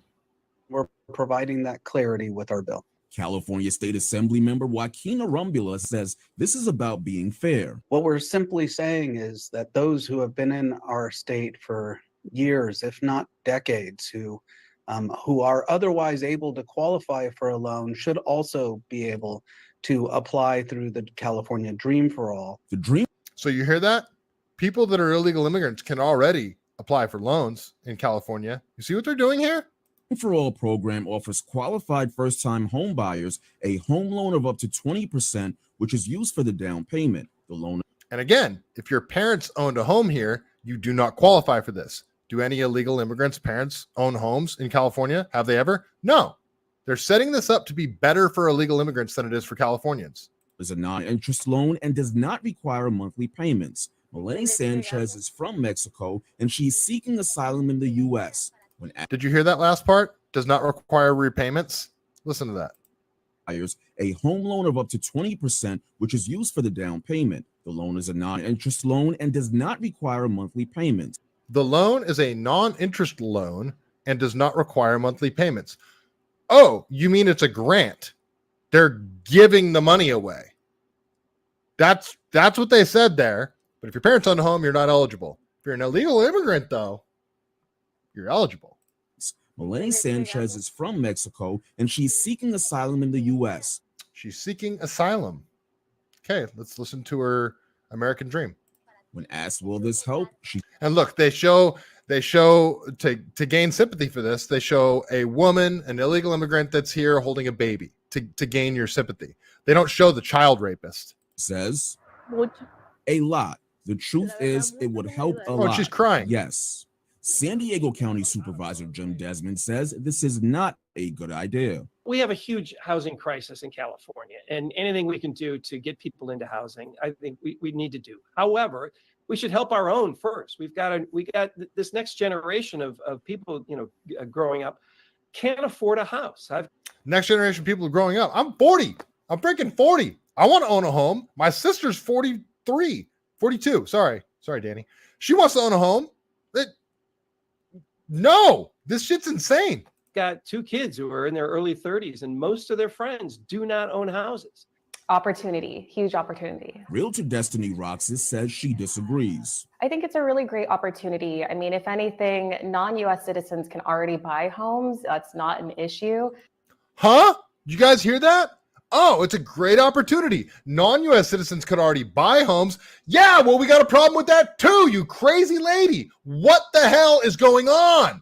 We're providing that clarity with our bill. California State Assembly member Joaquin Arumbula says this is about being fair. What we're simply saying is that those who have been in our state for years, if not decades, who are otherwise able to qualify for a loan should also be able to apply through the California Dream for All. The Dream. So you hear that? People that are illegal immigrants can already apply for loans in California. You see what they're doing here? For All program offers qualified first-time home buyers a home loan of up to 20%, which is used for the down payment. The loan. And again, if your parents owned a home here, you do not qualify for this. Do any illegal immigrants' parents own homes in California? Have they ever? No. They're setting this up to be better for illegal immigrants than it is for Californians. Is a non-interest loan and does not require monthly payments. Melanie Sanchez is from Mexico and she's seeking asylum in the U.S. Did you hear that last part? Does not require repayments. Listen to that. A home loan of up to 20%, which is used for the down payment. The loan is a non-interest loan and does not require monthly payments. The loan is a non-interest loan and does not require monthly payments. Oh, you mean it's a grant? They're giving the money away. That's what they said there. But if your parents own a home, you're not eligible. If you're an illegal immigrant, though, you're eligible. Melanie Sanchez is from Mexico and she's seeking asylum in the U.S. She's seeking asylum. Okay, let's listen to her American dream. When asked, will this help? And look, they show to gain sympathy for this, they show a woman, an illegal immigrant that's here holding a baby to gain your sympathy. They don't show the child rapist. Says a lot. The truth is it would help a lot. lot. She's crying. Yes. San Diego County Supervisor Jim Desmond says this is not a good idea. We have a huge housing crisis in California, and anything we can do to get people into housing, I think we need to do. However, we should help our own first. We got this next generation of people, growing up, can't afford a house. Next generation people growing up. I'm 40. I'm freaking 40. I want to own a home. My sister's 42. Sorry, Danny. She wants to own a home. No, this shit's insane. Got two kids who are in their early 30s, and most of their friends do not own houses. Opportunity, huge opportunity. Realtor Destiny Roxas says she disagrees. I think it's a really great opportunity. I mean, if anything, non-U.S. citizens can already buy homes. That's not an issue. Huh? You guys hear that? Oh, it's a great opportunity. Non-U.S. citizens could already buy homes. Yeah, well, we got a problem with that too, you crazy lady. What the hell is going on?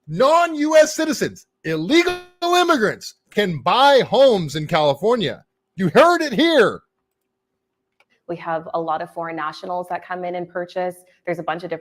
Non-U.S. citizens, illegal immigrants can buy homes in California. You heard it here. We have a lot of foreign nationals that come in and purchase. There's a bunch of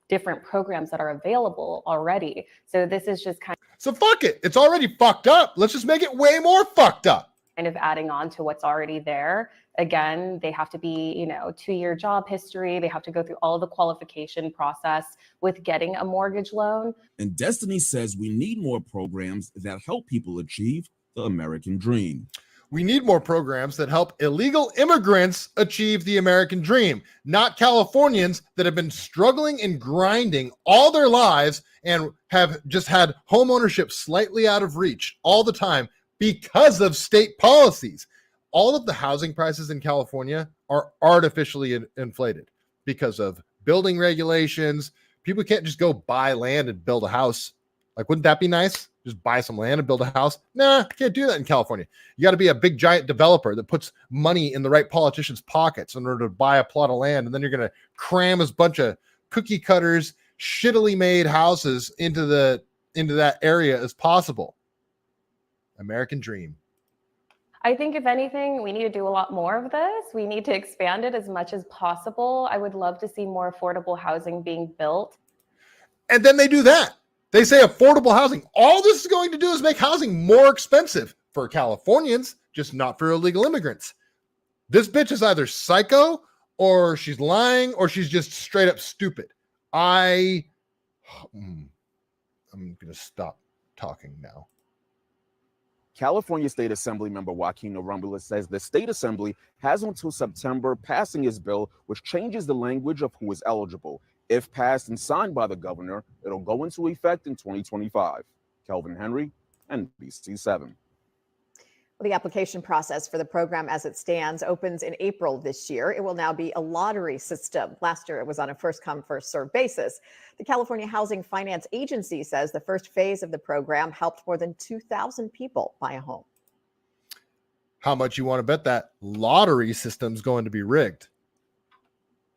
different programs that are available already. So this is just So fuck it. It's already fucked up. Let's just make it way more fucked up. Kind of adding on to what's already there. Again, they have to be, 2-year job history. They have to go through all of the qualification process with getting a mortgage loan. And Destiny says we need more programs that help people achieve the American dream. We need more programs that help illegal immigrants achieve the American dream, not Californians that have been struggling and grinding all their lives and have just had home ownership slightly out of reach all the time because of state policies. All of the housing prices in California are artificially inflated because of building regulations. People can't just go buy land and build a house. Like, wouldn't that be nice? Just buy some land and build a house? Nah, can't do that in California. You got to be a big giant developer that puts money in the right politicians' pockets in order to buy a plot of land. And then you're going to cram a bunch of cookie cutters, shittily made houses into that area as possible. American dream. I think if anything, we need to do a lot more of this. We need to expand it as much as possible. I would love to see more affordable housing being built. And then they do that. They say affordable housing. All this is going to do is make housing more expensive for Californians, just not for illegal immigrants. This bitch is either psycho or she's lying or she's just straight up stupid. I'm going to stop talking now. California State Assembly member Joaquin Arambula says the state assembly has until September passing his bill, which changes the language of who is eligible. If passed and signed by the governor, it'll go into effect in 2025. Kelvin Henry, NBC7. The application process for the program as it stands opens in April this year. It will now be a lottery system. Last year, it was on a first-come, first-served basis. The California Housing Finance Agency says the first phase of the program helped more than 2,000 people buy a home. How much you want to bet that lottery system's going to be rigged?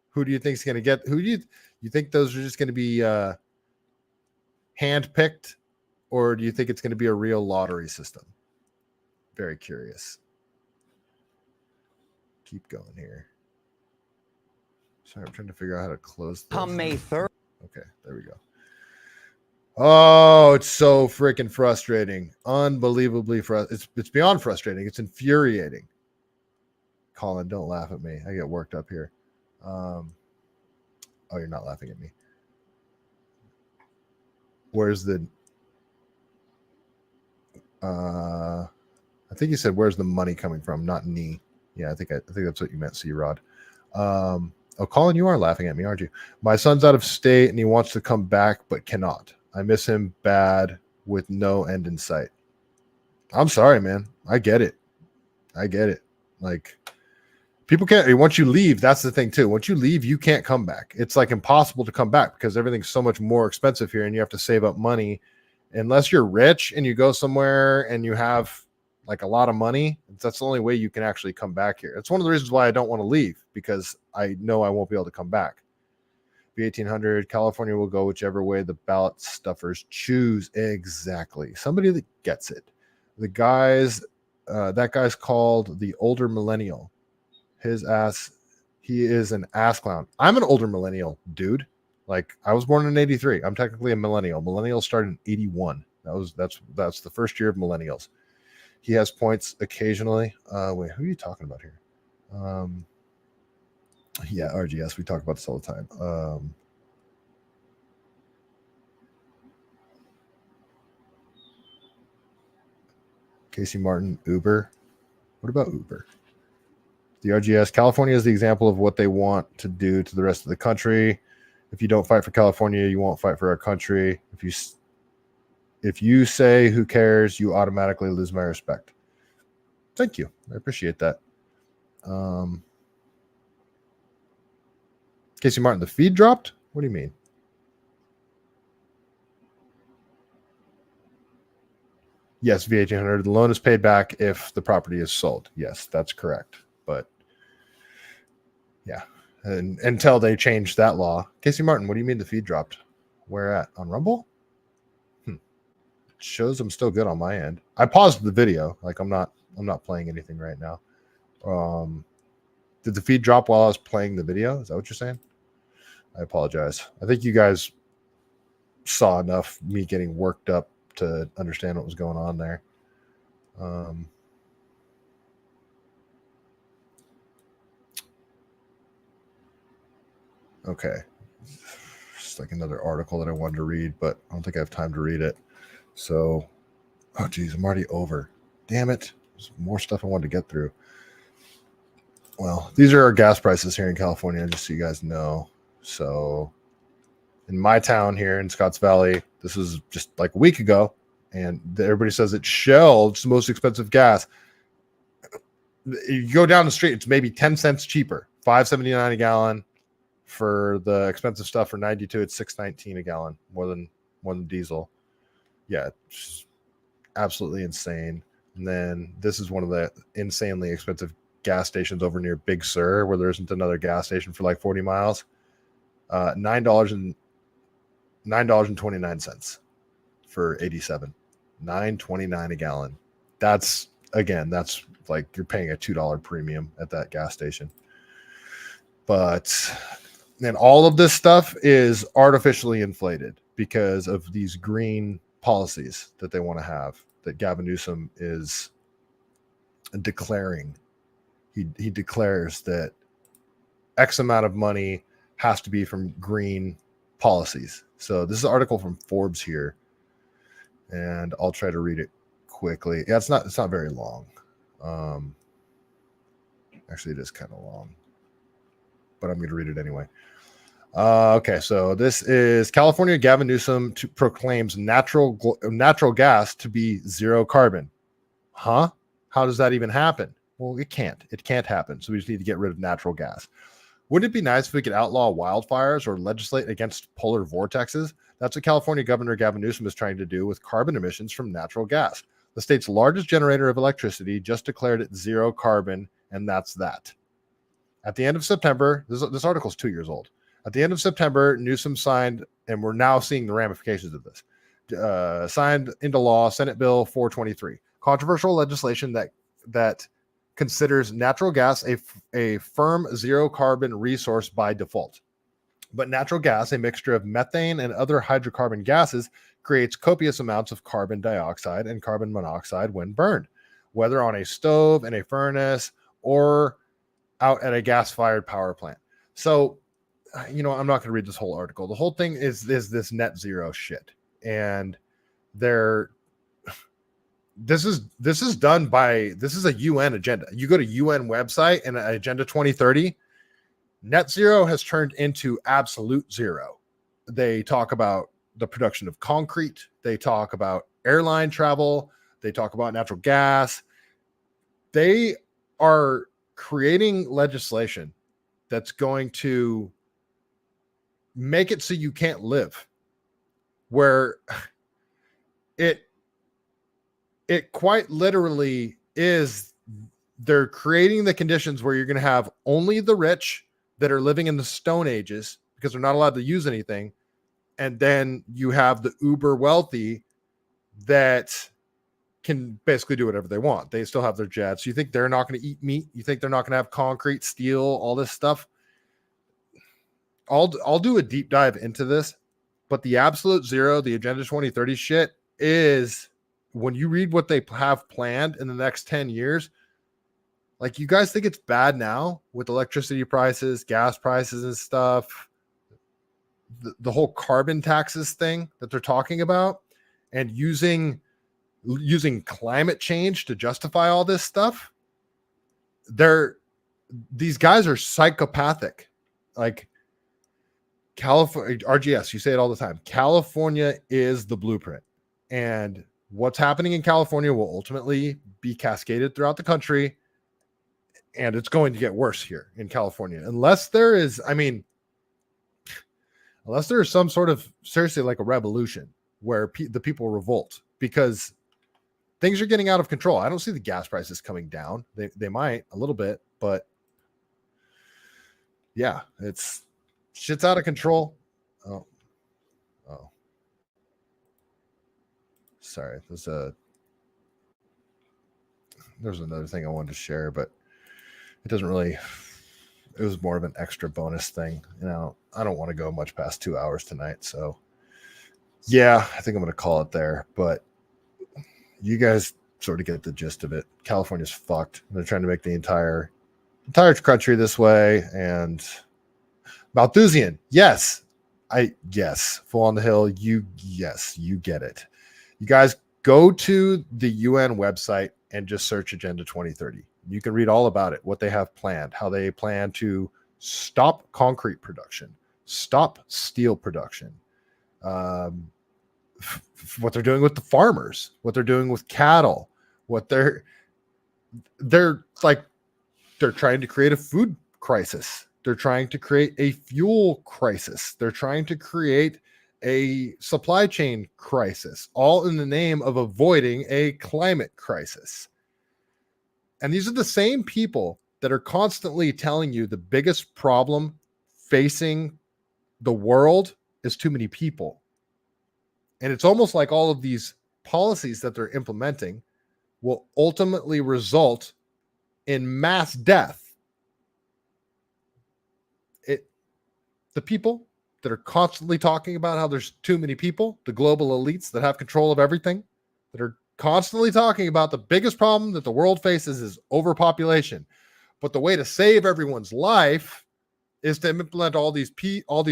Who do you think is going to get? Who do you think those are just going to be hand-picked, or do you think it's going to be a real lottery system? Very curious. Keep going here. Sorry, I'm trying to figure out how to close this. Come May 3rd. Okay, there we go. Oh, it's so freaking frustrating. Unbelievably frustrating. It's beyond frustrating. It's infuriating. Colin, don't laugh at me. I get worked up here. Oh, you're not laughing at me. Where's the I think you said, where's the money coming from? Not knee. Yeah, I think that's what you meant, C-Rod. Oh, Colin, you are laughing at me, aren't you? My son's out of state and he wants to come back but cannot. I miss him bad with no end in sight. I'm sorry, man. I get it. Like, people can't, once you leave, that's the thing too. Once you leave, you can't come back. It's like impossible to come back because everything's so much more expensive here and you have to save up money. Unless you're rich and you go somewhere and you have like a lot of money, that's the only way you can actually come back here. It's one of the reasons why I don't want to leave, because I know I won't be able to come back. B1800, California will go whichever way the ballot stuffers choose. Exactly. Somebody that gets it. The guys, that guy's called the older millennial. His ass, he is an ass clown. I'm an older millennial, dude. Like, I was born in 83. I'm technically a millennial. Millennials started in 81. That's the first year of millennials. He has points occasionally. Wait, who are you talking about here? Yeah, RGS. We talk about this all the time. Casey Martin, Uber. What about Uber? The RGS. California is the example of what they want to do to the rest of the country. If you don't fight for California, you won't fight for our country. If you say who cares, you automatically lose my respect. Thank you. I appreciate that. Casey Martin, the feed dropped? What do you mean? Yes, V1800. The loan is paid back if the property is sold. Yes, that's correct. But yeah, and until they change that law. Casey Martin, what do you mean the feed dropped? Where at? On Rumble? Shows I'm still good on my end. I paused the video. Like, I'm not playing anything right now. Did the feed drop while I was playing the video? Is that what you're saying? I apologize. I think you guys saw enough me getting worked up to understand what was going on there. Okay. Just like another article that I wanted to read, but I don't think I have time to read it. So, oh geez, I'm already over. Damn it. There's more stuff I wanted to get through. Well, these are our gas prices here in California, just so you guys know. So in my town here in Scotts Valley, this was just like a week ago, and everybody says it's Shell, it's the most expensive gas. You go down the street, it's maybe 10 cents cheaper, $5.79 a gallon. For the expensive stuff for 92, it's $6.19 a gallon, more than diesel. Yeah, it's absolutely insane. And then this is one of the insanely expensive gas stations over near Big Sur, where there isn't another gas station for like 40 miles. $9.29 for 87. $9.29 a gallon. That's like you're paying a $2 premium at that gas station. But then all of this stuff is artificially inflated because of these green policies that they want to have, that Gavin Newsom is declaring. He declares that X amount of money has to be from green policies. So this is an article from Forbes here, and I'll try to read it quickly. Yeah, it's not very long. Actually, it is kind of long, but I'm going to read it anyway. Okay, so this is California. Gavin Newsom proclaims natural gas to be zero carbon. Huh? How does that even happen? Well, it can't. It can't happen. So we just need to get rid of natural gas. Wouldn't it be nice if we could outlaw wildfires or legislate against polar vortexes? That's what California Governor Gavin Newsom is trying to do with carbon emissions from natural gas. The state's largest generator of electricity just declared it zero carbon, and that's that. At the end of September, this article is 2 years old. At the end of September, Newsom signed, and we're now seeing the ramifications of this, signed into law Senate Bill 423, controversial legislation that considers natural gas a firm zero carbon resource by default. But natural gas, a mixture of methane and other hydrocarbon gases, creates copious amounts of carbon dioxide and carbon monoxide when burned, whether on a stove, in a furnace, or out at a gas-fired power plant. So, I'm not going to read this whole article. The whole thing is this net zero shit. And this is done by, this is a UN agenda. You go to UN website and Agenda 2030, net zero has turned into absolute zero. They talk about the production of concrete. They talk about airline travel. They talk about natural gas. They are creating legislation that's going to make it so you can't live, where it quite literally is, they're creating the conditions where you're going to have only the rich that are living in the Stone Ages because they're not allowed to use anything. And then you have the uber wealthy that can basically do whatever they want. They still have their jets. You think they're not going to eat meat? You think they're not going to have concrete, steel, all this stuff? I'll do a deep dive into this, but the absolute zero, the Agenda 2030 shit is, when you read what they have planned in the next 10 years, like, you guys think it's bad now with electricity prices, gas prices and stuff, the whole carbon taxes thing that they're talking about, and using climate change to justify all this stuff. These guys are psychopathic. Like, California, RGS, you say it all the time. California is the blueprint, and what's happening in California will ultimately be cascaded throughout the country, and it's going to get worse here in California unless there is some sort of, seriously, like a revolution where the people revolt, because things are getting out of control. I don't see the gas prices coming down. They might a little bit, but yeah, shit's out of control. Oh. Sorry. There's another thing I wanted to share, but it doesn't really, it was more of an extra bonus thing. I don't want to go much past 2 hours tonight. So yeah, I think I'm going to call it there, but you guys sort of get the gist of it. California's fucked. They're trying to make the entire country this way. And Malthusian, yes. Full on the Hill, you get it. You guys go to the UN website and just search Agenda 2030. You can read all about it, what they have planned, how they plan to stop concrete production, stop steel production, what they're doing with the farmers, what they're doing with cattle, what they're trying to create a food crisis. They're trying to create a fuel crisis. They're trying to create a supply chain crisis, all in the name of avoiding a climate crisis. And these are the same people that are constantly telling you the biggest problem facing the world is too many people. And it's almost like all of these policies that they're implementing will ultimately result in mass death. The people that are constantly talking about how there's too many people, the global elites that have control of everything, that are constantly talking about the biggest problem that the world faces is overpopulation. But the way to save everyone's life is to implement all these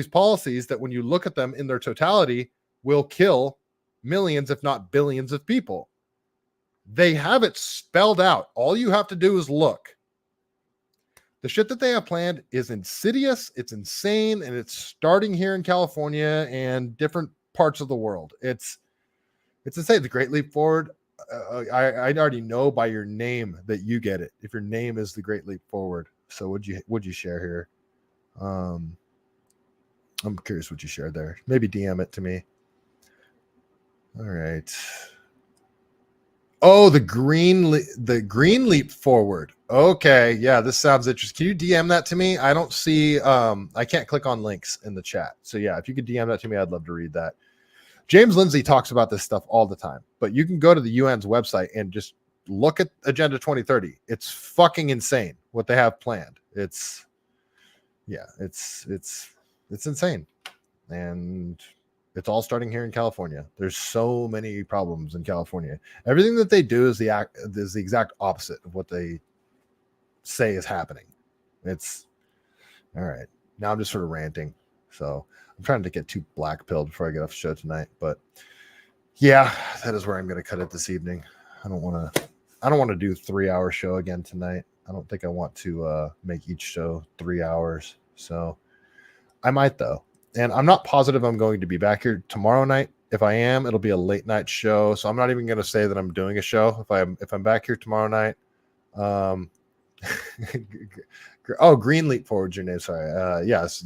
policies that, when you look at them in their totality, will kill millions, if not billions, of people. They have it spelled out. All you have to do is look. The shit that they have planned is insidious, it's insane, and it's starting here in California and different parts of the world. It's insane. The Great Leap Forward, I already know by your name that you get it. If your name is the Great Leap Forward. So would you share here? I'm curious what you shared there. Maybe DM it to me. All right. Oh, the green leap forward. Okay, yeah, this sounds interesting. Can you DM that to me? I don't see. I can't click on links in the chat. So yeah, if you could DM that to me, I'd love to read that. James Lindsay talks about this stuff all the time, but you can go to the UN's website and just look at Agenda 2030. It's fucking insane what they have planned. It's insane, and it's all starting here in California. There's so many problems in California. Everything that they do is the exact opposite of what they say is happening. It's all right. Now I'm just sort of ranting. So I'm trying to get too black pilled before I get off the show tonight. But yeah, that is where I'm going to cut it this evening. I don't want to do a 3-hour show again tonight. I don't think I want to make each show 3 hours. So I might, though. And I'm not positive I'm going to be back here tomorrow night. If I am, it'll be a late night show. So I'm not even going to say that I'm doing a show. If I'm back here tomorrow night. Oh, Green Leap Forward, your name. Sorry. Yes.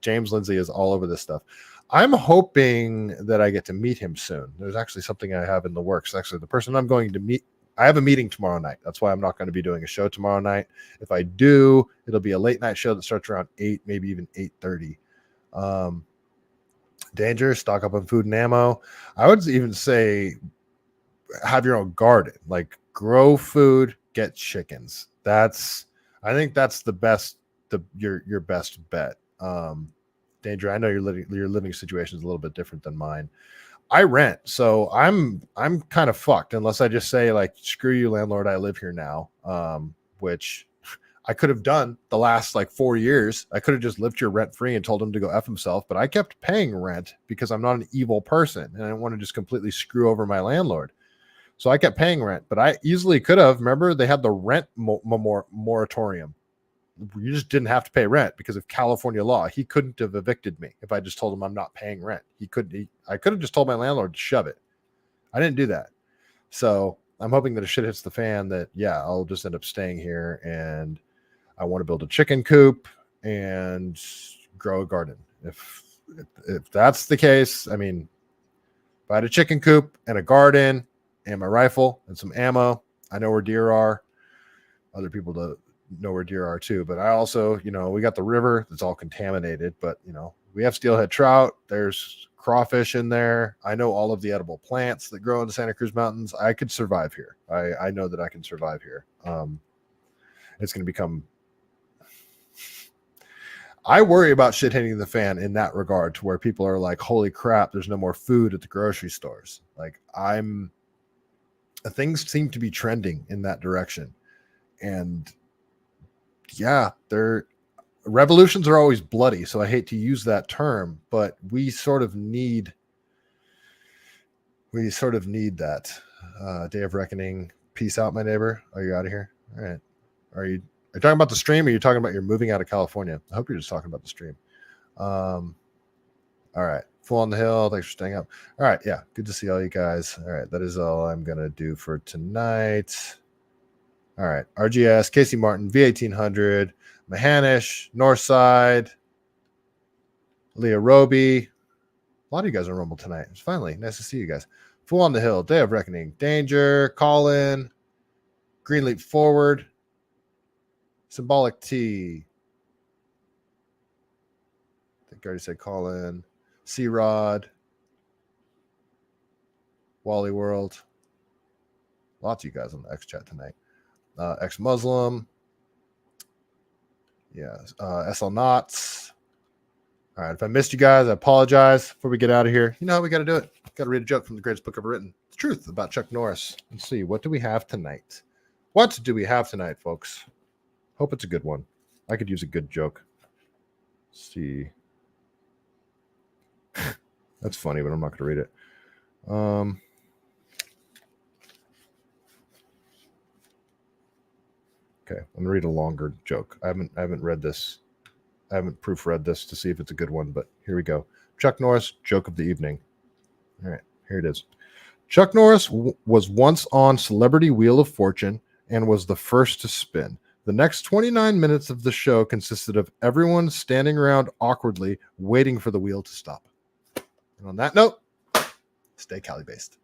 James Lindsay is all over this stuff. I'm hoping that I get to meet him soon. There's actually something I have in the works. Actually, the person I'm going to meet, I have a meeting tomorrow night. That's why I'm not going to be doing a show tomorrow night. If I do, it'll be a late night show that starts around 8, maybe even 8:30. Danger, stock up on food and ammo. I would even say have your own garden, like grow food, get chickens. I think that's the best, your best bet. Danger, I know your living situation is a little bit different than mine. I rent, so I'm kind of fucked unless I just say, like, screw you, landlord, I live here now, which I could have done the last 4 years. I could have just lived here rent free and told him to go F himself, but I kept paying rent because I'm not an evil person and I didn't want to just completely screw over my landlord. So I kept paying rent, but I easily could have. Remember, they had the rent moratorium. You just didn't have to pay rent because of California law. He couldn't have evicted me if I just told him I'm not paying rent. I could have just told my landlord to shove it. I didn't do that. So I'm hoping that if shit hits the fan that, yeah, I'll just end up staying here, and I want to build a chicken coop and grow a garden. If that's the case, I mean, if I had a chicken coop and a garden and my rifle and some ammo, I know where deer are. Other people know where deer are too, but I also, we got the river that's all contaminated, but we have steelhead trout. There's crawfish in there. I know all of the edible plants that grow in the Santa Cruz Mountains. I could survive here. I know that I can survive here. It's going to become, I worry about shit hitting the fan in that regard, to where people are like, holy crap, there's no more food at the grocery stores. Like, things seem to be trending in that direction. And yeah, revolutions are always bloody, so I hate to use that term, but we sort of need that. Day of Reckoning. Peace out, my neighbor. Are you out of here? All right. Are you talking about the stream, or are you talking about you're moving out of California? I hope you're just talking about the stream. All right. Full on the Hill. Thanks for staying up. All right. Yeah. Good to see all you guys. All right. That is all I'm going to do for tonight. All right. RGS, Casey Martin, V1800, Mahanish, Northside, Leah Roby. A lot of you guys are on Rumble tonight. It's finally nice to see you guys. Full on the Hill, Day of Reckoning, Danger, Colin, Green Leap Forward, Symbolic T. I think I already said Colin, C-Rod, Wally World. Lots of you guys on the X chat tonight. Ex-Muslim. Yeah. SL Knots. All right, if I missed you guys, I apologize. Before we get out of here, you know how we got to do it. Got to read a joke from the greatest book ever written. The truth about Chuck Norris. Let's see. What do we have tonight? What do we have tonight, folks? Hope it's a good one. I could use a good joke. Let's see. That's funny, but I'm not going to read it. Okay, I'm going to read a longer joke. I haven't read this. I haven't proofread this to see if it's a good one, but here we go. Chuck Norris, joke of the evening. All right, here it is. Chuck Norris was once on Celebrity Wheel of Fortune and was the first to spin. The next 29 minutes of the show consisted of everyone standing around awkwardly waiting for the wheel to stop. And on that note, stay Cali-based.